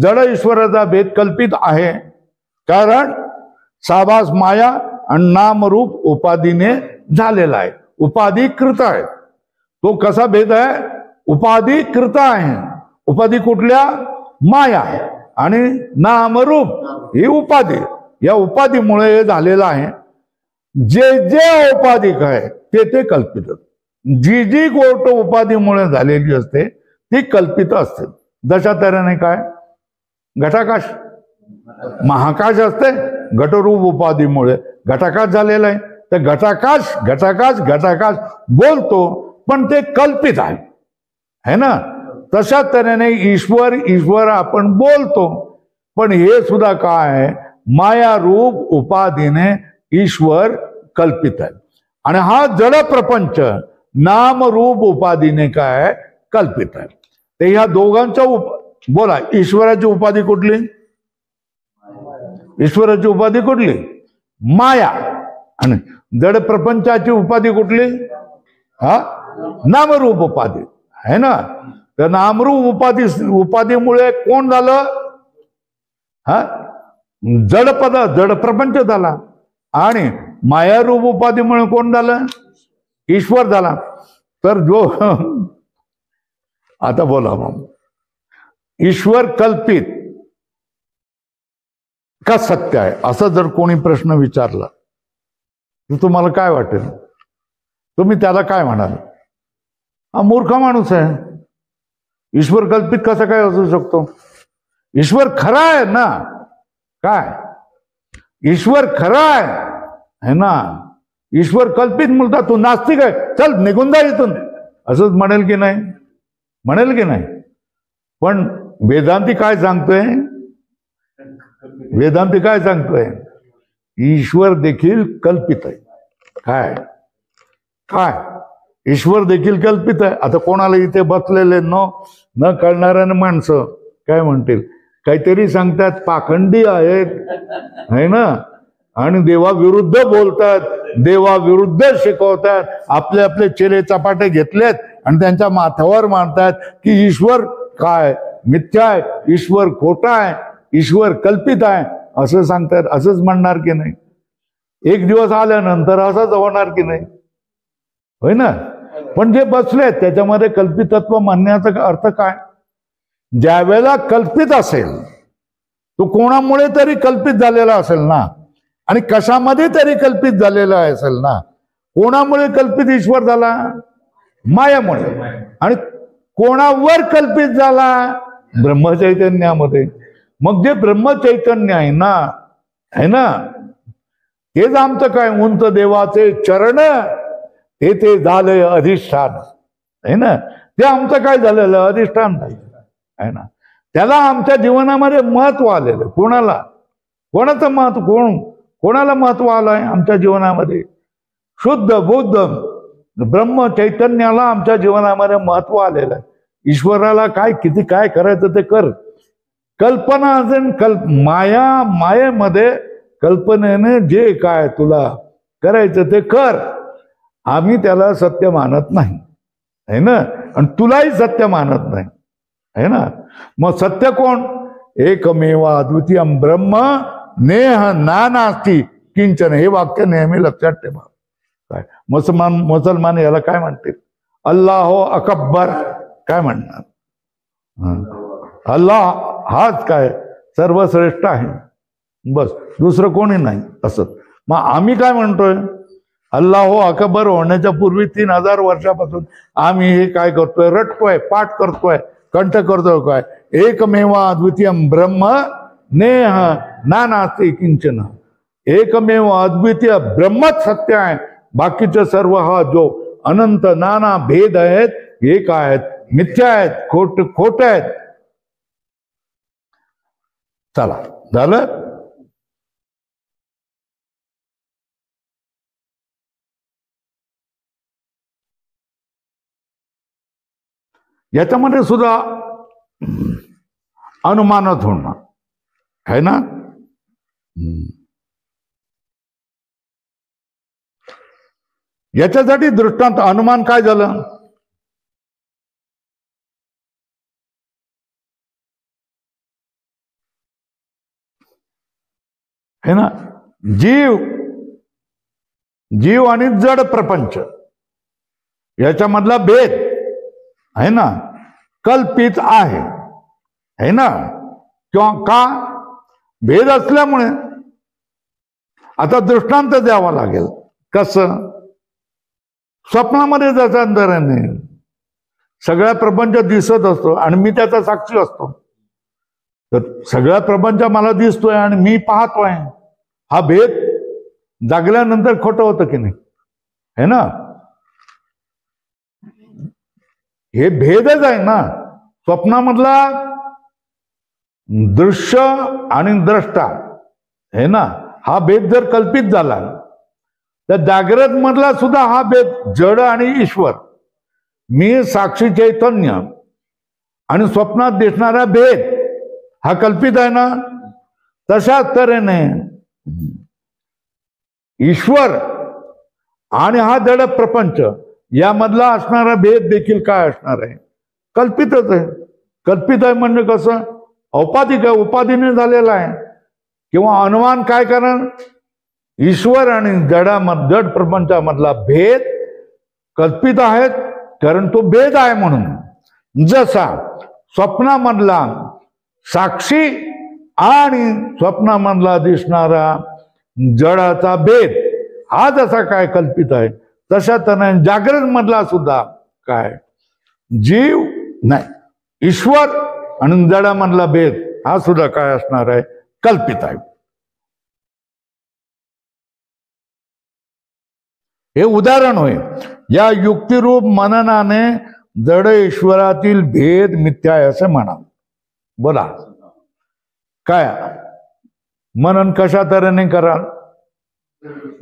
जड ईश्वराचा भेद कल्पित आहे, कारण शाबास माया आणि नामरूप उपाधीने झालेला आहे, उपाधीकृत आहे. तो कसा भेद आहे? उपाधीकृत आहे. उपाधी कुठल्या? माया आणि नामरूप ही उपाधी. या उपाधीमुळे हे झालेलं आहे. जे जे औपाधिक आहे ते कल्पित. जी जी गोष्ट उपाधीमुळे झालेली असते ती कल्पित असते. जशा तऱ्हेने काय? घटाकाश, महाकाश असते, घटरूप उपाधीमुळे घटाकाश झालेला आहे. तर घटाकाश घटाकाश घटाकाश बोलतो, पण ते कल्पित आहे, है ना. तशा तऱ्हेने ईश्वर आपण बोलतो, पण हे सुद्धा काय आहे? माया रूप उपाधीने ईश्वर कल्पित आहे. आणि हा जड प्रपंच नामरूप उपाधीने काय? कल्पित आहे. तर ह्या दोघांचा बोला, ईश्वराची उपाधी कुठली? ईश्वराची उपाधी कुठली? माया. आणि जड प्रपंचाची उपाधी कुठली? हा, नामरूप उपाधी, है ना. तर नामरूप उपाधीमुळे कोण झालं? हा, जड प्रपंच झाला. आणि मायारूप उपाधीमुळे कोण झालं? ईश्वर झाला. तर जो आता बोला मग, ईश्वर कल्पित का सत्य आहे असं जर कोणी प्रश्न विचारला तर तुम्हाला काय वाटेल? तुम्ही त्याला काय म्हणाल? हा मूर्ख माणूस आहे. ईश्वर कल्पित कसं काय असू शकतो? ईश्वर खरा आहे ना. काय? ईश्वर खरा आहे ना. ईश्वर कल्पित मुलता तू नास्तिक आहे, चल निघून जा इथून, असंच म्हणेल की नाही? म्हणेल की नाही? पण वेदांती काय सांगतोय? वेदांती काय सांगतोय? ईश्वर देखील कल्पित आहे. काय? काय? ईश्वर देखील कल्पित आहे. आता कोणाला इथे बसलेले न कळणाऱ्या माणसं काय म्हणतील? काहीतरी सांगतात, पाखंडी आहेत, है ना, आणि देवाविरुद्ध बोलतात, देवाविरुद्ध शिकवतात. आपले आपले चेले चपाटे घेतलेत आणि त्यांच्या माथ्यावर मानतात की ईश्वर काय? मिथ्या आहे, ईश्वर खोटा आहे, ईश्वर कल्पित आहे, असं सांगतात. असंच म्हणणार की नाही? एक दिवस आल्यानंतर असंच होणार की नाही? होय ना. पण जे बसलेत त्याच्यामध्ये कल्पितत्व म्हणण्याचा अर्थ काय? ज्या वेळेला कल्पित असेल तो कोणामुळे तरी कल्पित झालेला असेल ना, आणि कशामध्ये तरी कल्पित झालेला असेल ना. कोणामुळे कल्पित ईश्वर झाला? मायामुळे. आणि कोणावर कल्पित झाला? ब्रह्मचैतन्यामध्ये. मग जे ब्रह्मचैतन्य आहे ना तेच आमचं काय, उंच देवाचे चरण ते झाले अधिष्ठान आहे ना. ते आमचं काय झालेलं अधिष्ठान आहे ना. त्याला आमच्या जीवनामध्ये महत्व आलेलं. कोणाचं महत्व? कोणाला महत्व आलंय आमच्या जीवनामध्ये? शुद्ध बुद्ध ब्रह्म चैतन्याला आमच्या जीवनामध्ये महत्व आलेलं आहे. ईश्वराला किती काय करायचं ते कर. कल्पना असेल मायेमध्ये कल्पनेने जे काय तुला करायचं ते कर. आम्ही त्याला सत्य मानत नाही आहे ना, आणि तुलाही सत्य मानत नाही आहे ना. मग सत्य कोण? एकमेव अद्वितीयम ब्रह्म नेह नानास्ति किंचन. हे वाक्य नेहमी लक्षात ठेवा. काय मुसलमान याला काय म्हणतील? अल्लाह अकबर काय म्हणणार? अल्लाह हाच काय सर्वश्रेष्ठ आहे, बस, दुसरं कोणी नाही असं. मग आम्ही काय म्हणतोय? अल्लाह अकबर होण्याच्या पूर्वी 3000 वर्षापासून आम्ही हे काय करतोय? रटतोय, पाठ करतोय, कंठ करतोय. काय? एकमेव अद्वितीयम ब्रह्म नेह नानास्ति किंचन. एकमेव अद्वितीय ब्रह्मच सत्य आहे. बाकीचे सर्व हा जो अनंत नाना भेद आहेत हे काय आहेत? मिथ्या आहेत, खोट आहेत. चला झालं. याच्यामध्ये सुद्धा अनुमानच होणार आहे ना. याच्यासाठी दृष्टांत अनुमान काय झालं? है ना. जीव आणि जड प्रपंच याच्यामधला भेद आहे ना कल्पित आहे ना. किंवा का? भेद असल्यामुळे. आता दृष्टांत द्यावा लागेल. कसं? स्वप्नामध्ये जसं तऱ्हेने सगळा प्रपंच दिसत असतो आणि मी त्याचा साक्षी असतो. तर सगळा प्रपंच मला दिसतोय आणि मी पाहतोय. हा भेद जागल्यानंतर खोटं होतं की नाही? है ना. हे भेदच आहे ना. स्वप्नामधला दृश्य आणि द्रष्टा है ना, हा भेद जर कल्पित झाला तर जागृत मधला सुद्धा हा भेद जड आणि ईश्वर, मी साक्षी चैतन्य आणि स्वप्नात दिसणारा भेद हा कल्पित आहे ना. तशाच तऱ्हेने ईश्वर आणि हा जड प्रपंच यामधला असणारा भेद देखील काय असणार आहे? कल्पितच आहे. कल्पित आहे म्हणजे कसं? औपाधिक आहे, उपाधीने झालेला आहे. किंवा अनुमान काय करणार? ईश्वर आणि जड प्रपंचामधला भेद कल्पित आहेत, कारण तो भेद आहे म्हणून. जसा स्वप्नामधला साक्षी आणि स्वप्नामधला दिसणारा जडाचा भेद हा जसा काय कल्पित आहे, तशा त्याने जागृत मधला सुद्धा काय जीव नाही ईश्वर आणि जडामधला भेद हा सुद्धा काय असणार आहे? कल्पित आहे. हे उदाहरण होय. या युक्तिरूप मननाने जड ईश्वरातील भेद मिथ्या आहे असं म्हणा. बोला काय मनन कशा तऱ्हेने कराल?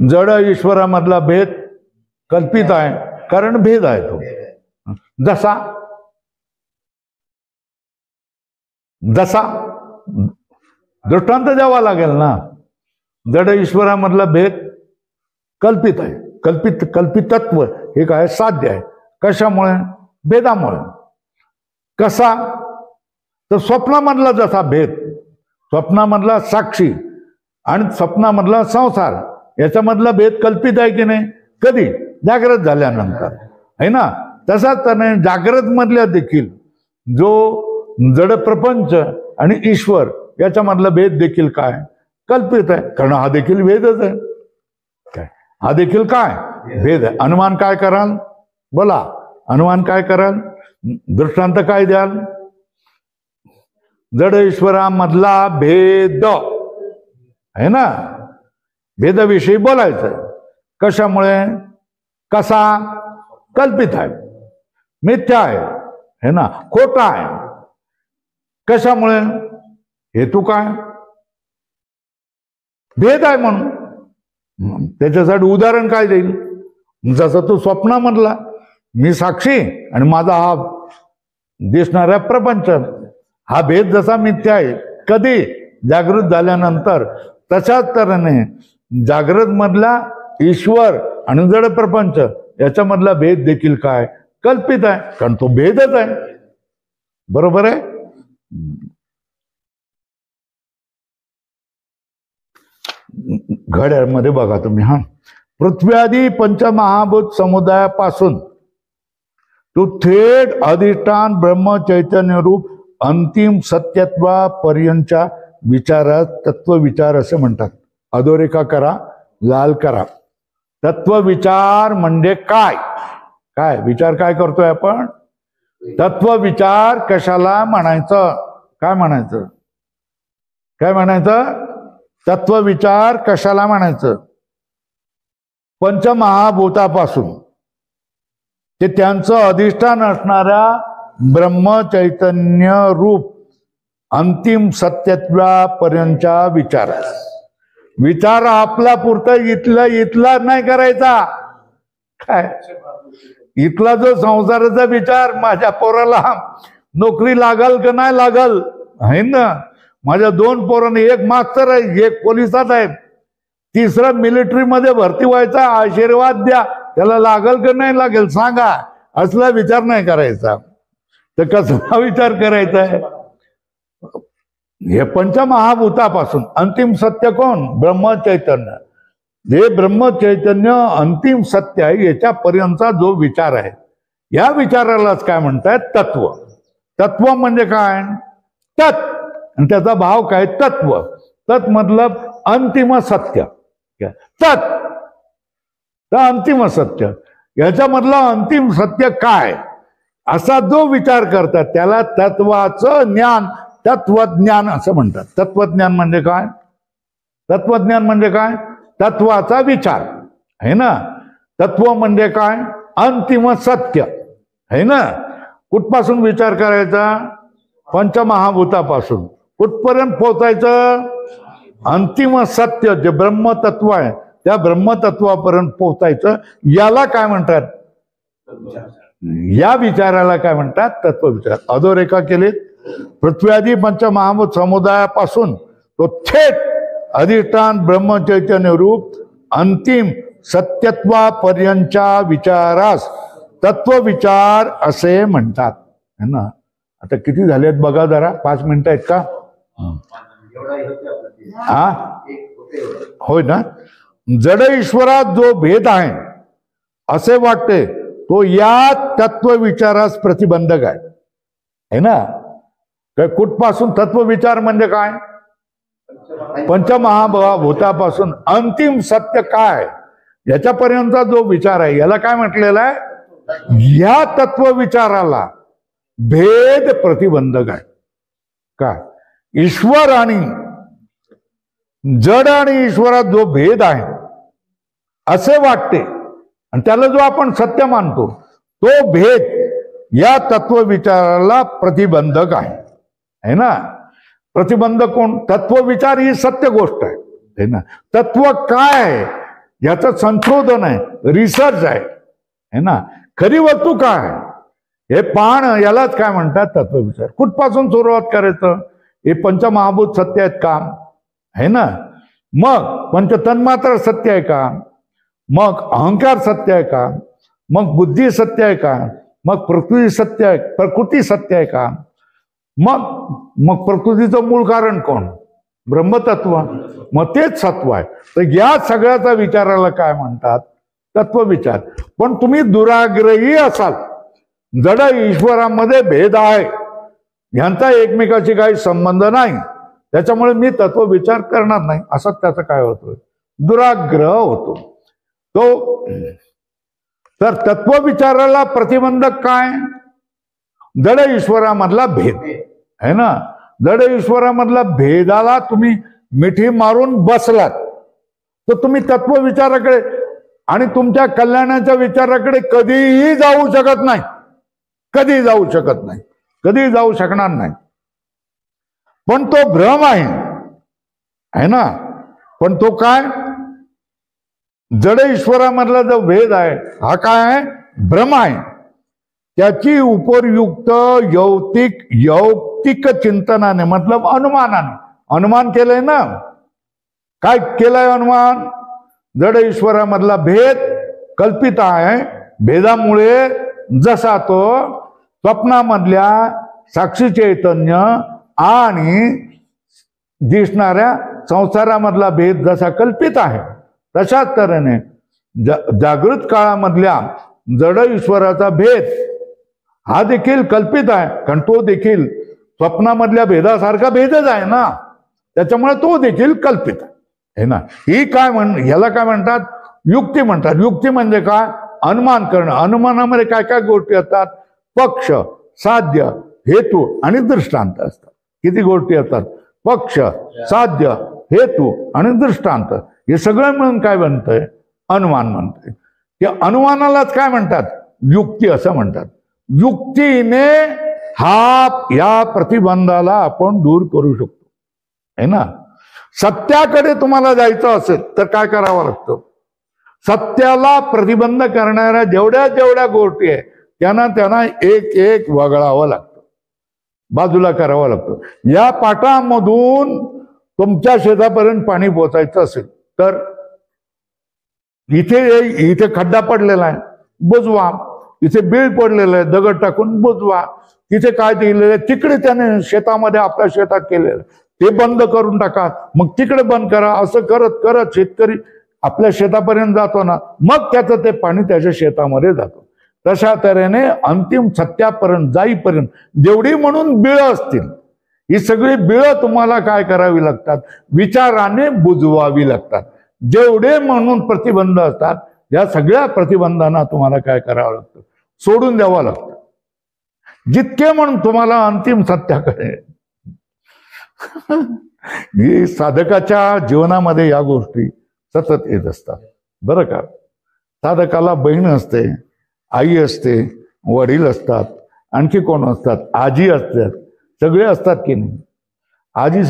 जड ईश्वरामधला भेद कल्पित आहे, कारण भेद आहे तो. जसा दृष्टांत द्यावा लागेल ना. जड ईश्वरामधला भेद कल्पित आहे. कल्पितत्व हे काय साध्य आहे. कशामुळे? भेदामुळे. कसा? तर स्वप्नामधला जसा भेद, स्वप्नामधला साक्षी आणि स्वप्नामधला संसार याच्यामधला भेद कल्पित आहे की नाही? कधी? जागृत झाल्यानंतर आहे ना. तसाच त्याने जागृत मधल्या देखील जो जड प्रपंच आणि ईश्वर याच्यामधला भेद देखील काय? कल्पित आहे, कारण हा देखील भेदच आहे. काय हा देखील काय भेद आहे? अनुमान काय कराल? बोला, अनुमान काय कराल? दृष्टांत काय द्याल? जड ईश्वरामधला भेद आहे ना, भेदाविषयी बोलायचं. कशामुळे? कसा? कल्पित आहे, मिथ्या आहे ना, खोटा आहे. कशामुळे? हेतू काय? भेद आहे म्हणून. त्याच्यासाठी उदाहरण काय देईल? जसं तू स्वप्नामधला मी साक्षी आणि माझा हा दिसणारा प्रपंच, हा भेद जसा मिथ्या आहे कधी? जागृत झाल्यानंतर. तशाच तऱ्हेने जागृत मधला ईश्वर आणि जड प्रपंच याच्यामधला भेद देखील काय? कल्पित आहे, कारण तो भेदच आहे. बरोबर आहे? घड्याळमध्ये बघा तुम्ही, हा पृथ्वी आदी पंचमहाभूत समुदायापासून तो थेट अधिष्ठान ब्रह्म चैतन्य रूप अंतिम सत्यत्वापर्यंतच्या विचारात तत्वविचार असे म्हणतात. अधोरेखा करा, लाल करा. तत्वविचार म्हणजे काय? काय विचार काय करतोय आपण? तत्वविचार कशाला म्हणायचं? काय म्हणायचं? काय म्हणायचं? तत्वविचार कशाला म्हणायचं? पंचमहाभूतापासून ते त्यांचं अधिष्ठान असणाऱ्या ब्रह्म चैतन्य रूप अंतिम सत्यत्वापर्यंतच्या विचारास. विचार आपला पुरतं इथला नाही करायचा. काय इथला जो संसाराचा विचार, माझ्या पोराला नोकरी लागल का नाही लागल आहे ना, माझ्या 2 पोरांनी, एक मास्तर आहे, एक पोलिसात आहे, तिसरा मिलिटरीमध्ये भरती व्हायचा, आशीर्वाद द्या, त्याला लागल का नाही लागेल सांगा. असला विचार नाही करायचा. तर कसला विचार करायचा आहे? हे पंचमहाभूतापासून अंतिम सत्य कोण? ब्रह्म चैतन्य. जे ब्रह्म चैतन्य अंतिम सत्य आहे याच्यापर्यंतचा जो विचार आहे, या विचारालाच काय म्हणतात? तत्व. तत्व म्हणजे काय? तत्, आणि त्याचा भाव काय? तत्व. तत् मतलब अंतिम सत्य. तत् तर अंतिम सत्य, याच्यामधलं अंतिम सत्य काय असा जो विचार करतात त्याला तत्वाचं ज्ञान, तत्वज्ञान असं म्हणतात. तत्वज्ञान म्हणजे काय? तत्वज्ञान म्हणजे काय? तत्वाचा विचार आहे ना. तत्व म्हणजे काय? अंतिम सत्य आहे ना. कुठपासून विचार करायचा? पंचमहाभूतापासून. कुठपर्यंत पोहोचायचं? अंतिम सत्य जे ब्रह्मतत्व आहे त्या ब्रह्मतत्वापर्यंत पोहोचायचं. याला काय म्हणतात? या विचाराला काय म्हणतात? तत्वविचार. अधोरेखा केली. पृथ्वी आदी पंचमहाभूत समुदायापासून तो थेट अधिष्ठान ब्रह्मचैतन्य रूप अंतिम सत्यत्वापर्यंतच्या विचारास तत्वविचार असे म्हणतात. है ना. आता किती झालेत बघा जरा. 5 मिनिटं आहेत का? हा, होय ना. जड ईश्वरात जो भेद आहे असे वाटते तो या तत्वविचारास प्रतिबंधक आहे ना. कुठपासून? तत्वविचार म्हणजे काय? पंचमहाभूतापासून अंतिम सत्य काय याच्यापर्यंतचा जो विचार आहे याला काय म्हटलेलं आहे? या तत्वविचाराला भेद प्रतिबंधक आहे. काय? ईश्वर आणि जड आणि ईश्वरात जो भेद आहे असे वाटते आणि त्याला जो आपण सत्य मानतो तो भेद या तत्वविचाराला प्रतिबंधक आहे ना. प्रतिबंधक कोण? तत्वविचार ही सत्य गोष्ट आहे ना. तत्व काय आहे याचं संशोधन आहे, रिसर्च आहे ना. खरी वस्तू काय आहे हे पाहणं, यालाच काय म्हणतात? तत्वविचार. कुठपासून सुरुवात करायचं? हे पंचमहाभूत सत्य आहेत का? आहे ना. मग पंचतन्मात्र सत्य आहे का? मग अहंकार सत्य आहे का? मग बुद्धी सत्य आहे का? मग प्रकृती सत्य आहे, प्रकृती सत्य आहे का? मग प्रकृतीचं मूळ कारण कोण? ब्रह्मतत्व. मग तेच सत्व आहे. तर या सगळ्याचा विचाराला काय म्हणतात? तत्वविचार. पण तुम्ही दुराग्रही असाल, जड ईश्वरामध्ये भेद आहे, ह्यांचा एकमेकाशी काही संबंध नाही, त्याच्यामुळे मी तत्व विचार करणार नाही असं त्याचा काय होतोय, दुराग्रह होतो तो. तर तत्व विचाराला प्रतिबंधक काय, जड ईश्वरामधला भेद आहे ना. जड ईश्वरामधला भेदाला तुम्ही मिठी मारून बसलात तर तुम्ही तत्व विचाराकडे आणि तुमच्या कल्याणाच्या विचाराकडे कधीही जाऊ शकत नाही, कधी जाऊ शकत नाही, कधी जाऊ शकणार नाही. पण तो भ्रम आहे ना. पण तो काय, जड ईश्वरामधला जो भेद आहे हा काय आहे, भ्रम आहे. त्याची उपरयुक्त यौक्तिक चिंतनाने मतलब अनुमान केलंय ना. काय केलंय अनुमान, जड ईश्वरामधला भेद कल्पित आहे. भेदामुळे जसा तो स्वप्नामधल्या साक्षी चैतन्य आणि दिसणाऱ्या संसारामधला भेद जसा कल्पित आहे, तशाच तऱ्हेने जागृत काळामधल्या जड ईश्वराचा भेद हा देखील कल्पित आहे. कारण तो देखील स्वप्नामधल्या भेदासारखा भेदच आहे ना, त्याच्यामुळे तो देखील कल्पित आहे ना. ही काय ह्याला काय म्हणतात, युक्ती म्हणतात. युक्ती म्हणजे काय, अनुमान करणं. अनुमानामध्ये काय काय गोष्टी असतात, पक्ष, साध्य, हेतू आणि दृष्टांत असतात. किती गोष्टी असतात, पक्ष, साध्य, हेतू आणि दृष्टांत. हे सगळं मिळून काय बनतंय, अनुमान म्हणतंय. त्या अनुमानालाच काय म्हणतात, युक्ती असं म्हणतात. युक्तीने या प्रतिबंधाला आपण दूर करू शकतो है ना. सत्याकडे तुम्हाला जायचं असेल तर काय करावं लागतं, सत्याला प्रतिबंध करणाऱ्या जेवढ्या गोष्टी आहेत त्यांना एक एक वगळावं लागतं, बाजूला करावं लागतं. या पाटामधून तुमच्या शेतापर्यंत पाणी पोचायचं असेल तर इथे खड्डा पडलेला आहे, बुजवा. इथे बीळ पडलेलं आहे, दगड टाकून बुजवा. तिथे काय दिलेलं आहे, तिकडे त्याने शेतामध्ये आपल्या शेतात केलेलं ते बंद करून टाका, मग तिकडे बंद करा. असं करत करत शेतकरी आपल्या शेतापर्यंत जातो ना, मग त्याचं ते पाणी त्याच्या शेतामध्ये जातं. तशा तऱ्हेने अंतिम सत्यापर्यंत जाईपर्यंत जेवढी म्हणून बिळं असतील, ही सगळी बिळं तुम्हाला काय करावी लागतात, विचाराने बुजवावी लागतात. जेवढे म्हणून प्रतिबंध असतात, या सगळ्या प्रतिबंधांना तुम्हाला काय करावं लागतं, सोडून द्यावं लागतं. जितके म्हणून तुम्हाला अंतिम सत्याकडे. ही साधकाच्या जीवनामध्ये या गोष्टी सतत येत असतात बरं का. साधकाला बहीण असते, आई असते, वडील असतात, आणखी कोण असतात, आजी असतात, सगळे असतात की नाही. आजी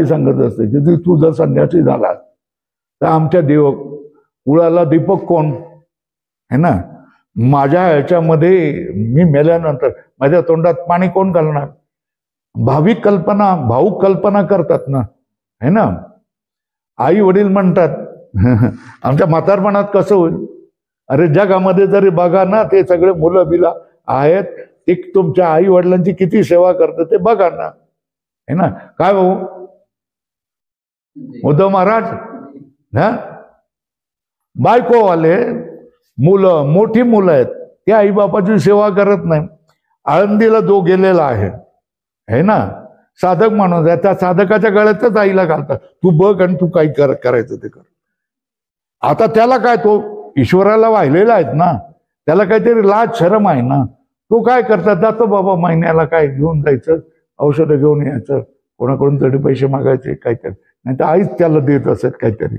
सांगत असते की तू जर संन्यासी झाला तर आमच्या कुळाला दीपक कोण है ना. माझ्या ह्याच्यामध्ये मी मेल्यानंतर माझ्या तोंडात पाणी कोण घालणार. भाऊक कल्पना करतात ना है ना. आई वडील म्हणतात आमच्या म्हातारपणात कसं होईल. अरे जगामध्ये जरी बघा ना, ते सगळे मुलं बिला आहेत, ते तुमच्या आई वडिलांची किती सेवा करतात ते बघा ना है ना. काय भाऊ उद्धव महाराज, हा बायकोवाले मुलं, मोठी मुलं आहेत, ते आई बापाची सेवा करत नाही. आळंदीला जो गेलेला आहे ना साधक माणूस आहे, त्या साधकाच्या गळ्यातच आईला घालतात, तू बघ आणि तू काही करायचं ते कर. आता त्याला काय, तो ईश्वराला वाहिलेला आहेत ना, त्याला काहीतरी लाज शरम आहे ना. तो काय करतात, जातो बाबा महिन्याला काय घेऊन जायचं, औषधं घेऊन यायचं, कोणाकडून तरी पैसे मागायचे काहीतरी, नाही तर आईच त्याला देत असत काहीतरी.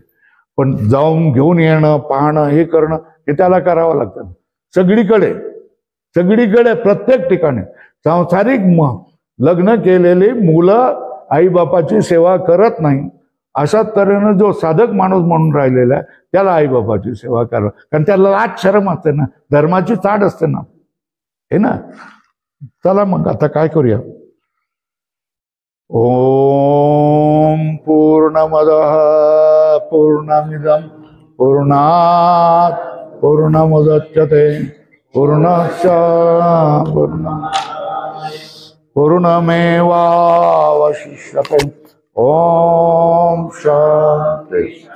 पण जाऊन घेऊन येणं, पाहणं, हे करणं हे त्याला करावं लागतं. सगळीकडे प्रत्येक ठिकाणी सांसारिक लग्न केलेली मुलं आई बापाची सेवा करत नाही. अशा तऱ्हेनं जो साधक माणूस म्हणून राहिलेला आहे त्याला आई बापाची सेवा करा, कारण त्याला लाज शरम असते ना, धर्माची चाड असते ना हे ना. चला मग आता काय करूया. ओम पूर्णमदः पूर्णमिदं पूर्णात् पूर्णमुदच्यते पूर्णस्य पूर्णमेवावशिष्यते. ओम शांति.